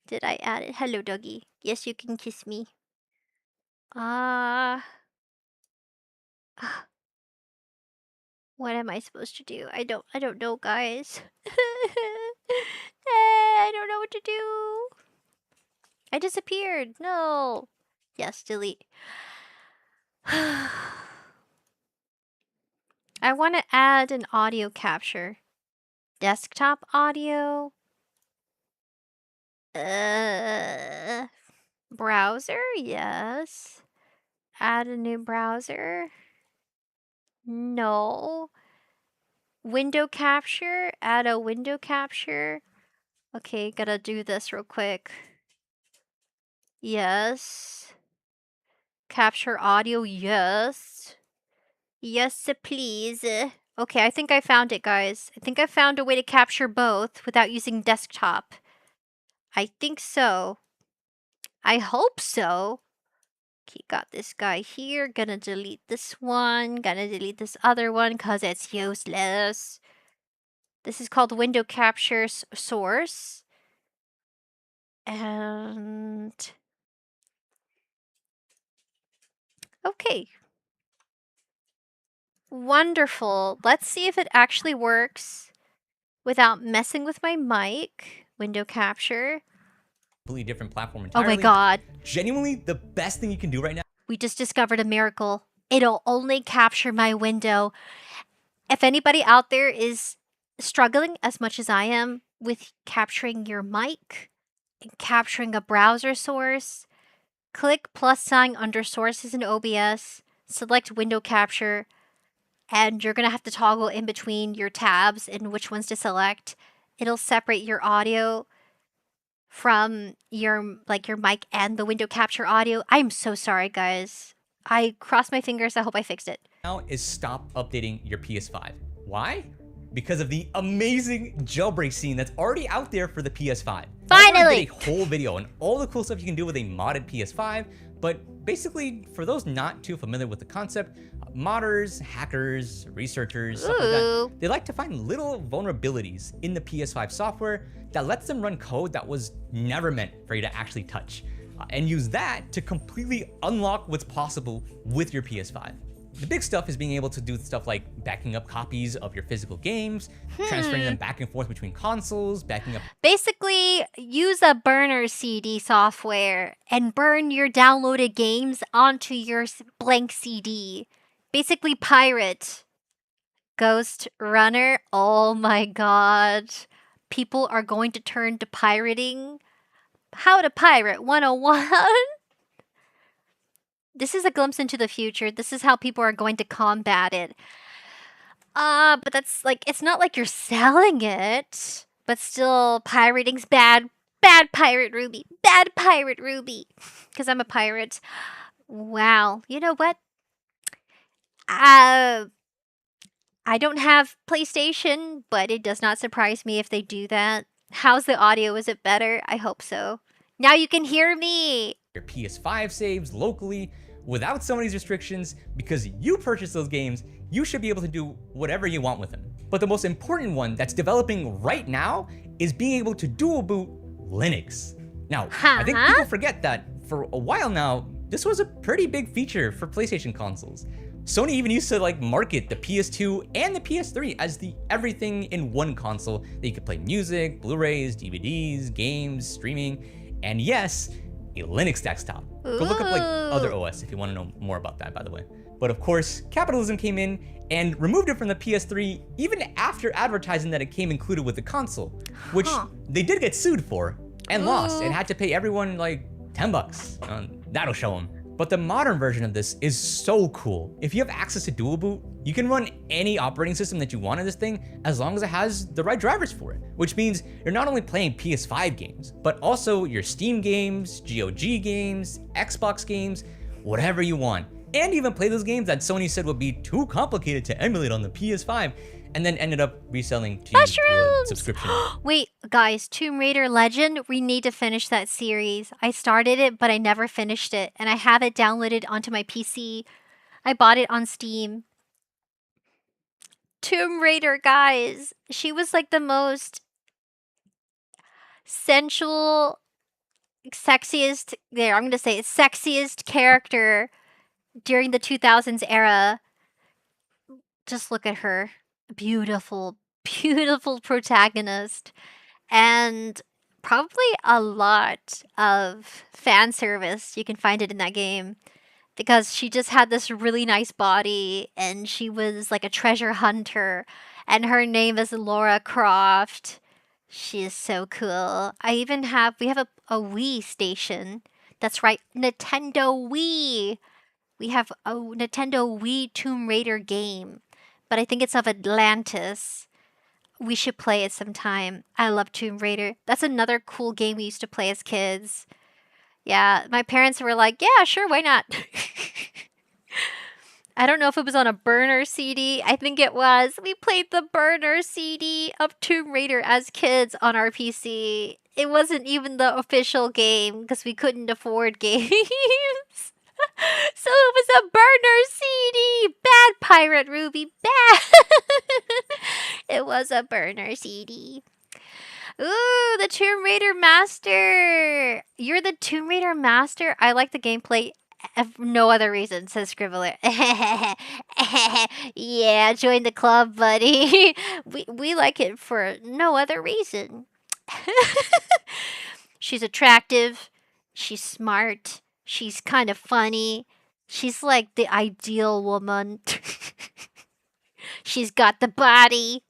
Did I add it? Hello, doggy. Yes, you can kiss me. What am I supposed to do? I don't know, guys. I don't know what to do. I disappeared. No. Yes, delete. I want to add an audio capture. Desktop audio. Browser? Yes. Add a new browser. No. Window capture. Add a window capture. Okay, gotta do this real quick. Yes. Capture audio. Yes. Yes, please. Okay, I think I found it, guys. I think I found a way to capture both without using desktop. I think so. I hope so. Okay, got this guy here. Gonna delete this one. Gonna delete this other one because it's useless. This is called window capture source. And... okay. Wonderful. Let's see if it actually works without messing with my mic. Window capture. Completely different platform Oh entirely. my god. Genuinely, the best thing you can do right now. We just discovered a miracle. It'll only capture my window. If anybody out there is struggling as much as I am with capturing your mic and capturing a browser source, click +sign under sources in OBS, select window capture, and you're going to have to toggle in between your tabs and which ones to select. It'll separate your audio from your mic and the window capture audio. I'm so sorry, guys. I crossed my fingers. I hope I fixed it. Now is stop updating your PS5. Why? Because of the amazing jailbreak scene that's already out there for the PS5. Finally! I did a whole video on all the cool stuff you can do with a modded PS5, but basically, for those not too familiar with the concept, modders, hackers, researchers, stuff like that, they like to find little vulnerabilities in the PS5 software that lets them run code that was never meant for you to actually touch, and use that to completely unlock what's possible with your PS5. The big stuff is being able to do stuff like backing up copies of your physical games, transferring them back and forth between consoles, backing up. Basically, use a burner CD software and burn your downloaded games onto your blank CD. Basically, pirate. Ghost Runner. Oh my god. People are going to turn to pirating. How to Pirate 101. This is a glimpse into the future. This is how people are going to combat it. But that's like, it's not like you're selling it. But still, pirating's bad. Bad Pirate Ruby. Bad Pirate Ruby. Because I'm a pirate. Wow. You know what? I don't have PlayStation, but it does not surprise me if they do that. How's the audio? Is it better? I hope so. Now you can hear me! Your PS5 saves locally without some of these restrictions. Because you purchased those games, you should be able to do whatever you want with them. But the most important one that's developing right now is being able to dual boot Linux. Now, I think people forget that for a while now, this was a pretty big feature for PlayStation consoles. Sony even used to like market the PS2 and the PS3 as the everything in one console that you could play music, Blu-rays, DVDs, games, streaming, and yes, a Linux desktop. Go look up like other OS if you want to know more about that, by the way. But of course, capitalism came in and removed it from the PS3 even after advertising that it came included with the console, which they did get sued for and lost and had to pay everyone like $10. That'll show them. But the modern version of this is so cool. If you have access to dual boot, you can run any operating system that you want in this thing as long as it has the right drivers for it. Which means you're not only playing PS5 games, but also your Steam games, GOG games, Xbox games, whatever you want. And even play those games that Sony said would be too complicated to emulate on the PS5 and then ended up reselling to you through a subscription. Wait, guys, Tomb Raider Legend, we need to finish that series. I started it, but I never finished it, and I have it downloaded onto my PC. I bought it on Steam. Tomb Raider, guys. She was like the most sensual, sexiest, there, I'm gonna say it, sexiest character during the 2000s era. Just look at her. Beautiful, beautiful protagonist. And probably a lot of fan service. You can find it in that game. Because she just had this really nice body. And she was like a treasure hunter. And her name is Laura Croft. She is so cool. We have a Wii station. That's right, Nintendo Wii. We have a Nintendo Wii Tomb Raider game. But I think it's of Atlantis. We should play it sometime. I love Tomb Raider. That's another cool game we used to play as kids. Yeah, my parents were like, yeah, sure, why not? I don't know if it was on a burner CD. I think it was. We played the burner CD of Tomb Raider as kids on our PC. It wasn't even the official game because we couldn't afford games. So it was a burner CD. Bad Pirate Ruby. Bad. It was a burner CD. Ooh, the Tomb Raider Master. You're the Tomb Raider Master? I like the gameplay for no other reason, says Scribbler. Yeah, join the club, buddy. We like it for no other reason. She's attractive. She's smart. She's kind of funny. She's like the ideal woman. She's got the body.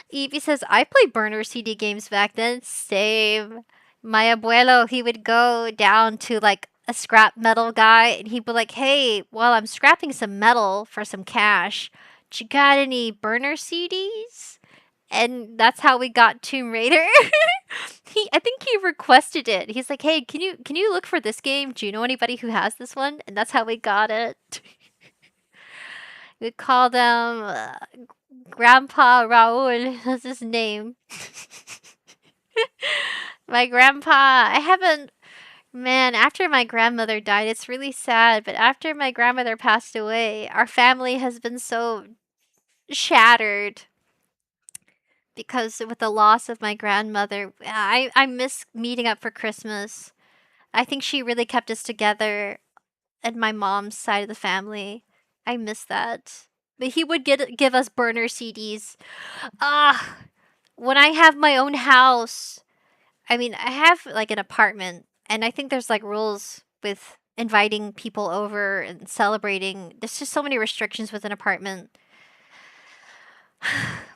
Evie says, I played burner CD games back then. Same. My abuelo, he would go down to like a scrap metal guy and he'd be like, hey, well, I'm scrapping some metal for some cash. Do you got any burner CDs? And that's how we got Tomb Raider. I think he requested it. He's like, hey, can you look for this game? Do you know anybody who has this one? And that's how we got it. We call them Grandpa Raul. That's his name. My grandpa, after my grandmother died, it's really sad. But after my grandmother passed away, our family has been so shattered. Because with the loss of my grandmother, I miss meeting up for Christmas. I think she really kept us together at my mom's side of the family. I miss that. But he would give us burner CDs. When I have my own house, I mean, I have like an apartment, and I think there's like rules with inviting people over and celebrating. There's just so many restrictions with an apartment.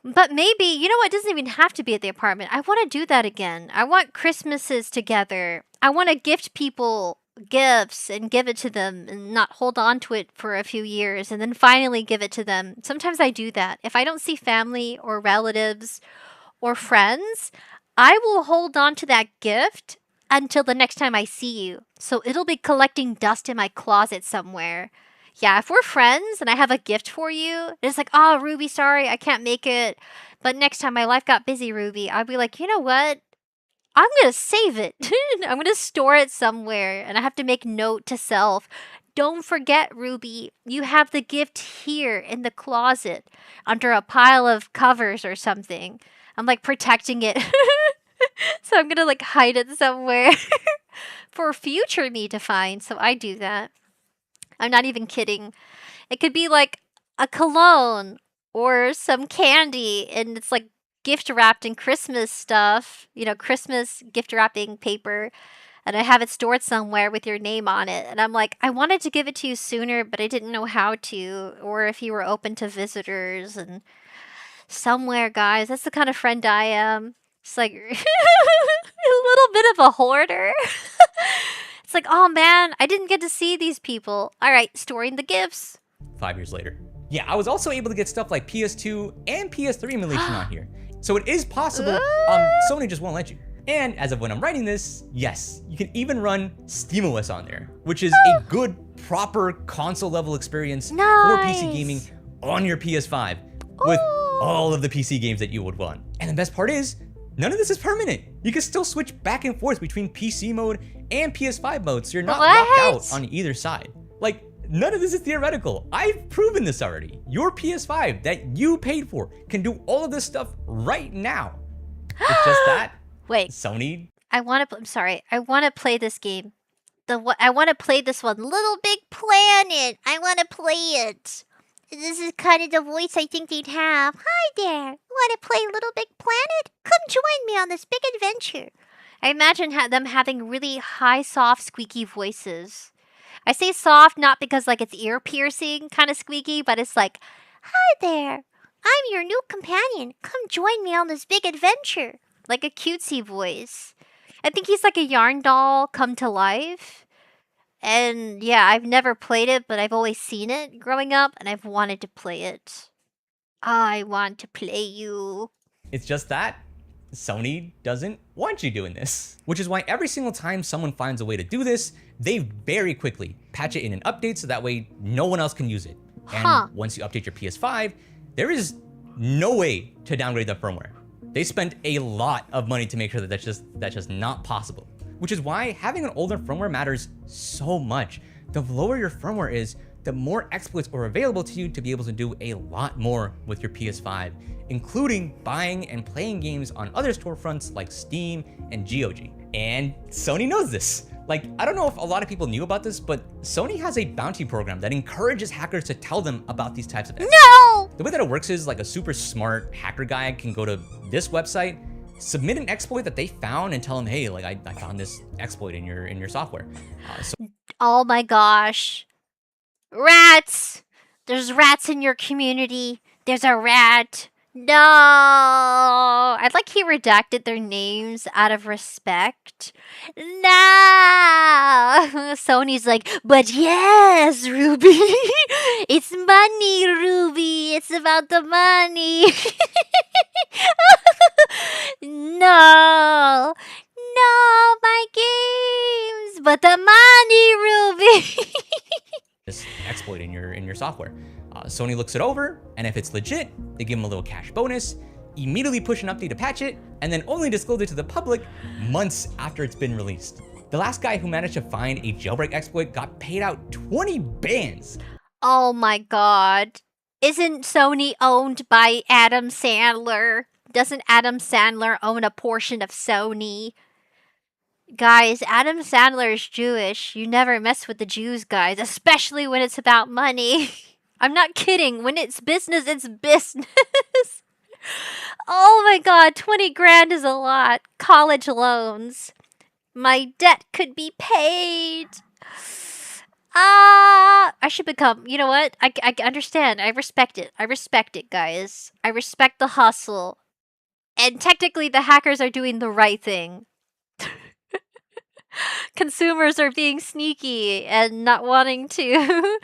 But maybe, you know what? It doesn't even have to be at the apartment. I want to do that again. I want Christmases together. I want to gift people gifts and give it to them and not hold on to it for a few years and then finally give it to them. Sometimes I do that. If I don't see family or relatives or friends, I will hold on to that gift until the next time I see you. So it'll be collecting dust in my closet somewhere. Yeah, if we're friends and I have a gift for you, it's like, oh, Ruby, sorry, I can't make it. But next time my life got busy, Ruby, I'll be like, you know what? I'm going to save it. I'm going to store it somewhere. And I have to make note to self. Don't forget, Ruby, you have the gift here in the closet under a pile of covers or something. I'm like protecting it. So I'm going to like hide it somewhere for future me to find. So I do that. I'm not even kidding. It could be like a cologne or some candy, and it's like gift wrapped in Christmas stuff, you know, Christmas gift wrapping paper, and I have it stored somewhere with your name on it. And I'm like, I wanted to give it to you sooner, but I didn't know how to, or if you were open to visitors. And somewhere, guys, that's the kind of friend I am. It's like a little bit of a hoarder. It's like, oh man, I didn't get to see these people. All right, storing the gifts. 5 years later. Yeah, I was also able to get stuff like PS2 and PS3 emulation on here. So it is possible, Sony just won't let you. And as of when I'm writing this, yes, you can even run SteamOS on there, which is a good, proper console level experience for PC gaming on your PS5 with all of the PC games that you would want. And the best part is, none of this is permanent. You can still switch back and forth between PC mode and PS5 mode, so you're not locked out on either side. Like, none of this is theoretical. I've proven this already. Your PS5 that you paid for can do all of this stuff right now. It's just that. Wait. Sony. I'm sorry. I want to play this game. I want to play this one. Little Big Planet. I want to play it. This is kind of the voice I think they'd have. Hi there. Want to play Little Big Planet? Come join me on this big adventure. I imagine them having really high, soft, squeaky voices. I say soft not because like it's ear piercing kind of squeaky, but it's like, hi there. I'm your new companion. Come join me on this big adventure. Like a cutesy voice. I think he's like a yarn doll come to life. And yeah, I've never played it, but I've always seen it growing up, and I've wanted to play it. I want to play you. It's just that Sony doesn't want you doing this, which is why every single time someone finds a way to do this, they very quickly patch it in an update so that way no one else can use it. And once you update your PS5, there is no way to downgrade the firmware. They spent a lot of money to make sure that that's just not possible. Which is why having an older firmware matters so much. The lower your firmware is, the more exploits are available to you to be able to do a lot more with your PS5, including buying and playing games on other storefronts like Steam and GOG. And Sony knows this. Like, I don't know if a lot of people knew about this, but Sony has a bounty program that encourages hackers to tell them about these types of exploits. No! The way that it works is like a super smart hacker guy can go to this website, submit an exploit that they found and tell them, hey, like I found this exploit in your software. Oh my gosh. Rats! There's rats in your community. There's a rat. No! I'd like he redacted their names out of respect. No! Sony's like, but yes, Ruby. It's money, Ruby. It's about the money. No! No, my games! But the money, Ruby! This exploit in your software. Sony looks it over, and if it's legit, they give them a little cash bonus, immediately push an update to patch it, and then only disclose it to the public months after it's been released. The last guy who managed to find a jailbreak exploit got paid out 20 bands. Oh my god. Isn't Sony owned by Adam Sandler? Doesn't Adam Sandler own a portion of Sony? Guys, Adam Sandler is Jewish. You never mess with the Jews, guys, especially when it's about money. I'm not kidding. When it's business, it's business. Oh my god, 20 grand is a lot. College loans. My debt could be paid. I should become. You know what? I understand. I respect it. I respect it, guys. I respect the hustle. And technically, the hackers are doing the right thing. Consumers are being sneaky and not wanting to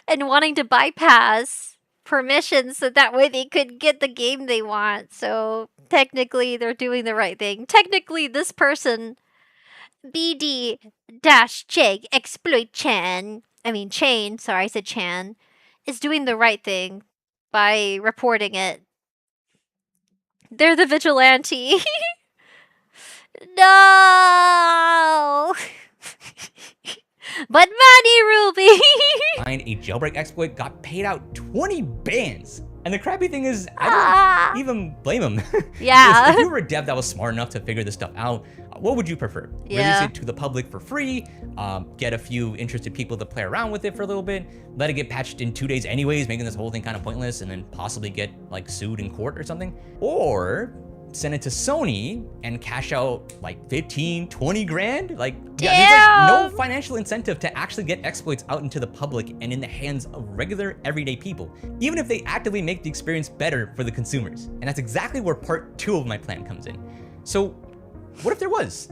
and wanting to bypass permissions so that way they could get the game they want. So technically they're doing the right thing. Technically this person BD dash Chig exploit Chain, sorry I said Chan, is doing the right thing by reporting it. They're the vigilante. No. But money, Ruby. Find a jailbreak exploit, got paid out 20 bands. And the crappy thing is, I don't even blame him. Yeah. If you were a dev that was smart enough to figure this stuff out, what would you prefer? Yeah. Release it to the public for free, get a few interested people to play around with it for a little bit, let it get patched in 2 days anyways, making this whole thing kind of pointless, and then possibly get like sued in court or something? Or send it to Sony and cash out like 15, 20 grand? Like, yeah, there's like no financial incentive to actually get exploits out into the public and in the hands of regular everyday people, even if they actively make the experience better for the consumers. And that's exactly where part 2 of my plan comes in. So what if there was?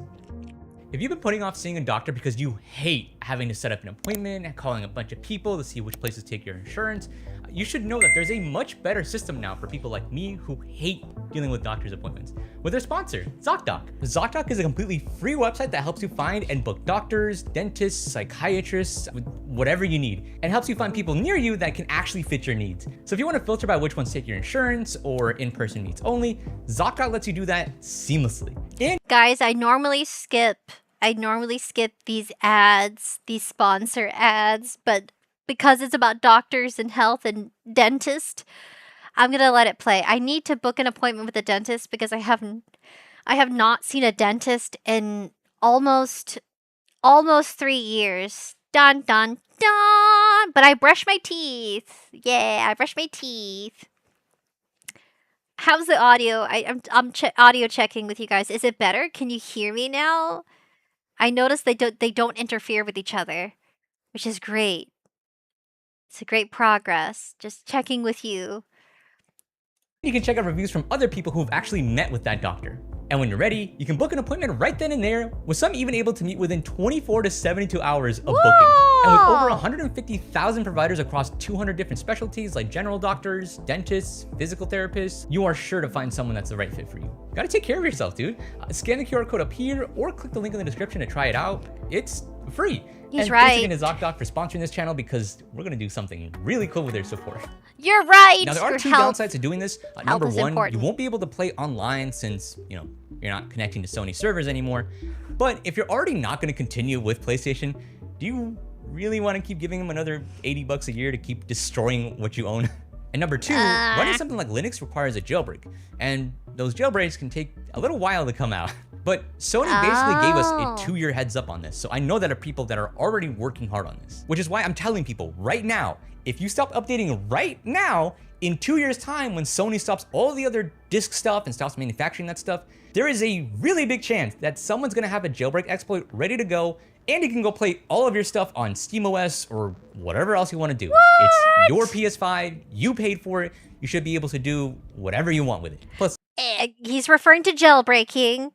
If you've been putting off seeing a doctor because you hate having to set up an appointment and calling a bunch of people to see which places take your insurance, you should know that there's a much better system now for people like me who hate dealing with doctor's appointments. With their sponsor, ZocDoc. ZocDoc is a completely free website that helps you find and book doctors, dentists, psychiatrists, whatever you need, and helps you find people near you that can actually fit your needs. So if you want to filter by which ones take your insurance or in-person meets only, ZocDoc lets you do that seamlessly. And guys, I normally skip these ads, these sponsor ads, but because it's about doctors and health and dentist, I'm gonna let it play. I need to book an appointment with a dentist because I have not seen a dentist in almost 3 years. Dun dun dun. But I brush my teeth. Yeah, I brush my teeth. How's the audio? I'm audio checking with you guys. Is it better? Can you hear me now? I noticed they don't interfere with each other, which is great. It's a great progress. Just checking with you. you can check out reviews from other people who've actually met with that doctor. And when you're ready, you can book an appointment right then and there, with some even able to meet within 24 to 72 hours of booking. And with over 150,000 providers across 200 different specialties like general doctors, dentists, physical therapists, you are sure to find someone that's the right fit for you. Gotta take care of yourself, dude. Scan the QR code up here or click the link in the description to try it out. It's free. He's and right. Thanks again to ZocDoc for sponsoring this channel because we're gonna do something really cool with their support. You're right. Now there are Your two help. downsides to doing this. Number is one, important. you won't be able to play online since, you know, you're not connecting to Sony servers anymore. But if you're already not going to continue with PlayStation, do you really want to keep giving them another 80 bucks a year to keep destroying what you own? And number two, running something like Linux requires a jailbreak, and those jailbreaks can take a little while to come out. But Sony basically gave us a 2-year heads up on this, so I know that are people that are already working hard on this, which is why I'm telling people right now, if you stop updating right now, in 2 years time, when Sony stops all the other disc stuff and stops manufacturing that stuff, there is a really big chance that someone's gonna have a jailbreak exploit ready to go, and you can go play all of your stuff on SteamOS or whatever else you wanna do. What? It's your PS5, you paid for it, you should be able to do whatever you want with it. Plus, He's referring to jailbreaking.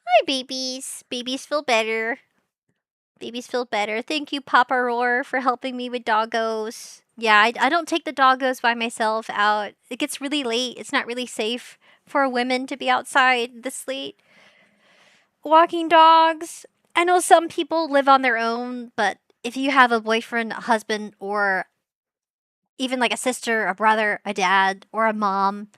Hi, babies. Babies feel better. Babies feel better. Thank you, Papa Roar, for helping me with doggos. Yeah, I don't take the doggos by myself out. It gets really late. It's not really safe for women to be outside this late walking dogs. I know some people live on their own, but if you have a boyfriend, a husband, or even like a sister, a brother, a dad, or a mom,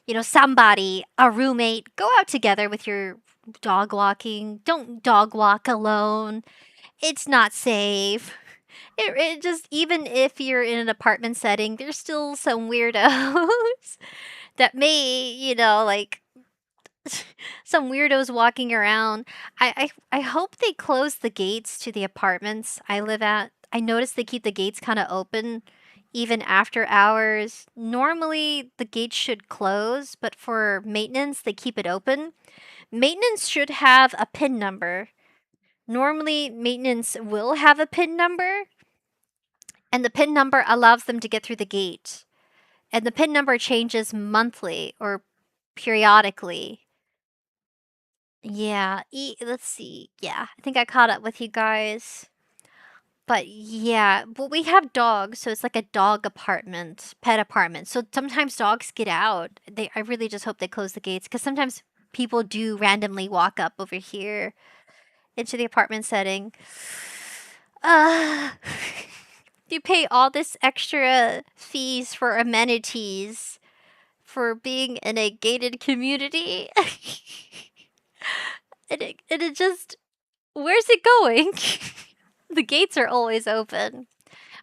you know, somebody, a roommate, go out together with your dog walking. Don't dog walk alone. It's not safe. It just, even if you're in an apartment setting, there's still some weirdos that may, you know, like some weirdos walking around. I hope they close the gates to the apartments I live at. I noticed they keep the gates kind of open, even after hours. Normally, the gates should close, but for maintenance, they keep it open. Maintenance should have a PIN number. Normally, maintenance will have a PIN number, and the PIN number allows them to get through the gate. And the PIN number changes monthly or periodically. Yeah, let's see. Yeah, I think I caught up with you guys. But yeah, but we have dogs, so it's like a dog apartment, pet apartment. So sometimes dogs get out. I really just hope they close the gates because sometimes people do randomly walk up over here into the apartment setting. Uh, you pay all this extra fees for amenities for being in a gated community. and it just, where's it going? The gates are always open.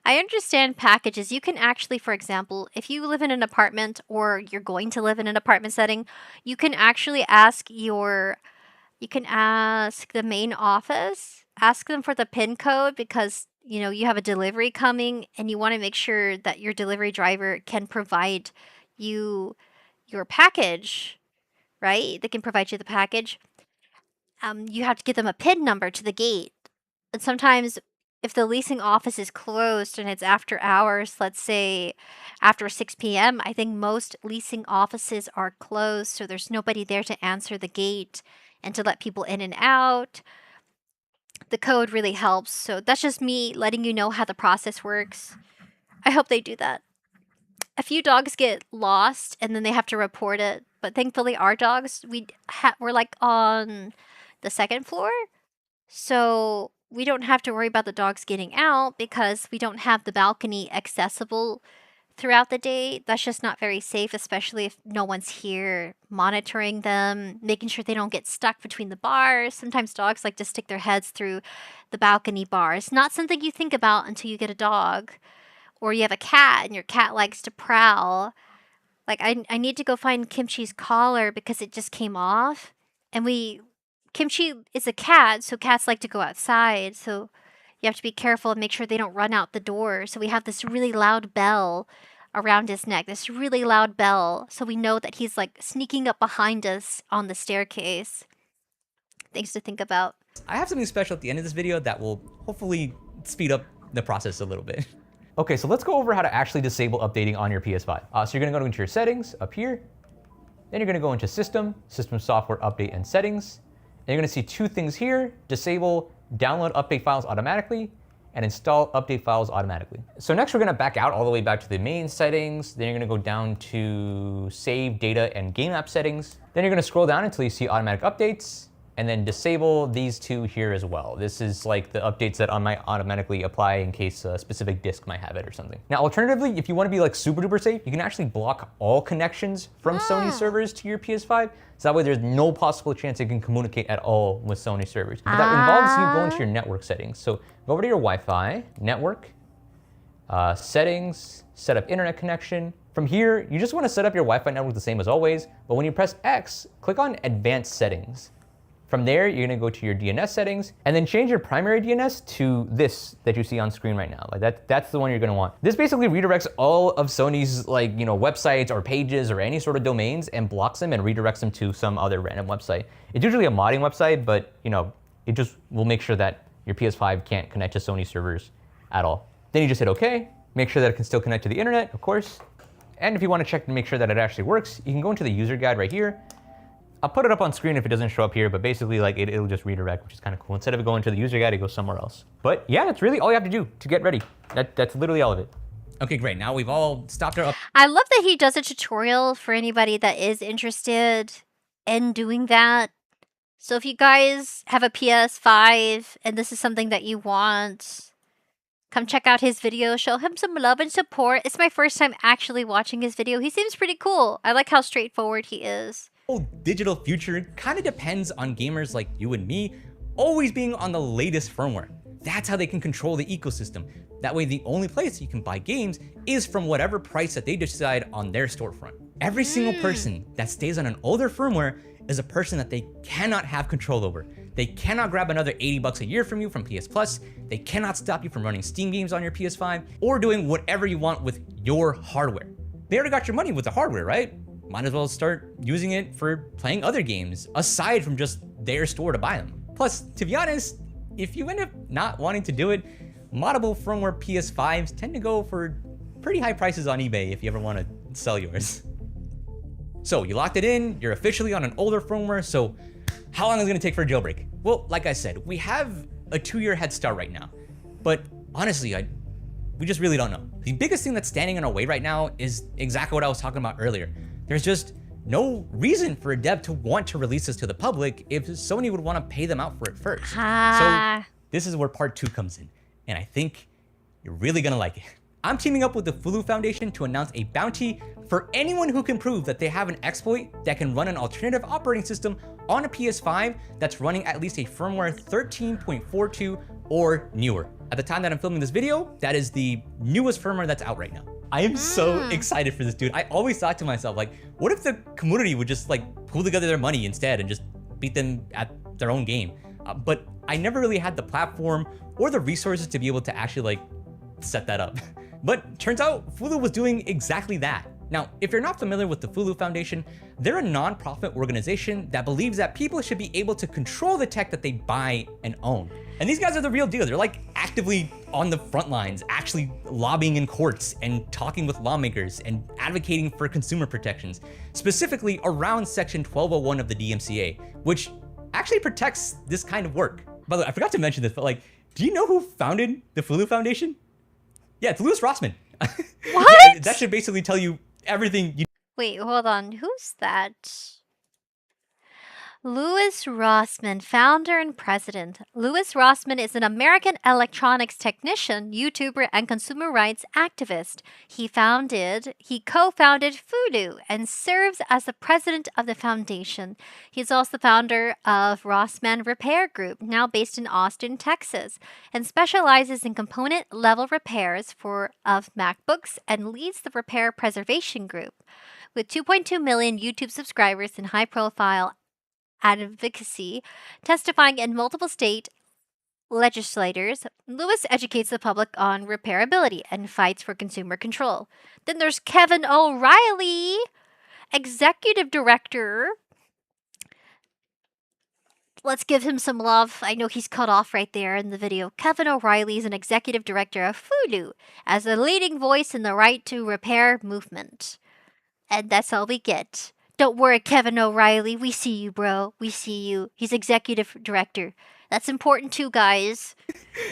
I understand packages. You can actually, for example, if you live in an apartment or you're going to live in an apartment setting, you can actually ask the main office, ask them for the PIN code because, you have a delivery coming and you want to make sure that your delivery driver can provide you your package, right? They can provide you the package. You have to give them a PIN number to the gate. And sometimes if the leasing office is closed and it's after hours, let's say after 6 p.m., I think most leasing offices are closed, so there's nobody there to answer the gate and to let people in and out. The code really helps. So that's just me letting you know how the process works. I hope they do that. A few dogs get lost and then they have to report it. But thankfully our dogs, we're like on the second floor. So we don't have to worry about the dogs getting out because we don't have the balcony accessible throughout the day. That's just not very safe, especially if no one's here monitoring them, making sure they don't get stuck between the bars. Sometimes dogs like to stick their heads through the balcony bars. Not something you think about until you get a dog. Or you have a cat and your cat likes to prowl. Like, I need to go find Kimchi's collar because it just came off. And Kimchi is a cat, so cats like to go outside. So you have to be careful and make sure they don't run out the door. So we have this really loud bell around his neck. This really loud bell. So we know that he's like sneaking up behind us on the staircase. Things to think about. I have something special at the end of this video that will hopefully speed up the process a little bit. Okay, so let's go over how to actually disable updating on your PS5. So you're gonna go into your settings up here. Then you're gonna go into System Software Update and Settings. And you're gonna see two things here: disable download update files automatically and install update files automatically. So next we're gonna back out all the way back to the main settings. Then you're gonna go down to Save Data and Game App Settings. Then you're gonna scroll down until you see Automatic Updates, and then disable these two here as well. This is like the updates that might automatically apply in case a specific disk might have it or something. Now, alternatively, if you want to be like super duper safe, you can actually block all connections from Sony servers to your PS5. So that way there's no possible chance it can communicate at all with Sony servers. But that involves you going to your network settings. So go over to your Wi-Fi, network, settings, set up internet connection. From here, you just want to set up your Wi-Fi network the same as always. But when you press X, click on Advanced Settings. From there, you're gonna go to your DNS settings and then change your primary DNS to this that you see on screen right now. Like that's the one you're gonna want. This basically redirects all of Sony's websites or pages or any sort of domains and blocks them and redirects them to some other random website. It's usually a modding website, but it just will make sure that your PS5 can't connect to Sony servers at all. Then you just hit OK, make sure that it can still connect to the internet, of course. And if you want to check to make sure that it actually works, you can go into the user guide right here. I'll put it up on screen if it doesn't show up here, but basically it'll just redirect, which is kind of cool. Instead of it going to the user guide, it goes somewhere else. But yeah, that's really all you have to do to get ready. That's literally all of it. Okay, great. Now we've all stopped our I love that he does a tutorial for anybody that is interested in doing that. So if you guys have a PS5 and this is something that you want, come check out his video, show him some love and support. It's my first time actually watching his video. He seems pretty cool. I like how straightforward he is. whole digital future kind of depends on gamers like you and me always being on the latest firmware. That's how they can control the ecosystem. That way, the only place you can buy games is from whatever price that they decide on their storefront. Every single person that stays on an older firmware is a person that they cannot have control over. They cannot grab another 80 bucks a year from you from PS Plus. They cannot stop you from running Steam games on your PS5 or doing whatever you want with your hardware. They already got your money with the hardware, right? Might as well start using it for playing other games aside from just their store to buy them. Plus, to be honest, if you end up not wanting to do it, moddable firmware PS5s tend to go for pretty high prices on eBay if you ever want to sell yours. So you locked it in, you're officially on an older firmware, so how long is it gonna take for a jailbreak? Well, like I said, we have a 2-year head start right now, but honestly, we just really don't know. The biggest thing that's standing in our way right now is exactly what I was talking about earlier. There's just no reason for a dev to want to release this to the public if Sony would want to pay them out for it first. So this is where part 2 comes in, and I think you're really gonna like it. I'm teaming up with the Fulu Foundation to announce a bounty for anyone who can prove that they have an exploit that can run an alternative operating system on a PS5 that's running at least a firmware 13.42 or newer. At the time that I'm filming this video, that is the newest firmware that's out right now. I am so excited for this, dude. I always thought to myself, like, what if the community would just like pool together their money instead and just beat them at their own game? But I never really had the platform or the resources to be able to actually like set that up. But turns out Fulu was doing exactly that. Now, if you're not familiar with the Fulu Foundation, they're a non-profit organization that believes that people should be able to control the tech that they buy and own. And these guys are the real deal. They're like actively on the front lines, actually lobbying in courts and talking with lawmakers and advocating for consumer protections, specifically around Section 1201 of the DMCA, which actually protects this kind of work. By the way, I forgot to mention this, but like, do you know who founded the Fulu Foundation? Yeah, it's Louis Rossmann. What? Yeah, that should basically tell you everything you. Wait, hold on. Who's that? Louis Rossmann, founder and president. Louis Rossmann is an American electronics technician, YouTuber, and consumer rights activist. He co-founded Fulu and serves as the president of the foundation. He's also the founder of Rossmann Repair Group, now based in Austin, Texas, and specializes in component-level repairs of MacBooks and leads the Repair Preservation Group. With 2.2 million YouTube subscribers and high-profile advocacy, testifying in multiple state legislators, Lewis educates the public on repairability and fights for consumer control. Then there's Kevin O'Reilly, executive director. Let's give him some love. I know he's cut off right there in the video. Kevin O'Reilly is an executive director of Fulu, as a leading voice in the right to repair movement. And that's all we get. Don't worry, Kevin O'Reilly. We see you, bro. We see you. He's executive director. That's important too, guys.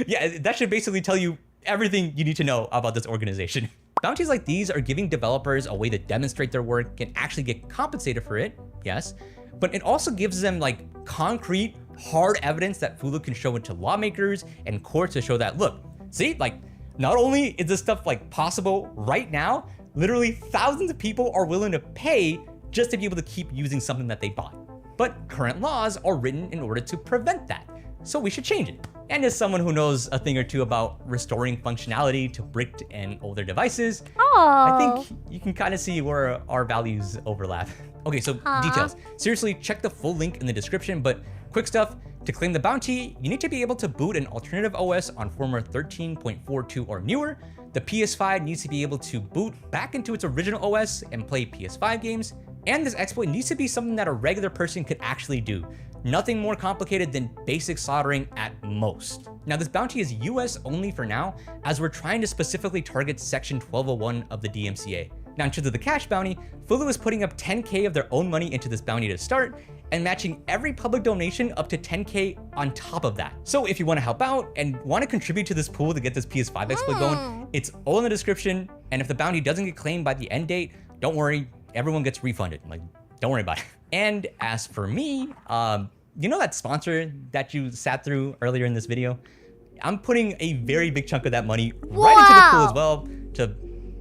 Yeah, that should basically tell you everything you need to know about this organization. Bounties like these are giving developers a way to demonstrate their work and actually get compensated for it, yes, but it also gives them like concrete, hard evidence that Fulu can show it to lawmakers and courts to show that, look, see, like, not only is this stuff like possible right now, literally thousands of people are willing to pay just to be able to keep using something that they bought. But current laws are written in order to prevent that, so we should change it. And as someone who knows a thing or two about restoring functionality to bricked and older devices, I think you can kind of see where our values overlap. Okay, so details. Seriously, check the full link in the description, but quick stuff. To claim the bounty, you need to be able to boot an alternative OS on firmware 13.42 or newer. The PS5 needs to be able to boot back into its original OS and play PS5 games. And this exploit needs to be something that a regular person could actually do. Nothing more complicated than basic soldering at most. Now, this bounty is US only for now, as we're trying to specifically target Section 1201 of the DMCA. Now, in terms of the cash bounty, Fulu is putting up 10K of their own money into this bounty to start, and matching every public donation up to 10K on top of that. So if you want to help out and want to contribute to this pool to get this PS5 exploit going, it's all in the description, and if the bounty doesn't get claimed by the end date, don't worry, everyone gets refunded. Like, don't worry about it. And as for me, you know that sponsor that you sat through earlier in this video? I'm putting a very big chunk of that money right into the pool as well to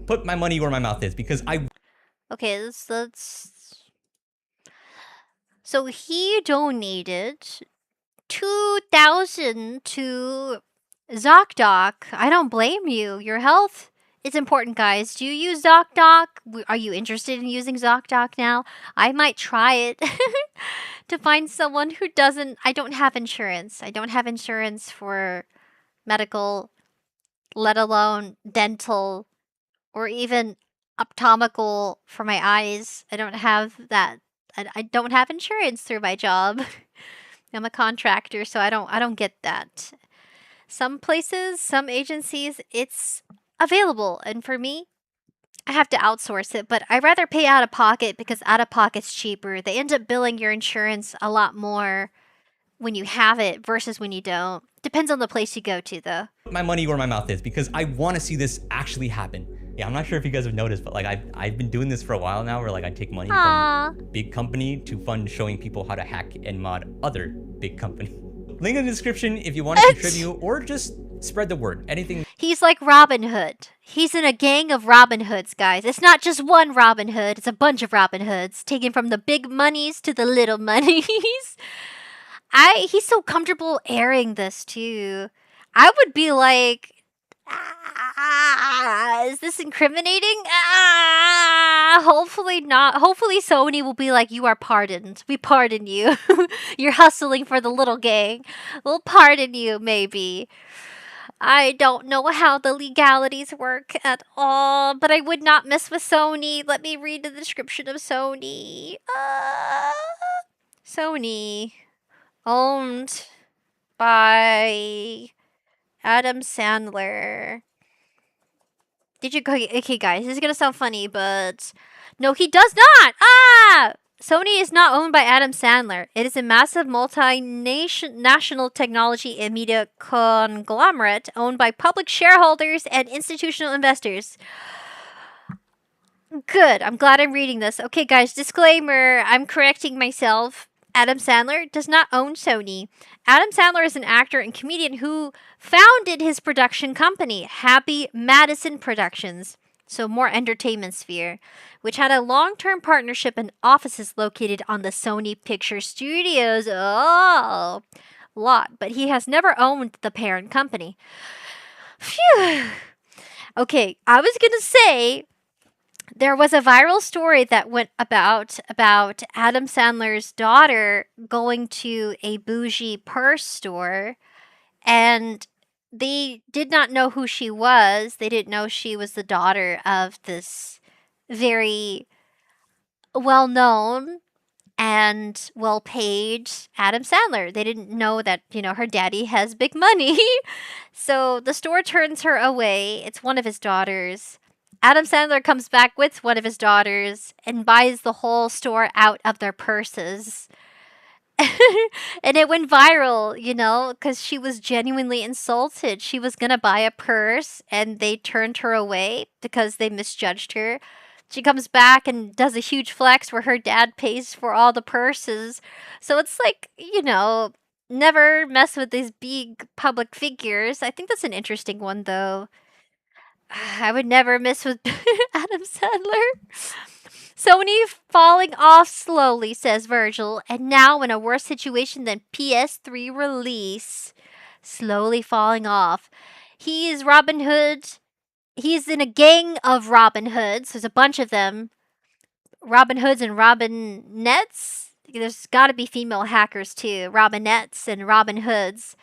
put my money where my mouth is, because I... Okay, so he donated 2,000 to ZocDoc. I don't blame you. Your health is important, guys. Do you use ZocDoc? Are you interested in using ZocDoc now? I might try it. to find someone who doesn't. I don't have insurance. I don't have insurance for medical, let alone dental, or even optometrical for my eyes. I don't have that. I don't have insurance through my job. I'm a contractor, so I don't get that. Some places, some agencies, it's available, and for me, I have to outsource it, but I'd rather pay out of pocket because out of pocket's cheaper. They end up billing your insurance a lot more when you have it versus when you don't. Depends on the place you go to, though. My money where my mouth is, because I want to see this actually happen. Yeah, I'm not sure if you guys have noticed, but like I've been doing this for a while now, where like I take money Aww. from big company to fund showing people how to hack and mod other big company. Link in the description if you want to contribute or just spread the word. Anything. He's like Robin Hood. He's in a gang of Robin Hoods, guys. It's not just one Robin Hood, it's a bunch of Robin Hoods, taken from the big monies to the little monies. He's so comfortable airing this too. I would be like, is this incriminating? Hopefully not. Hopefully Sony will be like, you are pardoned. We pardon you. You're hustling for the little gang. We'll pardon you, maybe. I don't know how the legalities work at all, but I would not mess with Sony. Let me read the description of Sony. Sony, owned by Adam Sandler. Did you go? Okay, guys, this is gonna sound funny, but no, he does not. Sony is not owned by Adam Sandler. It is a massive national technology and media conglomerate owned by public shareholders and institutional investors. Good. I'm glad I'm reading this. Okay, guys, disclaimer. I'm correcting myself. Adam Sandler does not own Sony. Adam Sandler is an actor and comedian who founded his production company, Happy Madison Productions, so more entertainment sphere, which had a long-term partnership and offices located on the Sony Picture Studios. Oh, lot. But he has never owned the parent company. Phew. Okay, I was gonna say there was a viral story that went about Adam Sandler's daughter going to a bougie purse store, and they did not know who she was. They didn't know she was the daughter of this very well-known and well-paid Adam Sandler. They didn't know that, her daddy has big money. So the store turns her away. It's one of his daughters. Adam Sandler comes back with one of his daughters and buys the whole store out of their purses. And it went viral, because she was genuinely insulted. She was going to buy a purse and they turned her away because they misjudged her. She comes back and does a huge flex where her dad pays for all the purses. So it's like, never mess with these big public figures. I think that's an interesting one, though. I would never mess with Adam Sandler. Sony falling off slowly, says Virgil, and now in a worse situation than PS3 release. Slowly falling off. He is Robin Hood. He's in a gang of Robin Hoods. There's a bunch of them. Robin Hoods and Robinettes. There's got to be female hackers too. Robinettes and Robin Hoods.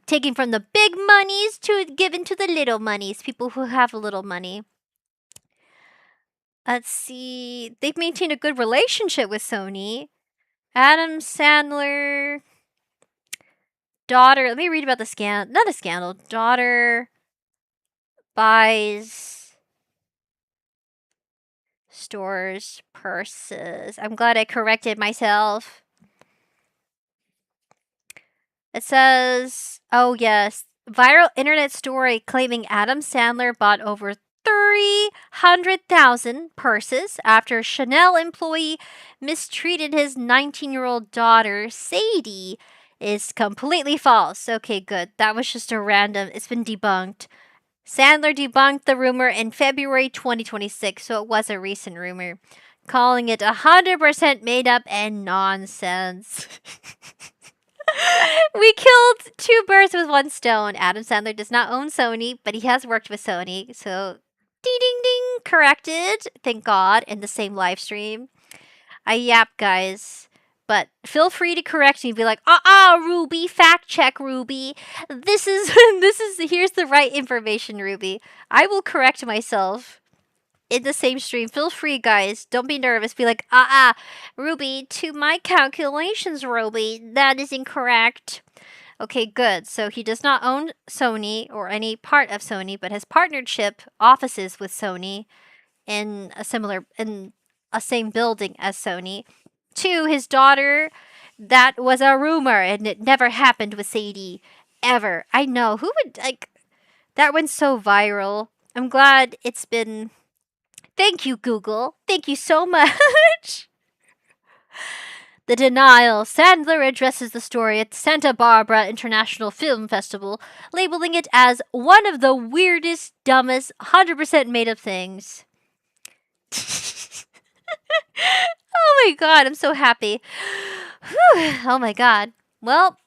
Taking from the big monies to given to the little monies. People who have a little money. Let's see. They've maintained a good relationship with Sony. Adam Sandler. Daughter. Let me read about the scandal. Not a scandal. Daughter buys stores purses. I'm glad I corrected myself. It says, oh yes, viral internet story claiming Adam Sandler bought over 300,000 purses after Chanel employee mistreated his 19-year-old daughter, Sadie, is completely false. Okay, good. That was just a random, it's been debunked. Sandler debunked the rumor in February 2026, so it was a recent rumor, calling it 100% made up and nonsense. We killed two birds with one stone. Adam Sandler does not own Sony, but he has worked with Sony, so ding ding ding, corrected. Thank God, in the same live stream. Yap, guys. But feel free to correct me. Be like, Ruby, fact check, Ruby. This is here's the right information, Ruby. I will correct myself in the same stream. Feel free, guys. Don't be nervous. Be like, Ruby, to my calculations, Ruby, that is incorrect. Okay, good. So he does not own Sony or any part of Sony, but has partnership offices with Sony in a same building as Sony. 2, his daughter, that was a rumor and it never happened with Sadie. Ever. I know. Who would, like, that went so viral. I'm glad it's been. Thank you, Google. Thank you so much. The denial. Sandler addresses the story at Santa Barbara International Film Festival, labeling it as one of the weirdest, dumbest, 100% made up things. Oh my god, I'm so happy. Whew. Oh my god. Well,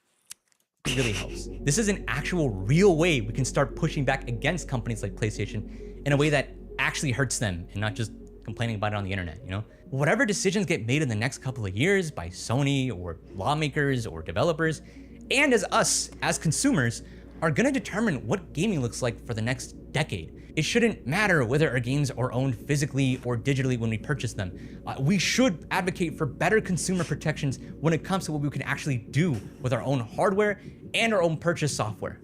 It really helps. This is an actual real way we can start pushing back against companies like PlayStation in a way that actually hurts them and not just complaining about it on the internet, you know? Whatever decisions get made in the next couple of years by Sony or lawmakers or developers, and as us, as consumers, are gonna determine what gaming looks like for the next decade. It shouldn't matter whether our games are owned physically or digitally when we purchase them. We should advocate for better consumer protections when it comes to what we can actually do with our own hardware and our own purchase software.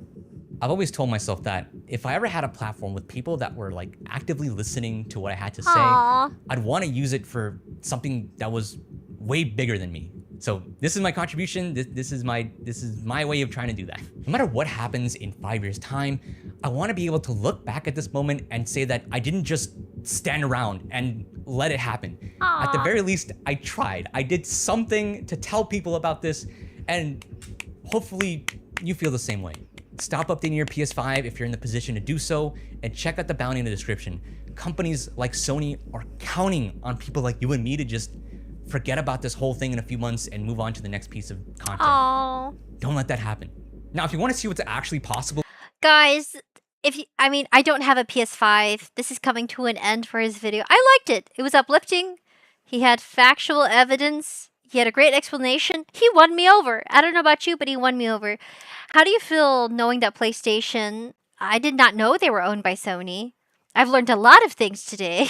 I've always told myself that if I ever had a platform with people that were like actively listening to what I had to say, Aww. I'd want to use it for something that was way bigger than me. So this is my contribution. This is my way of trying to do that. No matter what happens in 5 years' time, I want to be able to look back at this moment and say that I didn't just stand around and let it happen. At the very least, I tried. I did something to tell people about this, and hopefully you feel the same way. Stop updating your PS5 if you're in the position to do so, and check out the bounty in the description. Companies like Sony are counting on people like you and me to just forget about this whole thing in a few months and move on to the next piece of content. Aww. Don't let that happen. Now, if you want to see what's actually possible, Guys, I don't have a PS5. This is coming to an end for his video. I liked it. It was uplifting. He had factual evidence. He had a great explanation. He won me over. I don't know about you, but he won me over. How do you feel knowing that PlayStation, I did not know they were owned by Sony. I've learned a lot of things today.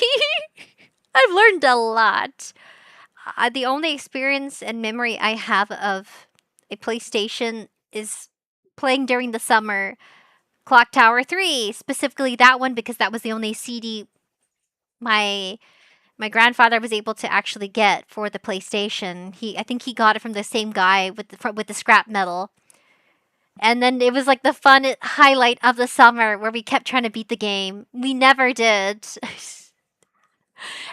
I've learned a lot. The only experience and memory I have of a PlayStation is playing during the summer Clock Tower 3, specifically that one because that was the only CD my grandfather was able to actually get for the PlayStation. I think he got it from the same guy with the scrap metal. And then it was like the fun highlight of the summer where we kept trying to beat the game. We never did.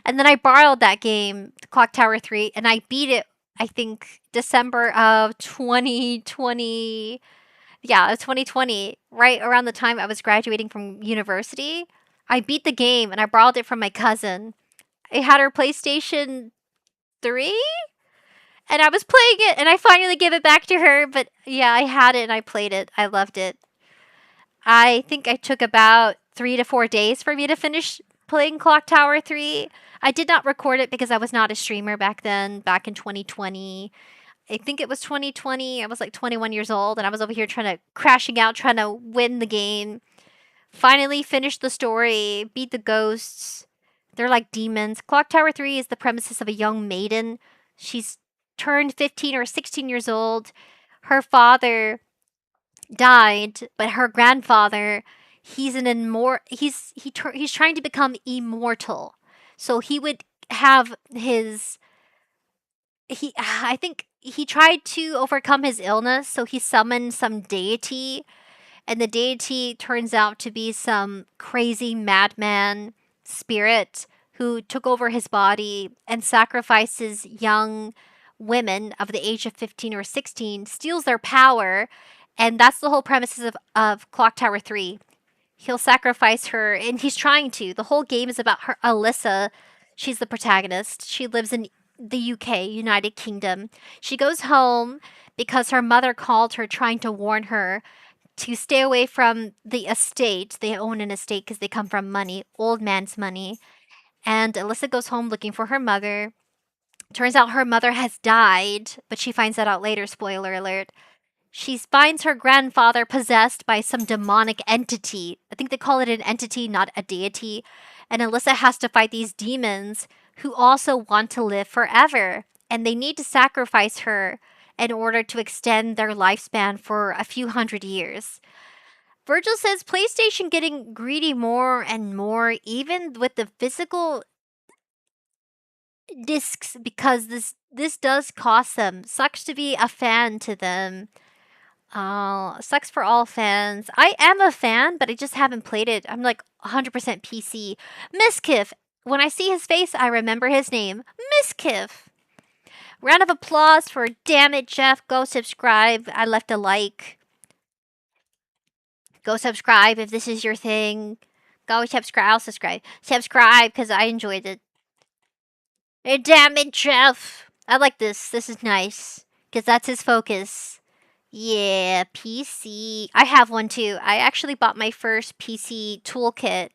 And then I borrowed that game, Clock Tower 3, and I beat it, I think, December of 2020. Yeah, it was 2020, right around the time I was graduating from university. I beat the game, and I borrowed it from my cousin. I had her PlayStation 3, and I was playing it, and I finally gave it back to her. But yeah, I had it, and I played it. I loved it. I think I took about 3 to 4 days for me to finish playing Clock Tower 3. I did not record it because I was not a streamer back then, back in 2020. I think it was 2020. I was like 21 years old, and I was over here crashing out, trying to win the game. Finally finished the story, beat the ghosts. They're like demons. Clock Tower 3 is the premises of a young maiden. She's turned 15 or 16 years old. Her father died, but her grandfather, he's trying to become immortal. So he would have I think he tried to overcome his illness, so he summoned some deity, and the deity turns out to be some crazy madman spirit who took over his body and sacrifices young women of the age of 15 or 16, steals their power, and that's the whole premises of Clock Tower 3. He'll sacrifice her, and he's trying to. The whole game is about her, Alyssa. She's the protagonist. She lives in the UK, United Kingdom. She goes home because her mother called her trying to warn her to stay away from the estate. They own an estate because they come from money, old man's money. And Alyssa goes home looking for her mother. Turns out her mother has died, but she finds that out later, spoiler alert. She finds her grandfather possessed by some demonic entity. I think they call it an entity, not a deity. And Alyssa has to fight these demons who also want to live forever. And they need to sacrifice her in order to extend their lifespan for a few hundred years. Virgil says PlayStation getting greedy more and more, even with the physical discs, because this does cost them. Sucks to be a fan to them. Oh, sucks for all fans. I am a fan, but I just haven't played it. I'm like 100% PC. Miskiff. When I see his face, I remember his name. Miskiff. Round of applause for Damn It, Jeff. Go subscribe. I left a like. Go subscribe if this is your thing. Go subscribe. I'll subscribe. Subscribe because I enjoyed it. Hey, damn it, Jeff. I like this. This is nice because that's his focus. Yeah, PC. I have one too. I actually bought my first PC toolkit.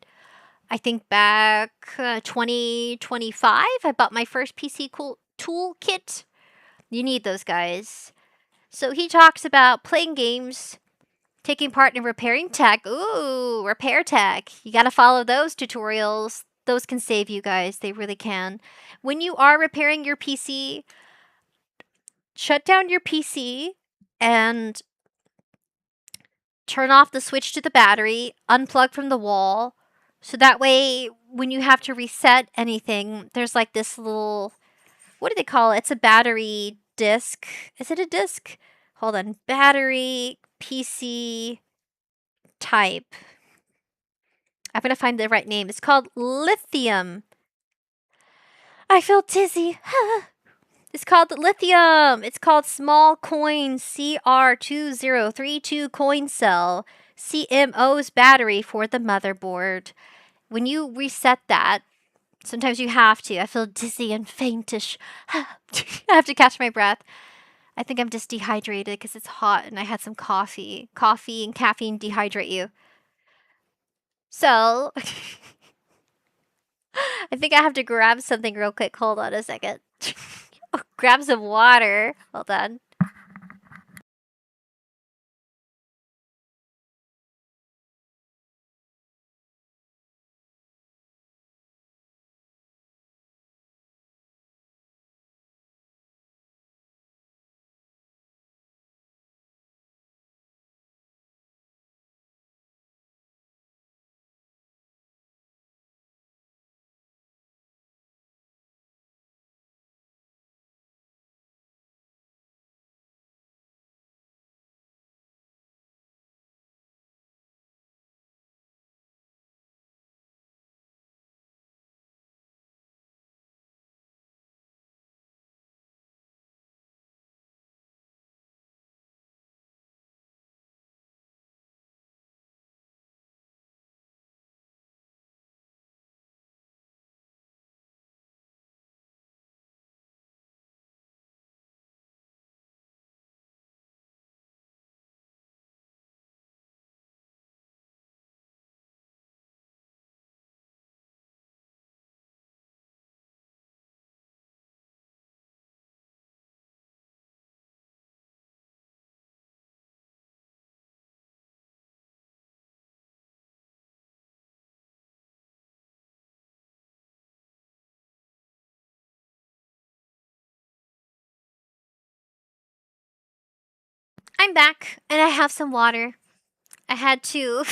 I think back 2025. I bought my first PC toolkit. You need those, guys. So he talks about playing games, taking part in repairing tech. Ooh, repair tech. You gotta follow those tutorials. Those can save you guys. They really can. When you are repairing your PC, shut down your PC and turn off the switch to the battery, unplug from the wall, so that way when you have to reset anything, there's like this little, what do they call it? It's a battery disc. Is it a disc? Hold on. Battery PC type. I'm going to find the right name. It's called lithium. I feel dizzy. It's called lithium. It's called small coin CR2032 coin cell. CMO's battery for the motherboard. When you reset that, sometimes you have to. I feel dizzy and faintish. I have to catch my breath. I think I'm just dehydrated because it's hot and I had some coffee. Coffee and caffeine dehydrate you. So, I think I have to grab something real quick. Hold on a second. Grab some water. Hold on. I'm back and I have some water. I had to.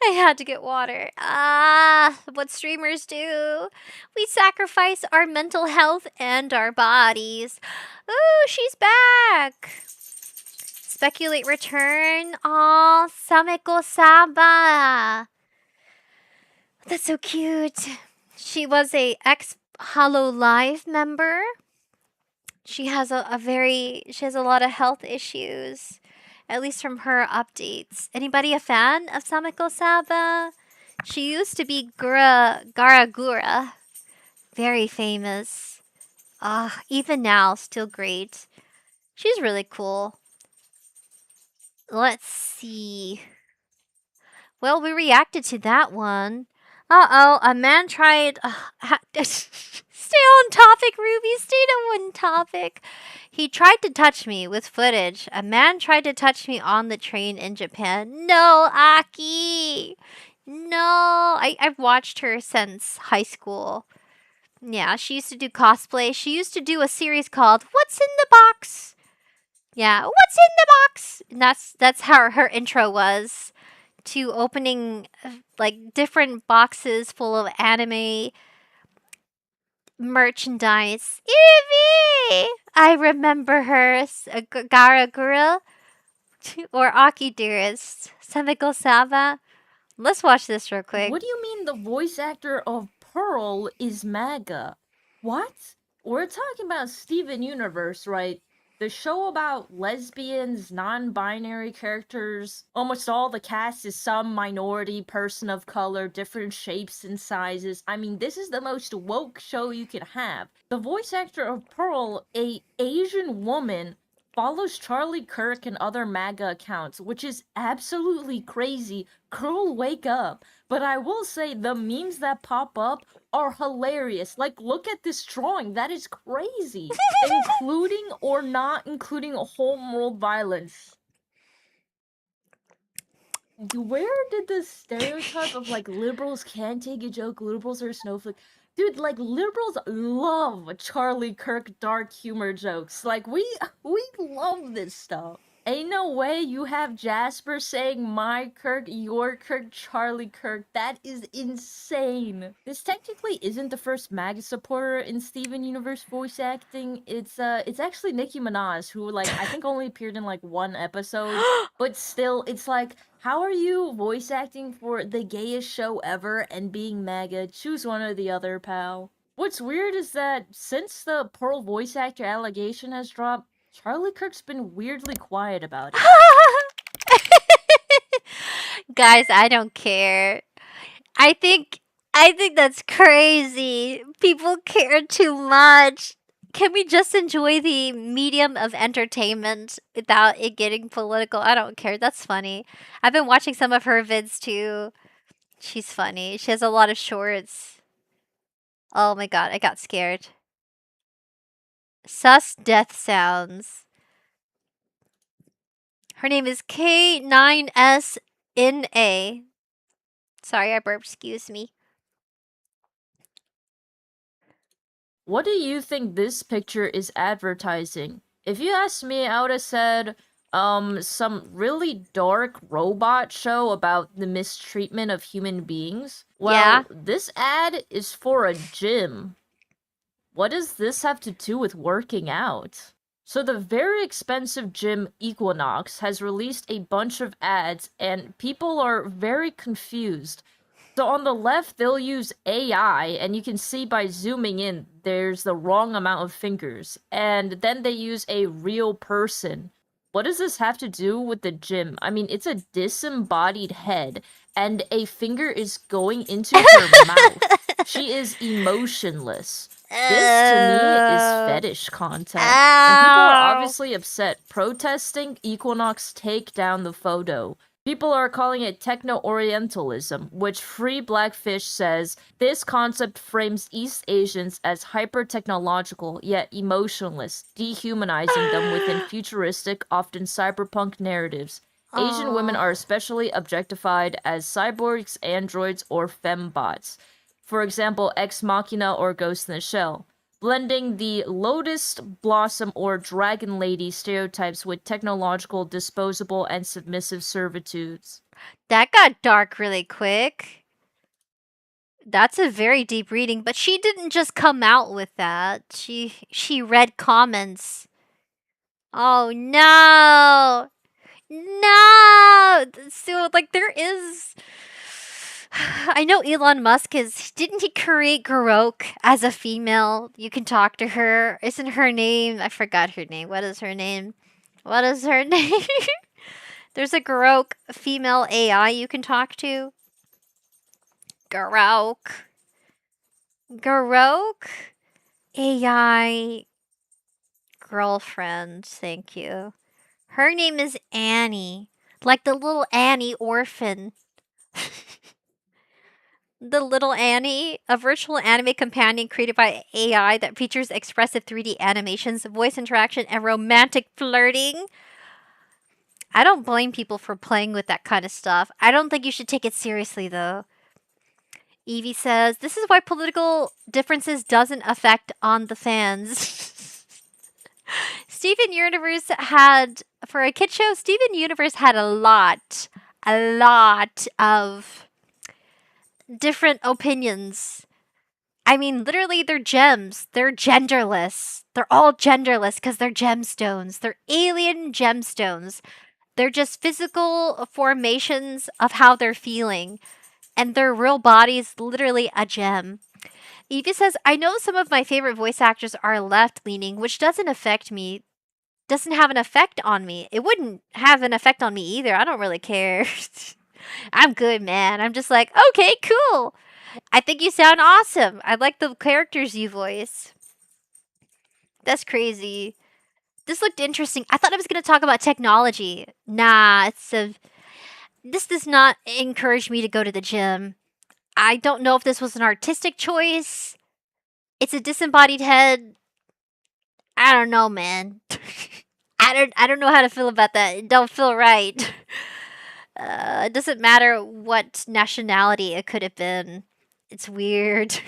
I had to get water. Ah, what streamers do. We sacrifice our mental health and our bodies. Ooh, she's back. Speculate return. Aw, Sameko-sama. That's so cute. She was a ex-Hololive member. She has she has a lot of health issues. At least from her updates. Anybody a fan of Sameko-sama? She used to be Garagura. Very famous. Even now, still great. She's really cool. Let's see. Well, we reacted to that one. Uh-oh, a man tried... Stop on topic, Ruby. Stay on one topic. He tried to touch me with footage. A man tried to touch me on the train in Japan. No, Aki. No. I've watched her since high school. Yeah, she used to do cosplay. She used to do a series called What's in the Box? Yeah, What's in the Box? And that's how her intro was to opening like different boxes full of anime merchandise. Eevee! I remember her. Garagura or Aki Dearest. Samiko Saba. Let's watch this real quick. What do you mean the voice actor of Pearl is MAGA? What? We're talking about Steven Universe, right? The show about lesbians, non-binary characters. Almost all the cast is some minority, person of color, different shapes and sizes. I mean, this is the most woke show you can have. The voice actor of Pearl, a Asian woman, follows Charlie Kirk and other MAGA accounts, which is absolutely crazy. Girl, wake up. But I will say the memes that pop up are hilarious. Like, look at this drawing. That is crazy. Including or not including homeworld violence. Where did the stereotype of, like, liberals can't take a joke, liberals are a snowflake? Dude, like, liberals love Charlie Kirk dark humor jokes. Like, we love this stuff. Ain't no way you have Jasper saying my Kirk, your Kirk, Charlie Kirk. That is insane. This technically isn't the first MAGA supporter in Steven Universe voice acting. It's actually Nicki Minaj, who, like, I think only appeared in, like, one episode. But still, it's like, how are you voice acting for the gayest show ever and being MAGA? Choose one or the other, pal. What's weird is that since the Pearl voice actor allegation has dropped, Charlie Kirk's been weirdly quiet about it. Guys, I don't care. I think that's crazy. People care too much. Can we just enjoy the medium of entertainment without it getting political? I don't care. That's funny. I've been watching some of her vids too. She's funny. She has a lot of shorts. Oh my god, I got scared. Sus death sounds. Her name is K9SNA. Sorry, I burped. Excuse me. What do you think this picture is advertising? If you asked me, I would have said, some really dark robot show about the mistreatment of human beings. Well, Yeah. this ad is for a gym. What does this have to do with working out? So the very expensive gym Equinox has released a bunch of ads and people are very confused. So on the left, they'll use AI, and you can see by zooming in, there's the wrong amount of fingers. And then they use a real person. What does this have to do with the gym? I mean, it's a disembodied head, and a finger is going into her mouth. She is emotionless. This, to me, is fetish content. And people are obviously upset, protesting Equinox take down the photo. People are calling it techno-orientalism, which Free Blackfish says, this concept frames East Asians as hyper-technological, yet emotionless, dehumanizing them within futuristic, often cyberpunk narratives. Asian women are especially objectified as cyborgs, androids, or fembots. For example, Ex Machina or Ghost in the Shell. Blending the lotus blossom or dragon lady stereotypes with technological, disposable, and submissive servitudes. That got dark really quick. That's a very deep reading, but she didn't just come out with that. She read comments. Oh no. No. So like there is I know Elon Musk didn't he create Garok as a female? You can talk to her. Isn't her name? I forgot her name. What is her name? What is her name? There's a Garok female AI you can talk to. Garok. Garok AI girlfriend. Thank you. Her name is Annie. Like the little Annie orphan. The Little Annie, a virtual anime companion created by AI that features expressive 3D animations, voice interaction, and romantic flirting. I don't blame people for playing with that kind of stuff. I don't think you should take it seriously, though. Evie says, this is why political differences doesn't affect on the fans. Steven Universe had, for a kid show, Steven Universe had a lot of different opinions. I mean, literally, they're gems. They're genderless. They're all genderless because they're gemstones. They're alien gemstones. They're just physical formations of how they're feeling. And their real body's literally a gem. Evie says, I know some of my favorite voice actors are left-leaning, which doesn't affect me. Doesn't have an effect on me. It wouldn't have an effect on me either. I don't really care. I'm good, man. I'm just like, okay, cool. I think you sound awesome. I like the characters you voice. That's crazy. This looked interesting. I thought I was going to talk about technology. Nah, this does not encourage me to go to the gym. I don't know if this was an artistic choice. It's a disembodied head. I don't know, man. I don't know how to feel about that. It don't feel right. It doesn't matter what nationality it could have been. It's weird.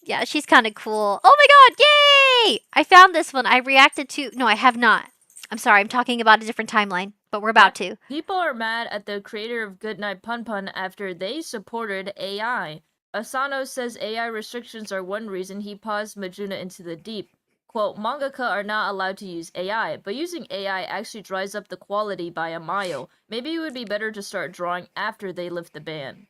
Yeah, she's kind of cool. Oh my god, yay! I found this one. I reacted to... No, I have not. I'm sorry, I'm talking about a different timeline, but we're about to. People are mad at the creator of Goodnight Pun Pun after they supported AI. Asano says AI restrictions are one reason he paused Majuna into the Deep. Quote, mangaka are not allowed to use AI, but using AI actually dries up the quality by a mile. Maybe it would be better to start drawing after they lift the ban.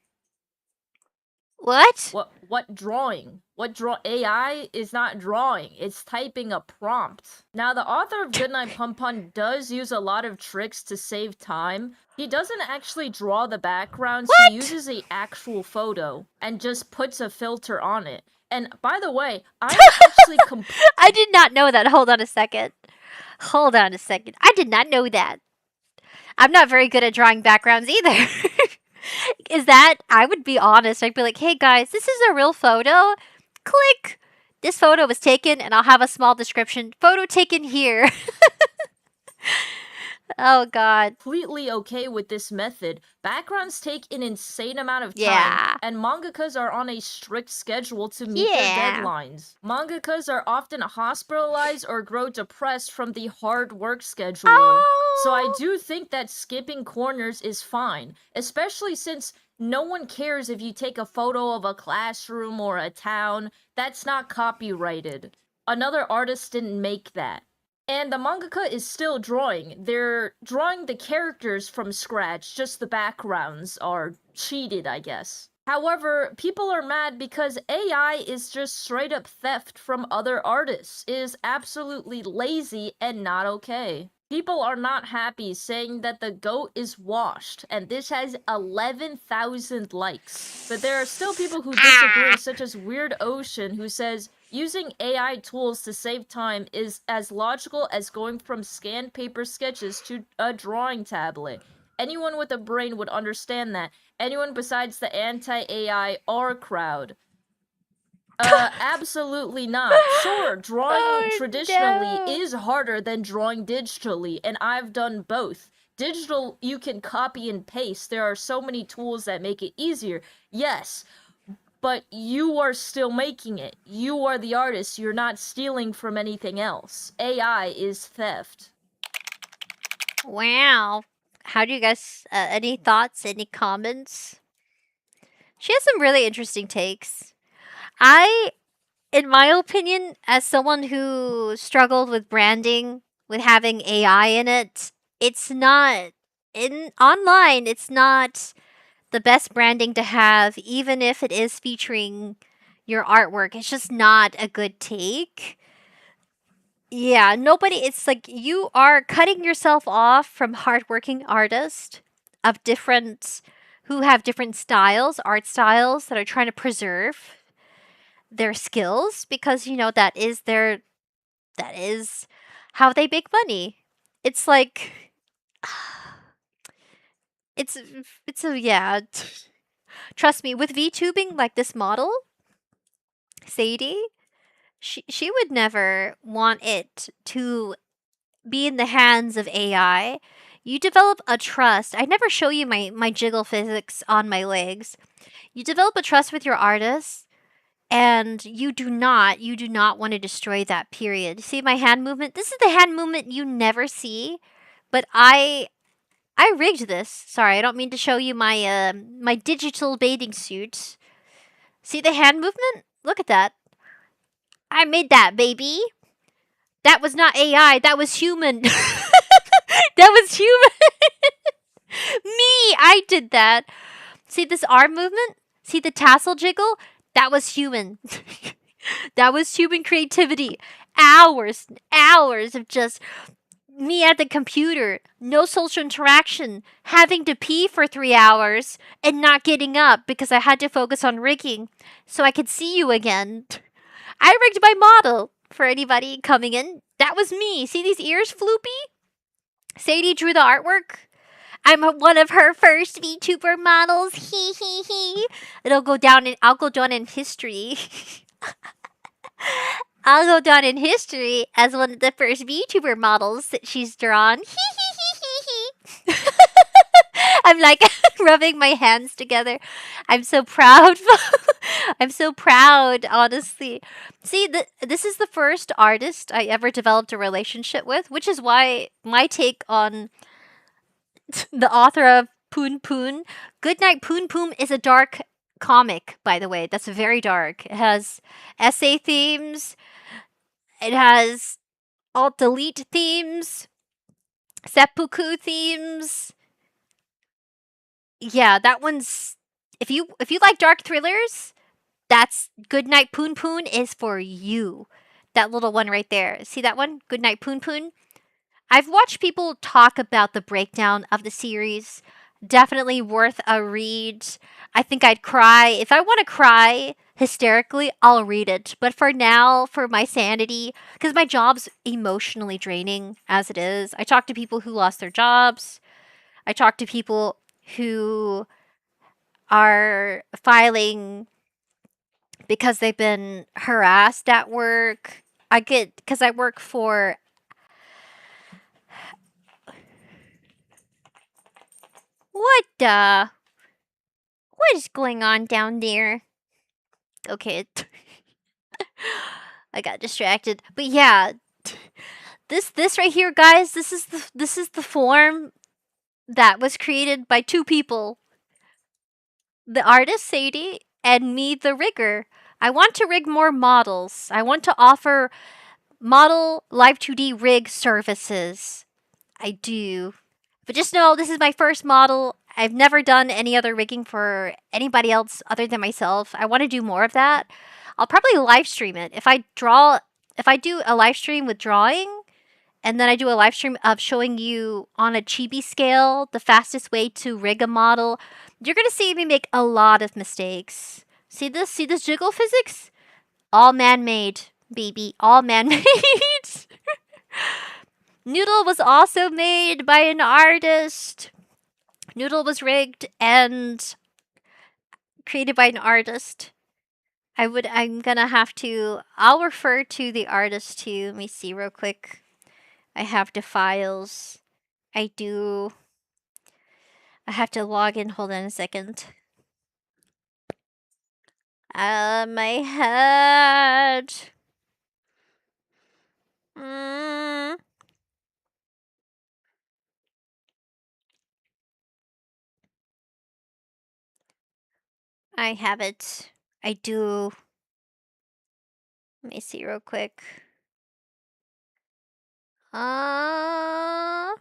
What? What drawing? AI is not drawing. It's typing a prompt. Now, the author of Goodnight Pun Pun does use a lot of tricks to save time. He doesn't actually draw the backgrounds. What? He uses an actual photo and just puts a filter on it. And by the way, I'm actually I did not know that. Hold on a second. I did not know that. I'm not very good at drawing backgrounds either. Is that... I would be honest. I'd be like, hey guys, this is a real photo. Click. This photo was taken, and I'll have a small description. Photo taken here. Oh god. completely okay with this method. Backgrounds take an insane amount of time, Yeah. and mangakas are on a strict schedule to meet their Yeah. deadlines. Mangakas are often hospitalized or grow depressed from the hard work schedule. So I do think that skipping corners is fine, especially since no one cares if you take a photo of a classroom or a town. That's not copyrighted. Another artist didn't make that. And the mangaka is still drawing. They're drawing the characters from scratch, just the backgrounds are cheated, I guess. However, people are mad because AI is just straight up theft from other artists. It is absolutely lazy and not okay. People are not happy, saying that the goat is washed, and this has 11,000 likes. But there are still people who disagree, such as Weird Ocean, who says, using AI tools to save time is as logical as going from scanned paper sketches to a drawing tablet. Anyone with a brain would understand that. Anyone besides the anti-AI R crowd. Absolutely not. Sure, drawing traditionally is harder than drawing digitally, and I've done both. Digital, you can copy and paste. There are so many tools that make it easier. Yes, but you are still making it. You are the artist. You're not stealing from anything else. AI is theft. Wow. How do you guys... any thoughts? Any comments? She has some really interesting takes. In my opinion, as someone who struggled with branding, with having AI in it, it's not... online, it's not the best branding to have, even if it is featuring your artwork. It's just not a good take. Yeah, nobody... It's like you are cutting yourself off from hardworking artists of different... who have different styles, art styles, that are trying to preserve their skills, because, you know, that is how they make money. It's like... it's a... yeah. Trust me, with VTubing like this model, Sadie, she would never want it to be in the hands of AI. You develop a trust. I never show you my jiggle physics on my legs. You develop a trust with your artist, and you do not want to destroy that period. See my hand movement? This is the hand movement you never see, but I rigged this. Sorry, I don't mean to show you my digital bathing suit. See the hand movement? Look at that. I made that, baby. That was not AI, that was human. That was human. Me, I did that. See this arm movement? See the tassel jiggle? That was human. That was human creativity. Hours, hours of just me at the computer, no social interaction, having to pee for 3 hours, and not getting up because I had to focus on rigging so I could see you again. I rigged my model for anybody coming in. That was me. See these ears, Floopy? Sadie drew the artwork. I'm one of her first VTuber models. Hee hee hee. I'll go down in history. I'll go down in history as one of the first VTuber models that she's drawn. Hee hee hee hee hee. I'm like rubbing my hands together. I'm so proud. I'm so proud, honestly. See, this is the first artist I ever developed a relationship with, which is why my take on the author of Poon Poon, Goodnight Poon Poon, is a dark comic, by the way. That's very dark. It has essay themes. It has alt delete themes, seppuku themes. Yeah, that one's if you like dark thrillers, that's Goodnight Poon Poon is for you. That little one right there. See that one? Goodnight Poon Poon. I've watched people talk about the breakdown of the series. Definitely worth a read. I think I'd cry. If I want to cry hysterically, I'll read it. But for now, for my sanity, because my job's emotionally draining as it is, I talk to people who lost their jobs. I talk to people who are filing because they've been harassed at work. Because I work for. What is going on down there? Okay. I got distracted. But yeah, this right here, guys, this is the form that was created by two people. The artist Sadie and me the rigger. I want to rig more models. I want to offer model live 2D rig services. I do. But just know this is my first model. I've never done any other rigging for anybody else other than myself. I want to do more of that. I'll probably live stream it. If I do a live stream with drawing, and then I do a live stream of showing you on a chibi scale the fastest way to rig a model, you're going to see me make a lot of mistakes. See this? See this jiggle physics? All man-made, baby. All man-made. Noodle was also made by an artist. Noodle was rigged and created by an artist. I'm gonna have to. I'll refer to the artist too. Let me see real quick. I have the files. I do. I have to log in. Hold on a second. My head. I have it. I do. Let me see real quick. Uh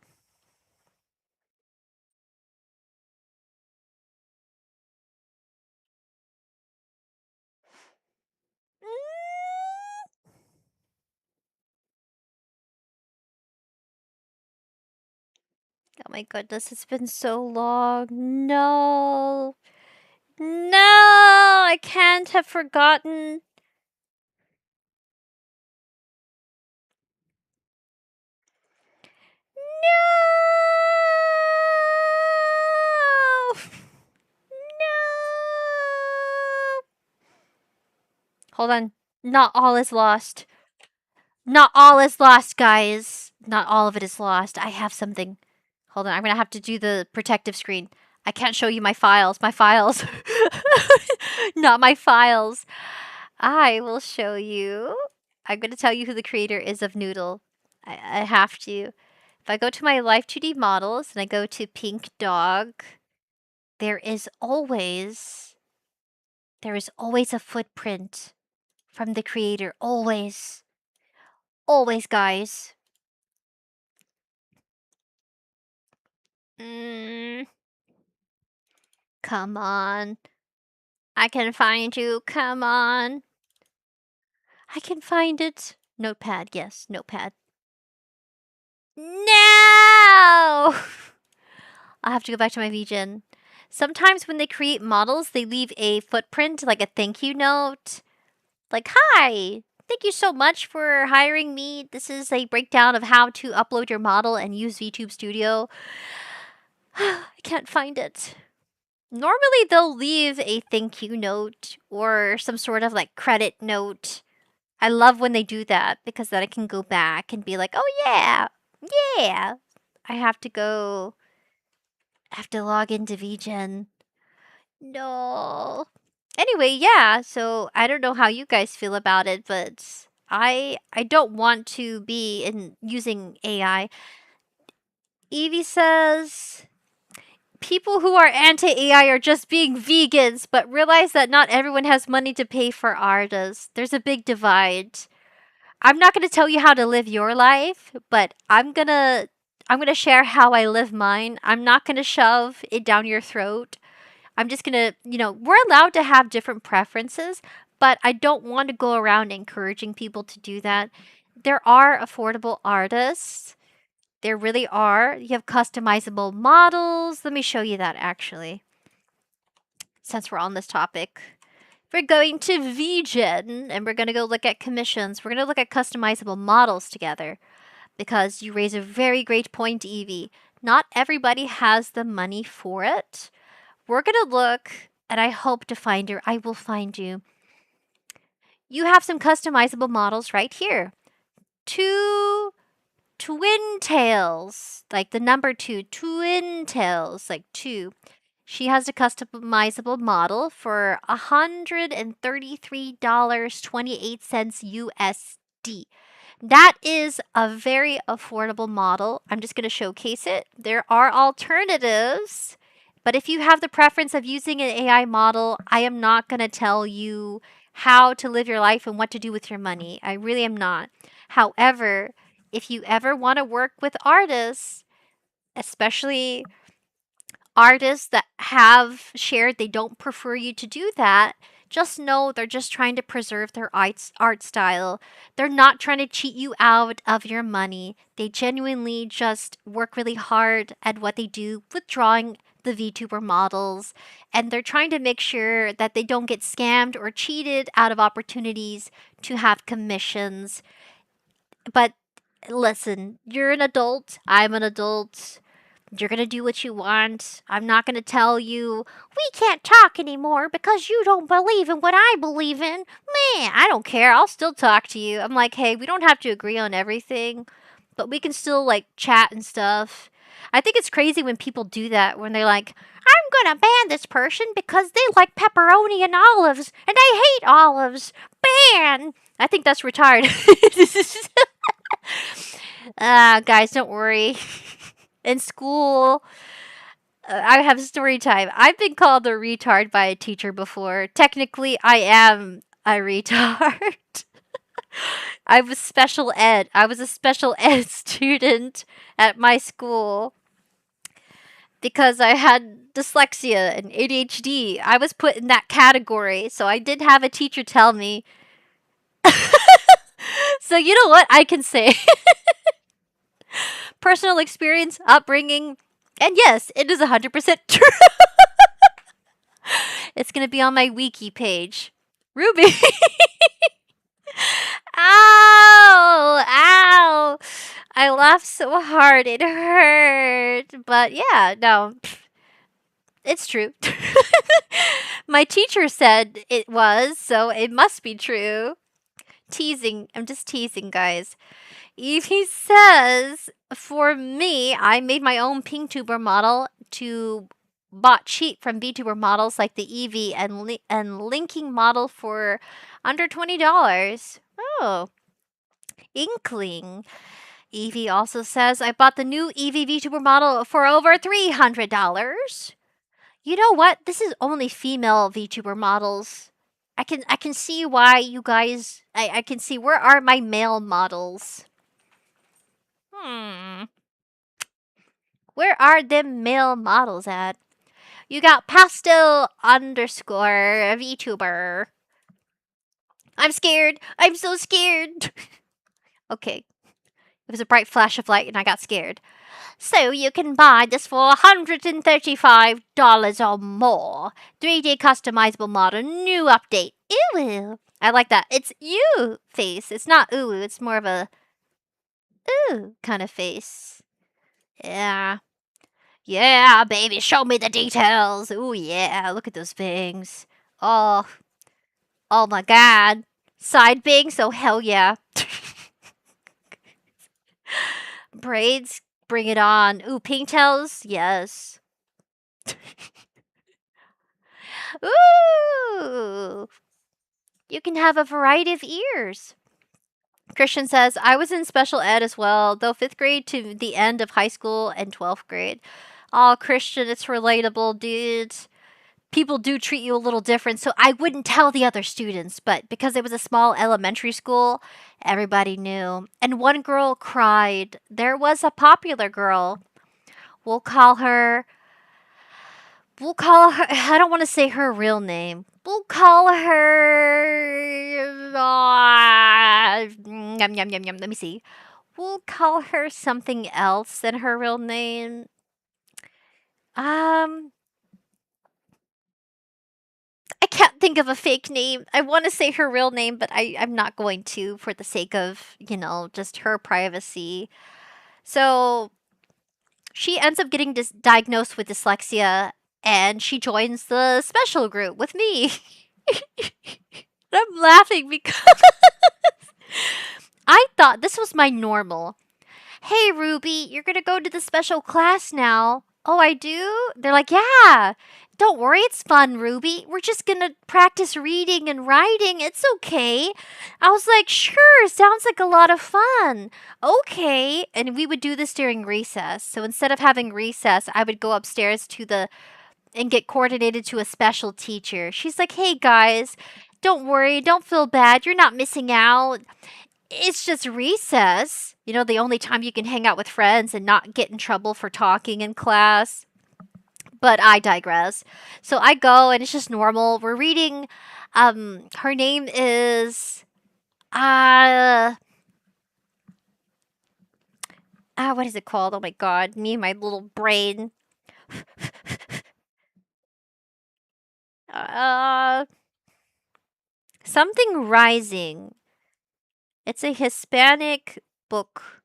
Oh my goodness, it's been so long. No. No, I can't have forgotten. No! No! Hold on. Not all is lost. Not all is lost, guys. Not all of it is lost. I have something. Hold on. I'm gonna have to do the protective screen. I can't show you my files. My files. Not my files. I will show you. I'm gonna tell you who the creator is of Noodle. I have to. If I go to my Life 2D models and I go to Pink Dog, there is always a footprint from the creator. Always. Always, guys. Come on. I can find you. Come on. I can find it. Notepad, yes, notepad. No! I'll have to go back to my VGen. Sometimes when they create models, they leave a footprint, like a thank you note. Like, hi! Thank you so much for hiring me. This is a breakdown of how to upload your model and use VTube Studio. I can't find it. Normally, they'll leave a thank you note or some sort of like credit note. I love when they do that because then I can go back and be like, oh yeah, yeah. I have to log into VGen. No. Anyway, yeah, so I don't know how you guys feel about it, but I don't want to be using AI. Evie says people who are anti-AI are just being vegans, but realize that not everyone has money to pay for artists. There's a big divide. I'm not going to tell you how to live your life, but I'm going to share how I live mine. I'm not going to shove it down your throat. I'm just going to, we're allowed to have different preferences, but I don't want to go around encouraging people to do that. There are affordable artists. There really are. You have customizable models. Let me show you that actually. Since we're on this topic. We're going to VGen and we're going to go look at commissions. We're going to look at customizable models together because you raise a very great point, Evie. Not everybody has the money for it. We're going to look and I hope to find you. I will find you. You have some customizable models right here. 2 twin tails, like the number 2, twin tails, like 2. She has a customizable model for $133.28 USD. That is a very affordable model. I'm just going to showcase it. There are alternatives, but if you have the preference of using an AI model, I am not going to tell you how to live your life and what to do with your money. I really am not. However, if you ever want to work with artists, especially artists that have shared they don't prefer you to do that, just know they're just trying to preserve their art style. They're not trying to cheat you out of your money. They genuinely just work really hard at what they do with drawing the VTuber models, and they're trying to make sure that they don't get scammed or cheated out of opportunities to have commissions. But listen, you're an adult, I'm an adult. You're gonna do what you want. I'm not gonna tell you, we can't talk anymore because you don't believe in what I believe in. Man, I don't care. I'll still talk to you. I'm like, hey, we don't have to agree on everything, but we can still, like, chat and stuff. I think it's crazy when people do that, when they're like, I'm gonna ban this person because they like pepperoni and olives, and I hate olives. Ban! I think that's retarded. Guys, don't worry. In school, I have story time. I've been called a retard by a teacher before. Technically, I am a retard. I was special ed. I was a special ed student at my school because I had dyslexia and ADHD. I was put in that category, so I did have a teacher tell me. So you know what I can say? Personal experience, upbringing, and yes, it is 100% true. It's going to be on my wiki page. Ruby. Ow! Ow! I laughed so hard, it hurt. But yeah, no. It's true. My teacher said it was, so it must be true. Teasing. I'm just teasing, guys. Evie says, for me, I made my own PinkTuber model to bought cheap from VTuber models like the Eevee and linking model for under $20. Oh, inkling. Evie also says, I bought the new Eevee VTuber model for over $300. You know what? This is only female VTuber models. I can see why you guys I can see where are my male models. Where are them male models at? You got pastel underscore VTuber. I'm scared. I'm so scared. Okay. It was a bright flash of light and I got scared. So you can buy this for $135 or more. 3D customizable model, new update. Ew. I like that. It's you face. It's not ooh. It's more of a ooh kind of face. Yeah. Yeah, baby, show me the details. Ooh, yeah, look at those bangs. Oh, oh my god. Side bangs? Oh, hell yeah. Braids? Bring it on. Ooh, pigtails? Yes. Ooh. You can have a variety of ears. Christian says, I was in special ed as well, though 5th grade to the end of high school and 12th grade. Oh, Christian, it's relatable, dude. People do treat you a little different, so I wouldn't tell the other students, but because it was a small elementary school, everybody knew. And one girl cried. There was a popular girl. We'll call her, I don't want to say her real name. We'll call her, yum, yum, yum, yum, let me see. We'll call her something else than her real name. I can't think of a fake name. I want to say her real name, but I'm not going to for the sake of, just her privacy. So she ends up getting diagnosed with dyslexia and she joins the special group with me. I'm laughing because I thought this was my normal. Hey, Ruby, you're going to go to the special class now. Oh, I do? They're like, yeah. Don't worry, it's fun, Ruby. We're just gonna practice reading and writing. It's okay. I was like, sure, sounds like a lot of fun. Okay. And we would do this during recess. So instead of having recess, I would go upstairs and get coordinated to a special teacher. She's like, hey guys, don't worry, don't feel bad. You're not missing out. It's just recess. The only time you can hang out with friends and not get in trouble for talking in class. But I digress. So I go and it's just normal. We're reading. Her name is what is it called? Oh my god, me and my little brain. Something Rising. It's a Hispanic book.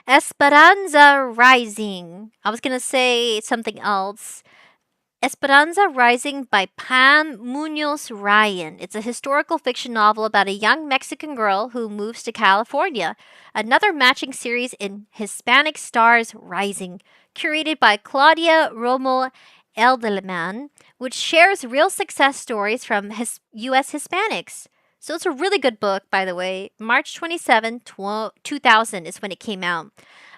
Esperanza Rising. I was gonna say something else. Esperanza Rising by Pam Munoz Ryan. It's a historical fiction novel about a young Mexican girl who moves to California. Another matching series in Hispanic Stars Rising, curated by Claudia Romo Eldelman, which shares real success stories from U.S. Hispanics. So it's a really good book, by the way. March 27, 2000 is when it came out.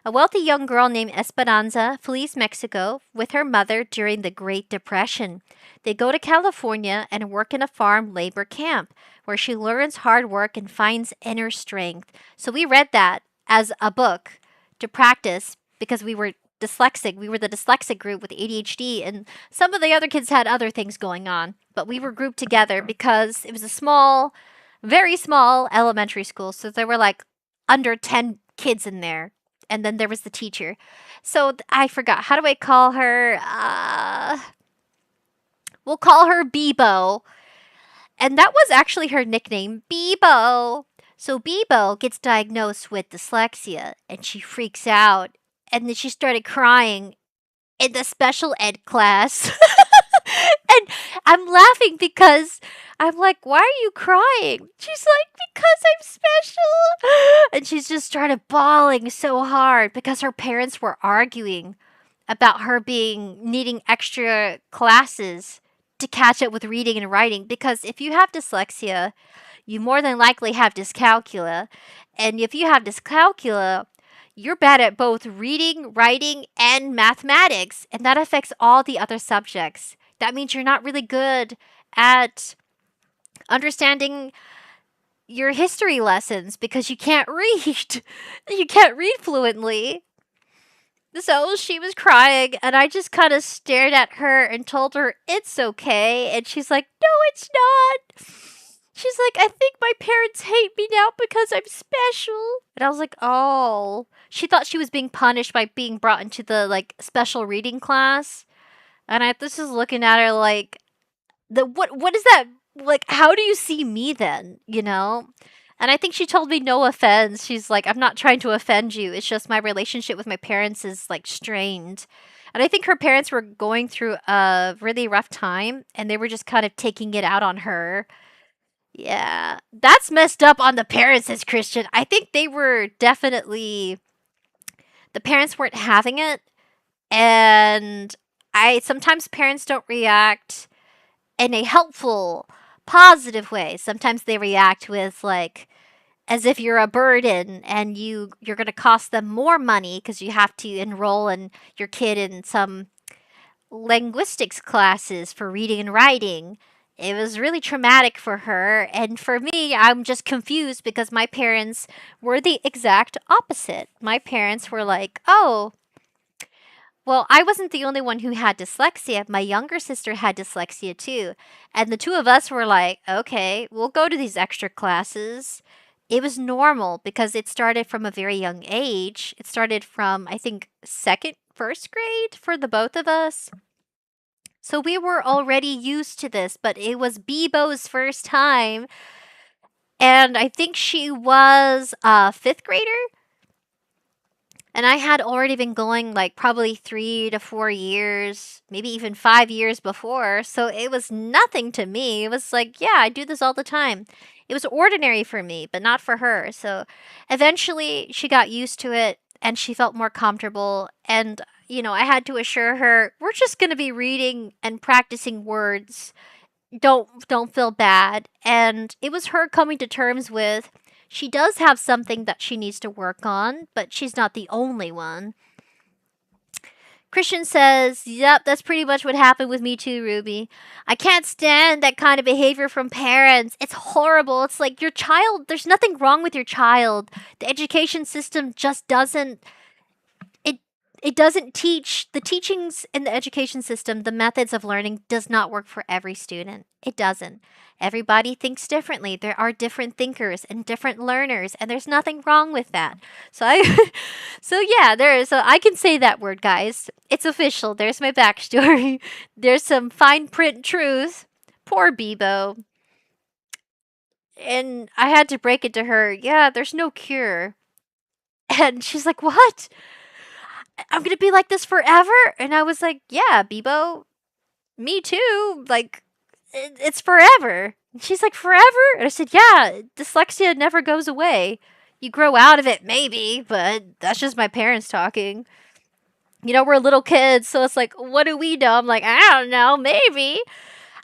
A wealthy young girl named Esperanza flees Mexico with her mother during the Great Depression. They go to California and work in a farm labor camp, where she learns hard work and finds inner strength. So we read that as a book to practice because we were dyslexic. We were the dyslexic group with ADHD, and some of the other kids had other things going on. But we were grouped together because it was a very small elementary school. So there were like under 10 kids in there. And then there was the teacher. So I forgot. How do I call her? We'll call her Bebo. And that was actually her nickname, Bebo. So Bebo gets diagnosed with dyslexia and she freaks out. And then she started crying. in the special ed class. And I'm laughing because I'm like, why are you crying? She's like, because I'm special. And she's just started bawling so hard because her parents were arguing about her being needing extra classes to catch up with reading and writing. Because if you have dyslexia, you more than likely have dyscalculia. And if you have dyscalculia, you're bad at both reading, writing, and mathematics. And that affects all the other subjects. That means you're not really good at understanding your history lessons because you can't read. You can't read fluently. So she was crying, and I just kind of stared at her and told her it's okay. And she's like, no, it's not. She's like, I think my parents hate me now because I'm special. And I was like, oh. She thought she was being punished by being brought into the like special reading class. And I was just looking at her like, what is that? Like, how do you see me then? You know? And I think she told me no offense. She's like, I'm not trying to offend you. It's just my relationship with my parents is like strained. And I think her parents were going through a really rough time and they were just kind of taking it out on her. Yeah. That's messed up on the parents as Christian. I think they were definitely the parents weren't having it. And I sometimes parents don't react in a helpful, positive way. Sometimes they react with like as if you're a burden and you're going to cost them more money because you have to enroll in your kid in some linguistics classes for reading and writing. It was really traumatic for her, and for me, I'm just confused because my parents were the exact opposite. My parents were like, "Oh, well, I wasn't the only one who had dyslexia. My younger sister had dyslexia too. And the two of us were like, okay, we'll go to these extra classes. It was normal because it started from a very young age. It started from, I think, first grade for the both of us. So we were already used to this, but it was Bebo's first time. And I think she was a fifth grader. And I had already been going like probably 3 to 4 years, maybe even 5 years before. So it was nothing to me. It was like, yeah, I do this all the time. It was ordinary for me, but not for her. So eventually she got used to it and she felt more comfortable. And, you know, I had to assure her, we're just going to be reading and practicing words. Don't feel bad. And it was her coming to terms with she does have something that she needs to work on, but she's not the only one. Christian says, yep, that's pretty much what happened with me too, Ruby. I can't stand that kind of behavior from parents. It's horrible. It's like your child, there's nothing wrong with your child. The education system just doesn't it doesn't teach the teachings in the education system, the methods of learning does not work for every student. It doesn't. Everybody thinks differently. There are different thinkers and different learners, and there's nothing wrong with that. So so I can say that word, guys. It's official. There's my backstory. There's some fine print truth. Poor Bebo. And I had to break it to her. Yeah, there's no cure. And she's like, what? I'm gonna be like this forever? And I was like, yeah, Bebo, me too. Like, it's forever. And she's like, forever? And I said, yeah, dyslexia never goes away. You grow out of it, maybe, but that's just my parents talking. You know, we're little kids, so it's like, what do we know? I'm like, I don't know, maybe.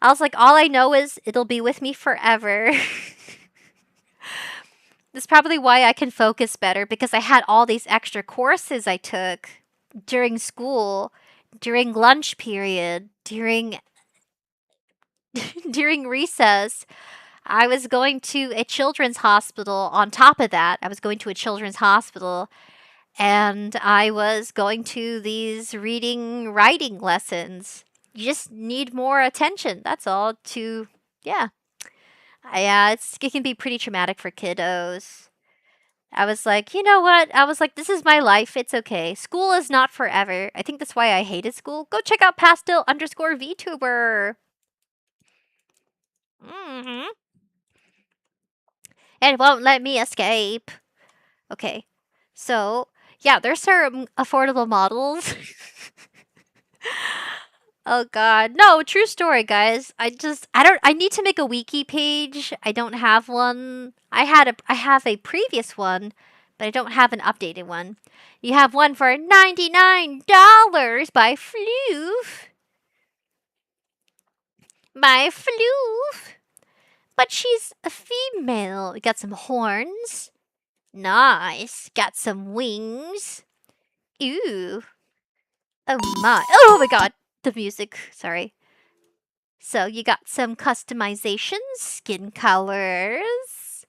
I was like, all I know is it'll be with me forever. That's probably why I can focus better, because I had all these extra courses I took during school, during lunch period, during during recess. I was going to a children's hospital. On top of that, I was going to a children's hospital and I was going to these reading, writing lessons. You just need more attention. That's all to, yeah. Yeah, it can be pretty traumatic for kiddos. I was like, you know what? I was like, this is my life. It's okay. School is not forever. I think that's why I hated school. Go check out pastel_underscore VTuber. Mm-hmm. It won't let me escape. Okay. So, yeah, there's some affordable models. Oh god. No, true story, guys. I need to make a wiki page. I don't have one. I have a previous one, but I don't have an updated one. You have one for $99 by Floof. By Floof. But she's a female. We got some horns. Nice. Got some wings. Ooh. Oh my god. The music. Sorry. So you got some customizations, skin colors.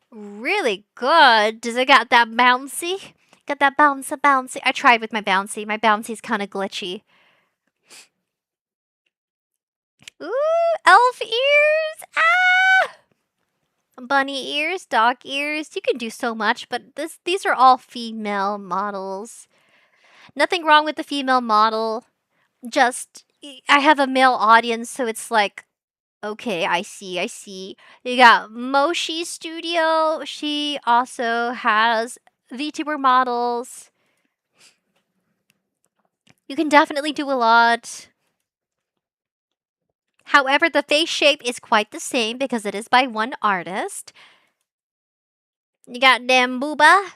Really good. Does it got that bouncy? Got that bouncy. I tried with my bouncy. My bouncy's kind of glitchy. Ooh, elf ears. Ah! Bunny ears, dog ears. You can do so much, but these are all female models. Nothing wrong with the female model. Just I have a male audience, so it's like, okay, I see. You got Moshi Studio. She also has VTuber models. You can definitely do a lot. However, the face shape is quite the same because it is by one artist. You got them booba.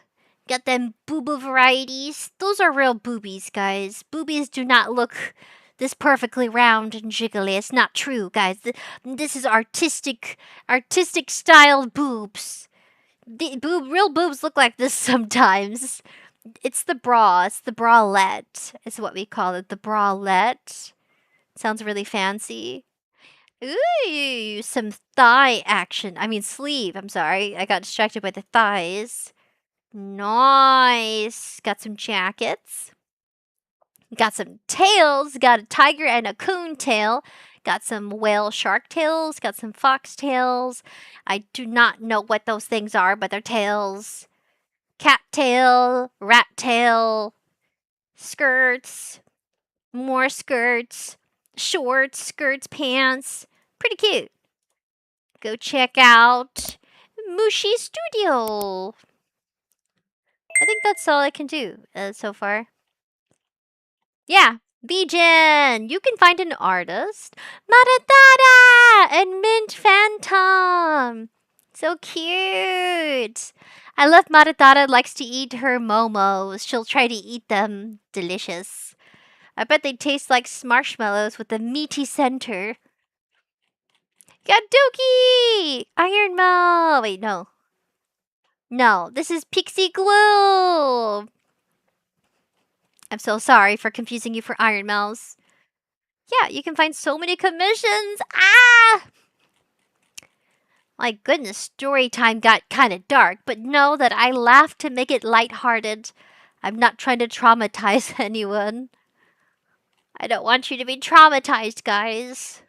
Got them booba varieties. Those are real boobies, guys. Boobies do not look this perfectly round and jiggly. It's not true, guys. This is artistic styled boobs. Real boobs look like this sometimes. It's the bra. It's the bralette. Is what we call it. The bralette. Sounds really fancy. Ooh, some thigh action. I mean sleeve. I'm sorry. I got distracted by the thighs. Nice. Got some jackets. Got some tails. Got a tiger and a coon tail. Got some whale shark tails. Got some fox tails. I do not know what those things are, but they're tails. Cat tail. Rat tail. Skirts. More skirts. Shorts. Skirts. Pants. Pretty cute. Go check out Mushi Studio. I think that's all I can do so far. Yeah, Bijan! You can find an artist. Maradada and Mint Phantom. So cute. I love Maradada likes to eat her momos. She'll try to eat them. Delicious. I bet they taste like marshmallows with a meaty center. Got Dookie! Iron Mo! Wait, no. No, this is Pixie Glue! I'm so sorry for confusing you for Iron Mouse. Yeah, you can find so many commissions! Ah! My goodness, story time got kinda dark, but know that I laughed to make it lighthearted. I'm not trying to traumatize anyone. I don't want you to be traumatized, guys.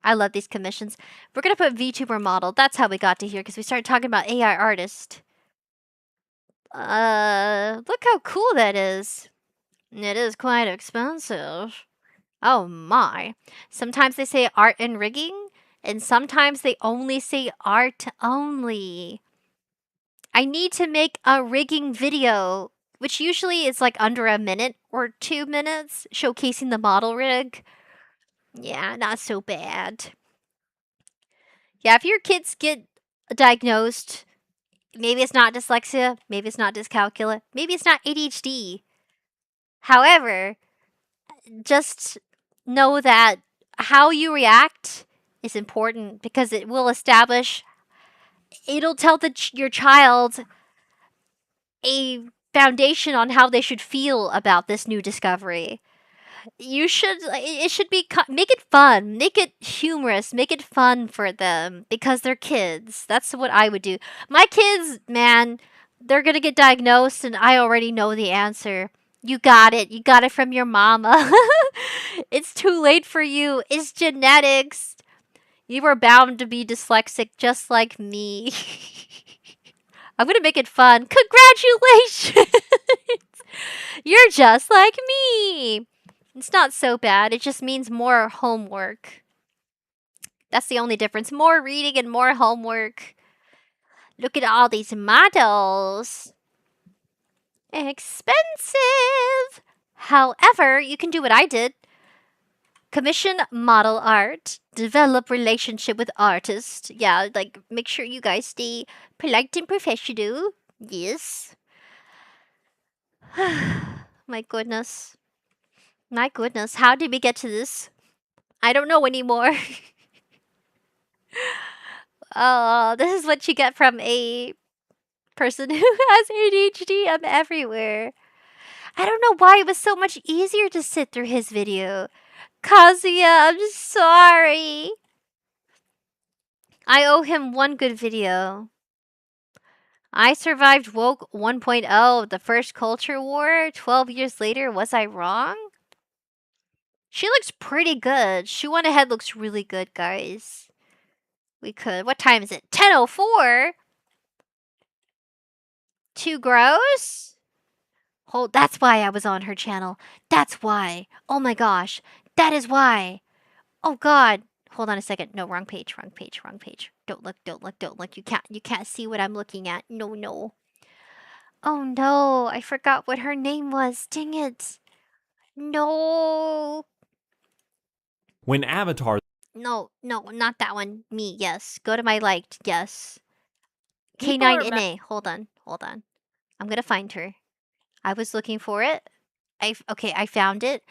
I love these commissions. We're gonna put VTuber model. That's how we got to here, because we started talking about AI artist. Look how cool that is. It is quite expensive. Oh my. Sometimes they say art and rigging, and sometimes they only say art only. I need to make a rigging video, which usually is like under a minute or 2 minutes, showcasing the model rig. Yeah, not so bad. Yeah, if your kids get diagnosed, maybe it's not dyslexia, maybe it's not dyscalculia, maybe it's not ADHD. However, just know that how you react is important because it will establish, it'll tell your child a foundation on how they should feel about this new discovery. It should be, make it fun, make it humorous, make it fun for them because they're kids. That's what I would do. My kids, man, they're gonna get diagnosed and I already know the answer. You got it from your mama. It's too late for you. It's genetics. You were bound to be dyslexic just like me. I'm gonna make it fun. Congratulations! You're just like me. It's not so bad. It just means more homework. That's the only difference. More reading and more homework. Look at all these models. Expensive. However, you can do what I did. Commission model art. Develop relationship with artist. Yeah, like make sure you guys stay polite and professional. Yes. My goodness. My goodness. How did we get to this? I don't know anymore. Oh, this is what you get from a person who has ADHD. I'm everywhere. I don't know why it was so much easier to sit through his video. Kazuya, I'm just sorry. I owe him one good video. I survived Woke 1.0, the first culture war. 12 years later, was I wrong? She looks pretty good. Shoe on Ahead looks really good, guys. We could. What time is it? 10:04? Too gross? Oh, that's why I was on her channel. That's why. Oh my gosh. That is why. Oh god. Hold on a second. No, wrong page, wrong page, wrong page. Don't look, don't look, don't look. You can't see what I'm looking at. No, no. Oh no, I forgot what her name was. Dang it. No. When Avatar No, no, not that one. Me, yes. Go to my liked, yes. People are K9NA. Hold on, hold on. I'm gonna find her. I was looking for it. Okay, I found it.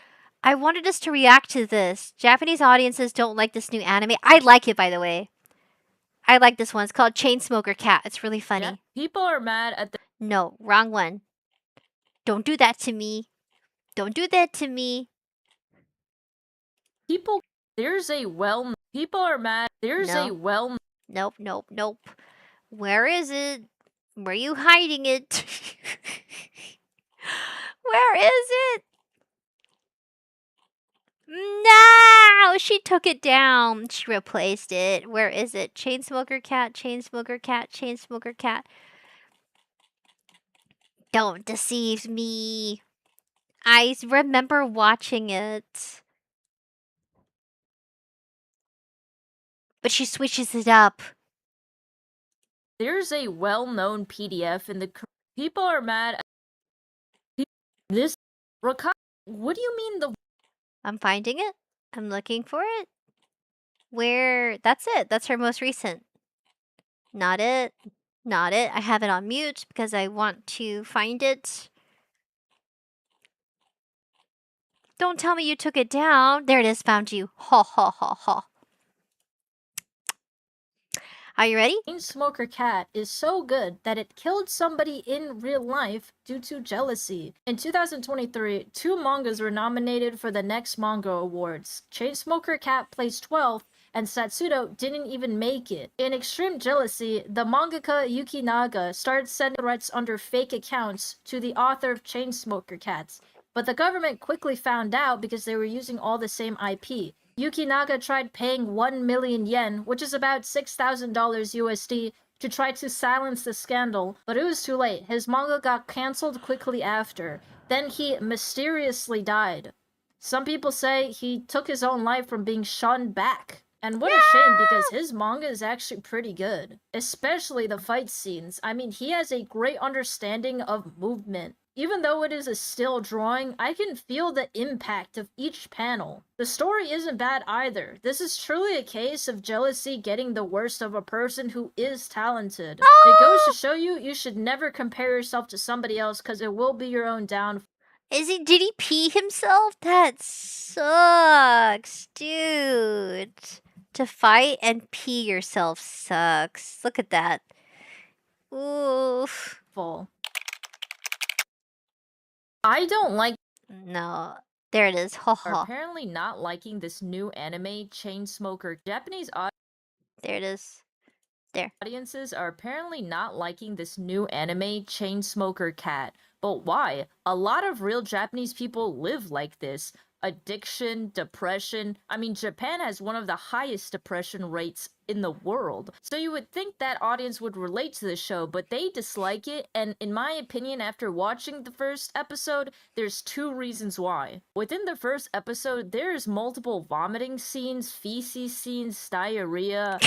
I wanted us to react to this. Japanese audiences don't like this new anime. I like it, by the way. I like this one. It's called Chainsmoker Cat. It's really funny. People are mad at the No, wrong one. Don't do that to me. Don't do that to me. people. There's a well. People are mad. There's No. a well. Nope, nope, nope. Where is it? Where are you hiding it? Where is it? No! She took it down. She replaced it. Where is it? Chainsmoker Cat, Chainsmoker Cat, Chainsmoker Cat. Don't deceive me. I remember watching it. But she switches it up. There's a well-known PDF in the. People are mad. This. What do you mean the? I'm finding it. I'm looking for it. Where? That's it. That's her most recent. Not it. Not it. I have it on mute because I want to find it. Don't tell me you took it down. There it is. Found you. Ha ha ha ha. Are you ready? Chainsmoker Cat is so good that it killed somebody in real life due to jealousy. In 2023, 2 mangas were nominated for the Next Manga Awards. Chainsmoker Cat placed 12th, and Satsudo didn't even make it. In extreme jealousy, the mangaka Yuki Naga started sending threats under fake accounts to the author of Chainsmoker Cats. But the government quickly found out because they were using all the same IP. Yuki Naga tried paying 1 million yen, which is about $6,000 USD, to try to silence the scandal, but it was too late. His manga got cancelled quickly after. Then he mysteriously died. Some people say he took his own life from being shunned back. And what a shame, because his manga is actually pretty good. Especially the fight scenes. I mean, he has a great understanding of movement. Even though it is a still drawing, I can feel the impact of each panel. The story isn't bad either. This is truly a case of jealousy getting the worst of a person who is talented. It goes to show you, you should never compare yourself to somebody else because it will be your own downfall. Did he pee himself? That sucks, dude. To fight and pee yourself sucks. Look at that. Oof. I don't like No. There it is. Ha are ha. apparently not liking this new anime, Chainsmoker. Japanese There it is. audiences are apparently not liking this new anime, Chainsmoker Cat. But why? A lot of real Japanese people live like this. Addiction, depression. I mean, Japan has one of the highest depression rates in the world. So you would think that audience would relate to the show, but they dislike it, and in my opinion, after watching the first episode, there's 2 reasons why. Within the first episode, there's multiple vomiting scenes, feces scenes, diarrhea,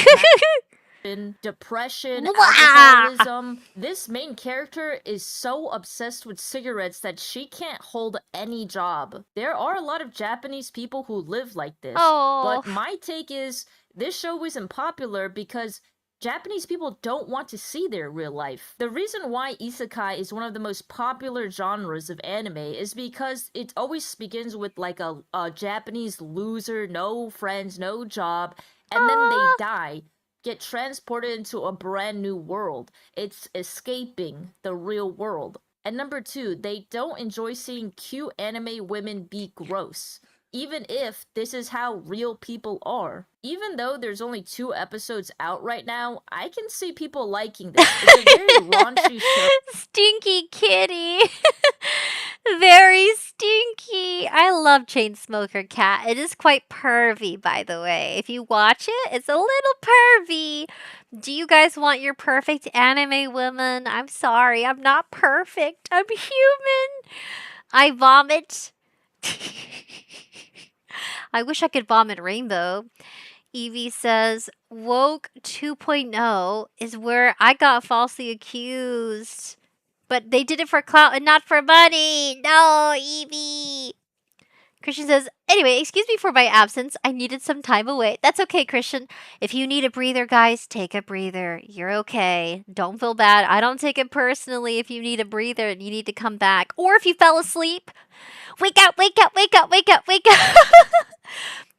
depression, Mwah! alcoholism. This main character is so obsessed with cigarettes that she can't hold any job. There are a lot of Japanese people who live like this. Oh. But my take is this show isn't popular because Japanese people don't want to see their real life. The reason why isekai is one of the most popular genres of anime is because it always begins with like a Japanese loser, no friends, no job, and then they die, get transported into a brand new world. It's escaping the real world. And number two, they don't enjoy seeing cute anime women be gross. Even if this is how real people are. Even though there's only 2 episodes out right now, I can see people liking this. It's a very raunchy show. Stinky kitty. Very stinky. I love Chainsmoker Cat. It is quite pervy, by the way. If you watch it, it's a little pervy. Do you guys want your perfect anime woman? I'm sorry, I'm not perfect. I'm human. I vomit. I wish I could vomit rainbow. Evie says, Woke 2.0 is where I got falsely accused. But they did it for clout and not for money. No, Evie. Christian says, anyway, excuse me for my absence. I needed some time away. That's okay, Christian. If you need a breather, guys, take a breather. You're okay. Don't feel bad. I don't take it personally if you need a breather and you need to come back. Or if you fell asleep. Wake up, wake up, wake up, wake up, wake up.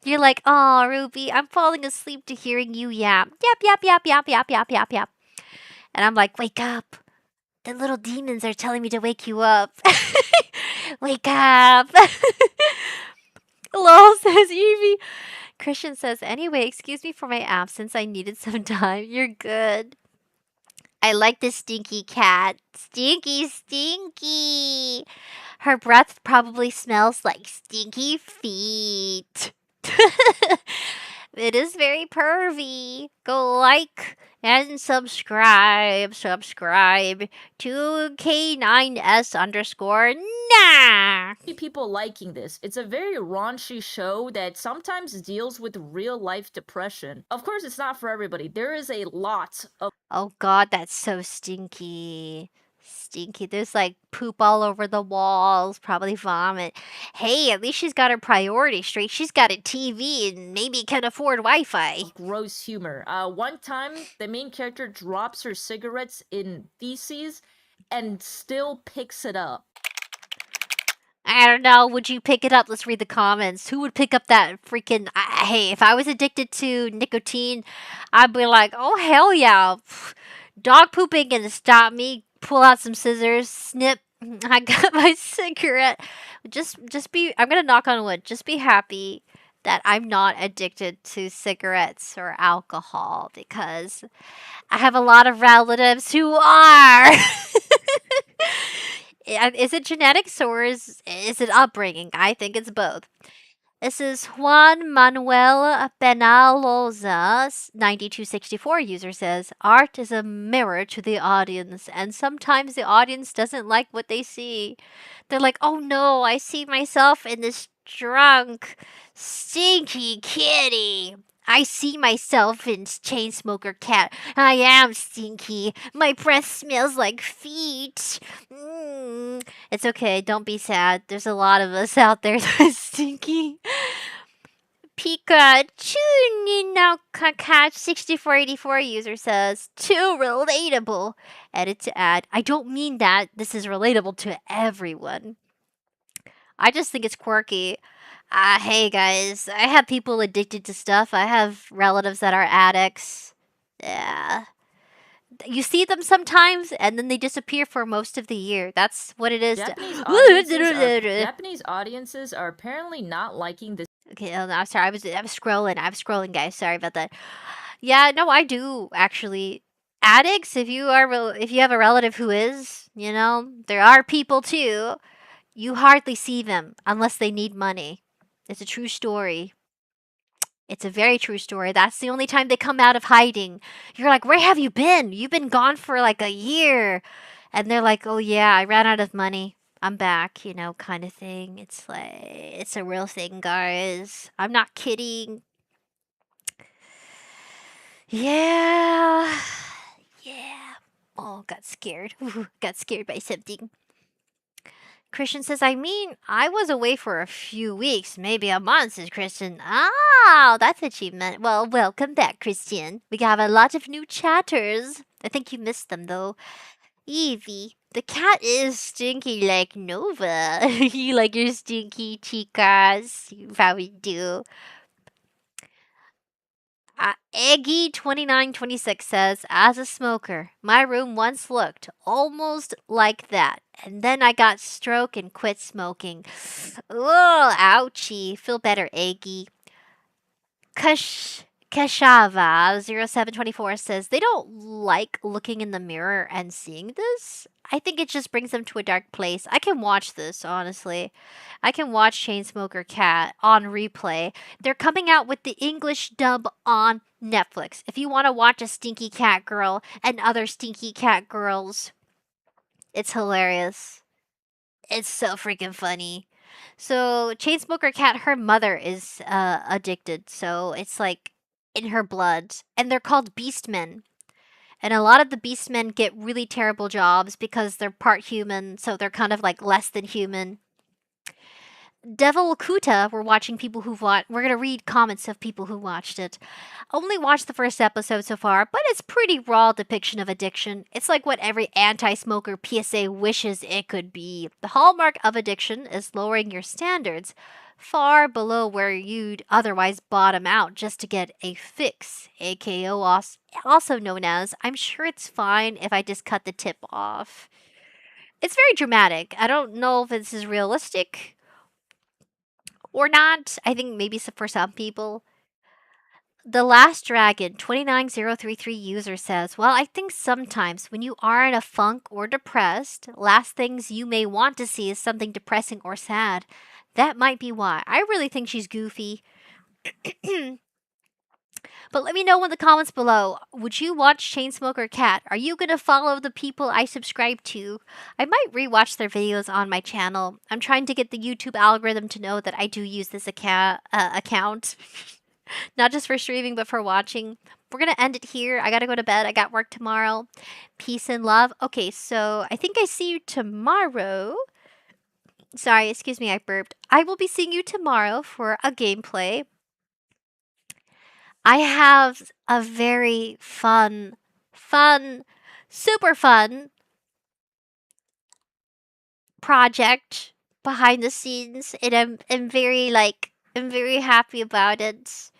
You're like, oh, Ruby, I'm falling asleep to hearing you yap. Yap, yap, yap, yap, yap, yap, yap, yap. And I'm like, wake up. The little demons are telling me to wake you up. Wake up. Lol, says Evie. Christian says, anyway, excuse me for my absence. I needed some time. You're good. I like this stinky cat. Stinky, stinky. Her breath probably smells like stinky feet. It is very pervy. Go like and subscribe. Subscribe to K9S underscore nah. People liking this. It's a very raunchy show that sometimes deals with real life depression. Of course, it's not for everybody. There is a lot of Oh god, that's so stinky. Stinky. There's like poop all over the walls, probably vomit. Hey, at least she's got her priorities straight. She's got a TV and maybe can afford Wi-Fi. gross humor. One time, the main character drops her cigarettes in feces and still picks it up. I don't know. Would you pick it up? Let's read the comments. Who would pick up that freaking... hey, if I was addicted to nicotine, I'd be like, oh, hell yeah. Dog poop ain't gonna stop me. Pull out some scissors. Snip. I got my cigarette. Just be... I'm gonna knock on wood. Just be happy that I'm not addicted to cigarettes or alcohol because I have a lot of relatives who are. Is it genetics or is it upbringing? I think it's both. This is Juan Manuel Penaloza, 9264 user says, art is a mirror to the audience, and sometimes the audience doesn't like what they see. They're like, oh no, I see myself in this drunk, stinky kitty. I see myself in Chainsmoker Cat. I am stinky. My breath smells like feet. It's okay. Don't be sad. There's a lot of us out there that's stinky. Pikachu Nino Cat 6484 user says, too relatable. Edit to add. I don't mean that. This is relatable to everyone. I just think it's quirky. Hey guys, I have people addicted to stuff. I have relatives that are addicts. Yeah. You see them sometimes, and then they disappear for most of the year. That's what it is. Japanese audiences are apparently not liking this. Okay, no, I'm sorry. I was scrolling, guys. Sorry about that. Yeah, no, I do actually. Addicts, if you have a relative who is, there are people too. You hardly see them unless they need money. It's a true story. It's a very true story. That's the only time they come out of hiding. You're like, where have you been? You've been gone for like a year. And they're like, oh yeah, I ran out of money. I'm back, kind of thing. It's like, it's a real thing, guys. I'm not kidding. Yeah. Yeah. Oh, got scared. Got scared by something. Christian says, I mean, I was away for a few weeks, maybe a month, says Christian. Oh, that's achievement. Well, welcome back, Christian. We have a lot of new chatters. I think you missed them, though. Evie, the cat is stinky like Nova. You like your stinky chicas? You probably do. Eggy2926 says, as a smoker, my room once looked almost like that. And then I got stroke and quit smoking. Oh, ouchie. Feel better, Eggy. Kashava0724 says, they don't like looking in the mirror and seeing this. I think it just brings them to a dark place. I can watch this, honestly. I can watch Chainsmoker Cat on replay. They're coming out with the English dub on Netflix. If you want to watch a stinky cat girl and other stinky cat girls, it's hilarious. It's so freaking funny. So, Chainsmoker Cat, her mother is addicted, so it's like in her blood. And they're called Beastmen. And a lot of the Beastmen get really terrible jobs because they're part human, so they're kind of like less than human. Devil Kuta, we're watching people who've watched. We're gonna read comments of people who watched it. Only watched the first episode so far, but it's pretty raw depiction of addiction. It's like what every anti-smoker PSA wishes it could be. The hallmark of addiction is lowering your standards far below where you'd otherwise bottom out just to get a fix, aka also known as, I'm sure it's fine if I just cut the tip off. It's very dramatic. I don't know if this is realistic or not. I think maybe for some people. The Last Dragon 29033 user says, well, I think sometimes when you are in a funk or depressed, last things you may want to see is something depressing or sad. That might be why. I really think she's goofy. But let me know in the comments below. Would you watch Chainsmoker Cat? Are you gonna follow the people I subscribe to? I might rewatch their videos on my channel. I'm trying to get the YouTube algorithm to know that I do use this account. Not just for streaming, but for watching. We're gonna end it here. I gotta go to bed. I got work tomorrow. Peace and love. Okay, so I think I see you tomorrow. Sorry, excuse me, I burped. I will be seeing you tomorrow for a gameplay. I have a very fun, super fun project behind the scenes, and I'm very happy about it.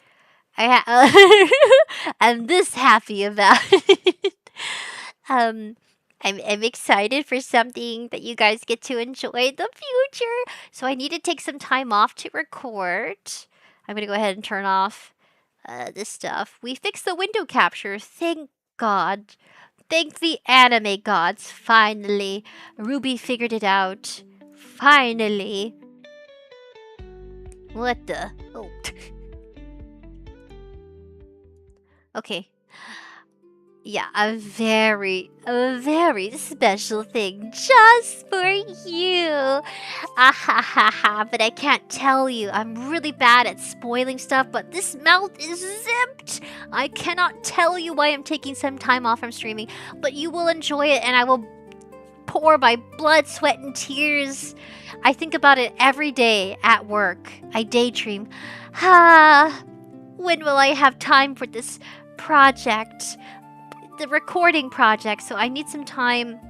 I'm this happy about it. I'm excited for something that you guys get to enjoy in the future. So I need to take some time off to record. I'm gonna go ahead and turn off this stuff. We fixed the window capture. Thank God. Thank the anime gods. Finally, Ruby figured it out. Finally. What the? Oh. Okay. Yeah, a very special thing just for you. Ah ha ha ha, but I can't tell you. I'm really bad at spoiling stuff, but this mouth is zipped. I cannot tell you why I'm taking some time off from streaming, but you will enjoy it and I will pour my blood, sweat, and tears. I think about it every day at work. I daydream. When will I have time for this project? The recording project, so I need some time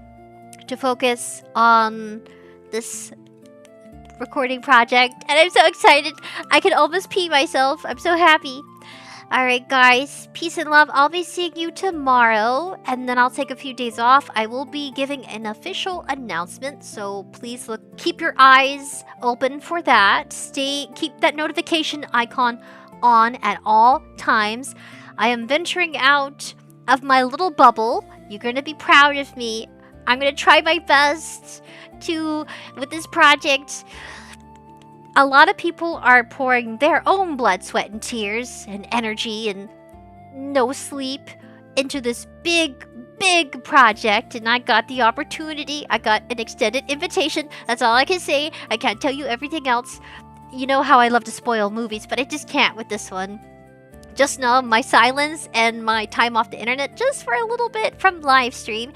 to focus on this recording project, and I'm so excited. I can almost pee myself. I'm so happy. Alright guys, peace and love. I'll be seeing you tomorrow, and then I'll take a few days off. I will be giving an official announcement, so please keep your eyes open for that. Keep that notification icon on at all times. I am venturing out of my little bubble. You're gonna be proud of me. I'm gonna try my best with this project. A lot of people are pouring their own blood, sweat, and tears, and energy, and no sleep into this big project, and I got the opportunity. I got an extended invitation. That's all I can say. I can't tell you everything else. You know how I love to spoil movies, but I just can't with this one. Just know my silence and my time off the internet just for a little bit from live stream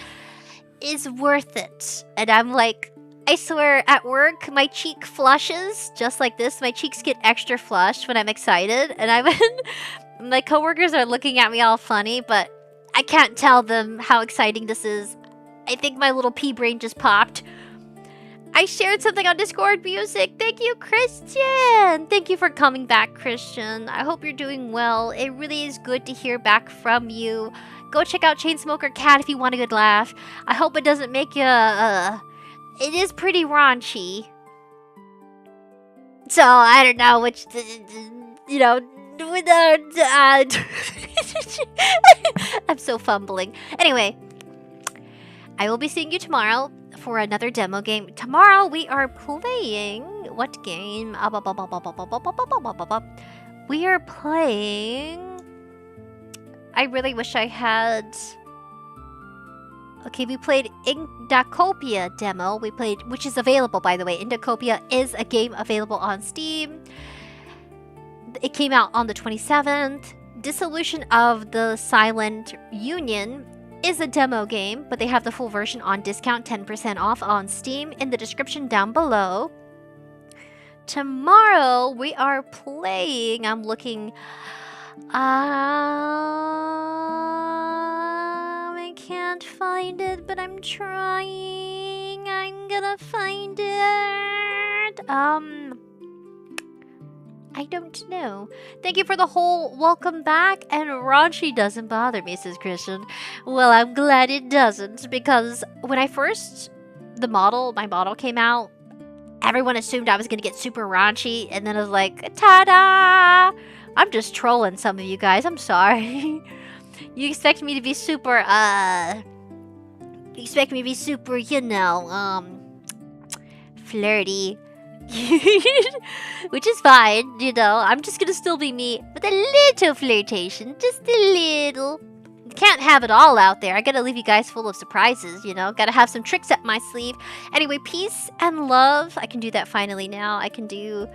is worth it. And I'm like, I swear, at work, my cheek flushes just like this. My cheeks get extra flushed when I'm excited. And my coworkers are looking at me all funny, but I can't tell them how exciting this is. I think my little pea brain just popped. I shared something on Discord music. Thank you, Christian. Thank you for coming back, Christian. I hope you're doing well. It really is good to hear back from you. Go check out Chainsmoker Cat if you want a good laugh. I hope it doesn't make you, it is pretty raunchy. So, I don't know which, you know, I'm so fumbling. Anyway, I will be seeing you tomorrow for another demo game. Tomorrow we are playing... What game? We are playing... I really wish I had... Okay, we played Indacopia demo. We played, which is available, by the way. Indacopia is a game available on Steam. It came out on the 27th. Dissolution of the Silent Union is a demo game, but they have the full version on discount, 10% off on Steam in the description down below. Tomorrow we are playing... I'm looking... I can't find it, but I'm trying. I'm gonna find it. I don't know. Thank you for the whole welcome back, and raunchy doesn't bother me, says Christian. Well, I'm glad it doesn't, because when I first... my model came out, everyone assumed I was gonna get super raunchy, and then I was like, ta-da! I'm just trolling some of you guys, I'm sorry. You expect me to be super, you know, flirty. Which is fine, you know. I'm just gonna still be me with a little flirtation. Just a little. Can't have it all out there. I gotta leave you guys full of surprises, you know. Gotta have some tricks up my sleeve. Anyway, peace and love. I can do that finally now. I can do...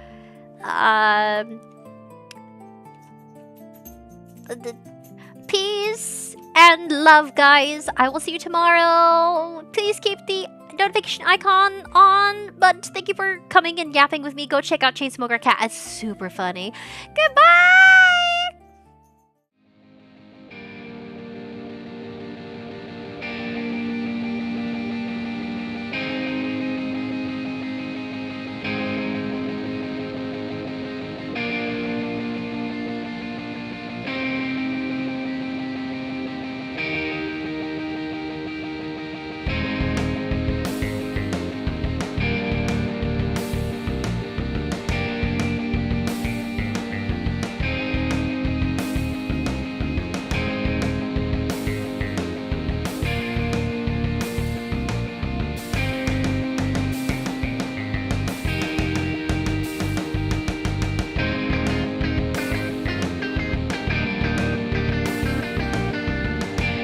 peace and love, guys. I will see you tomorrow. Please keep the notification icon on. But thank you for coming and yapping with me. Go check out Chainsmoker Cat. It's super funny. Goodbye!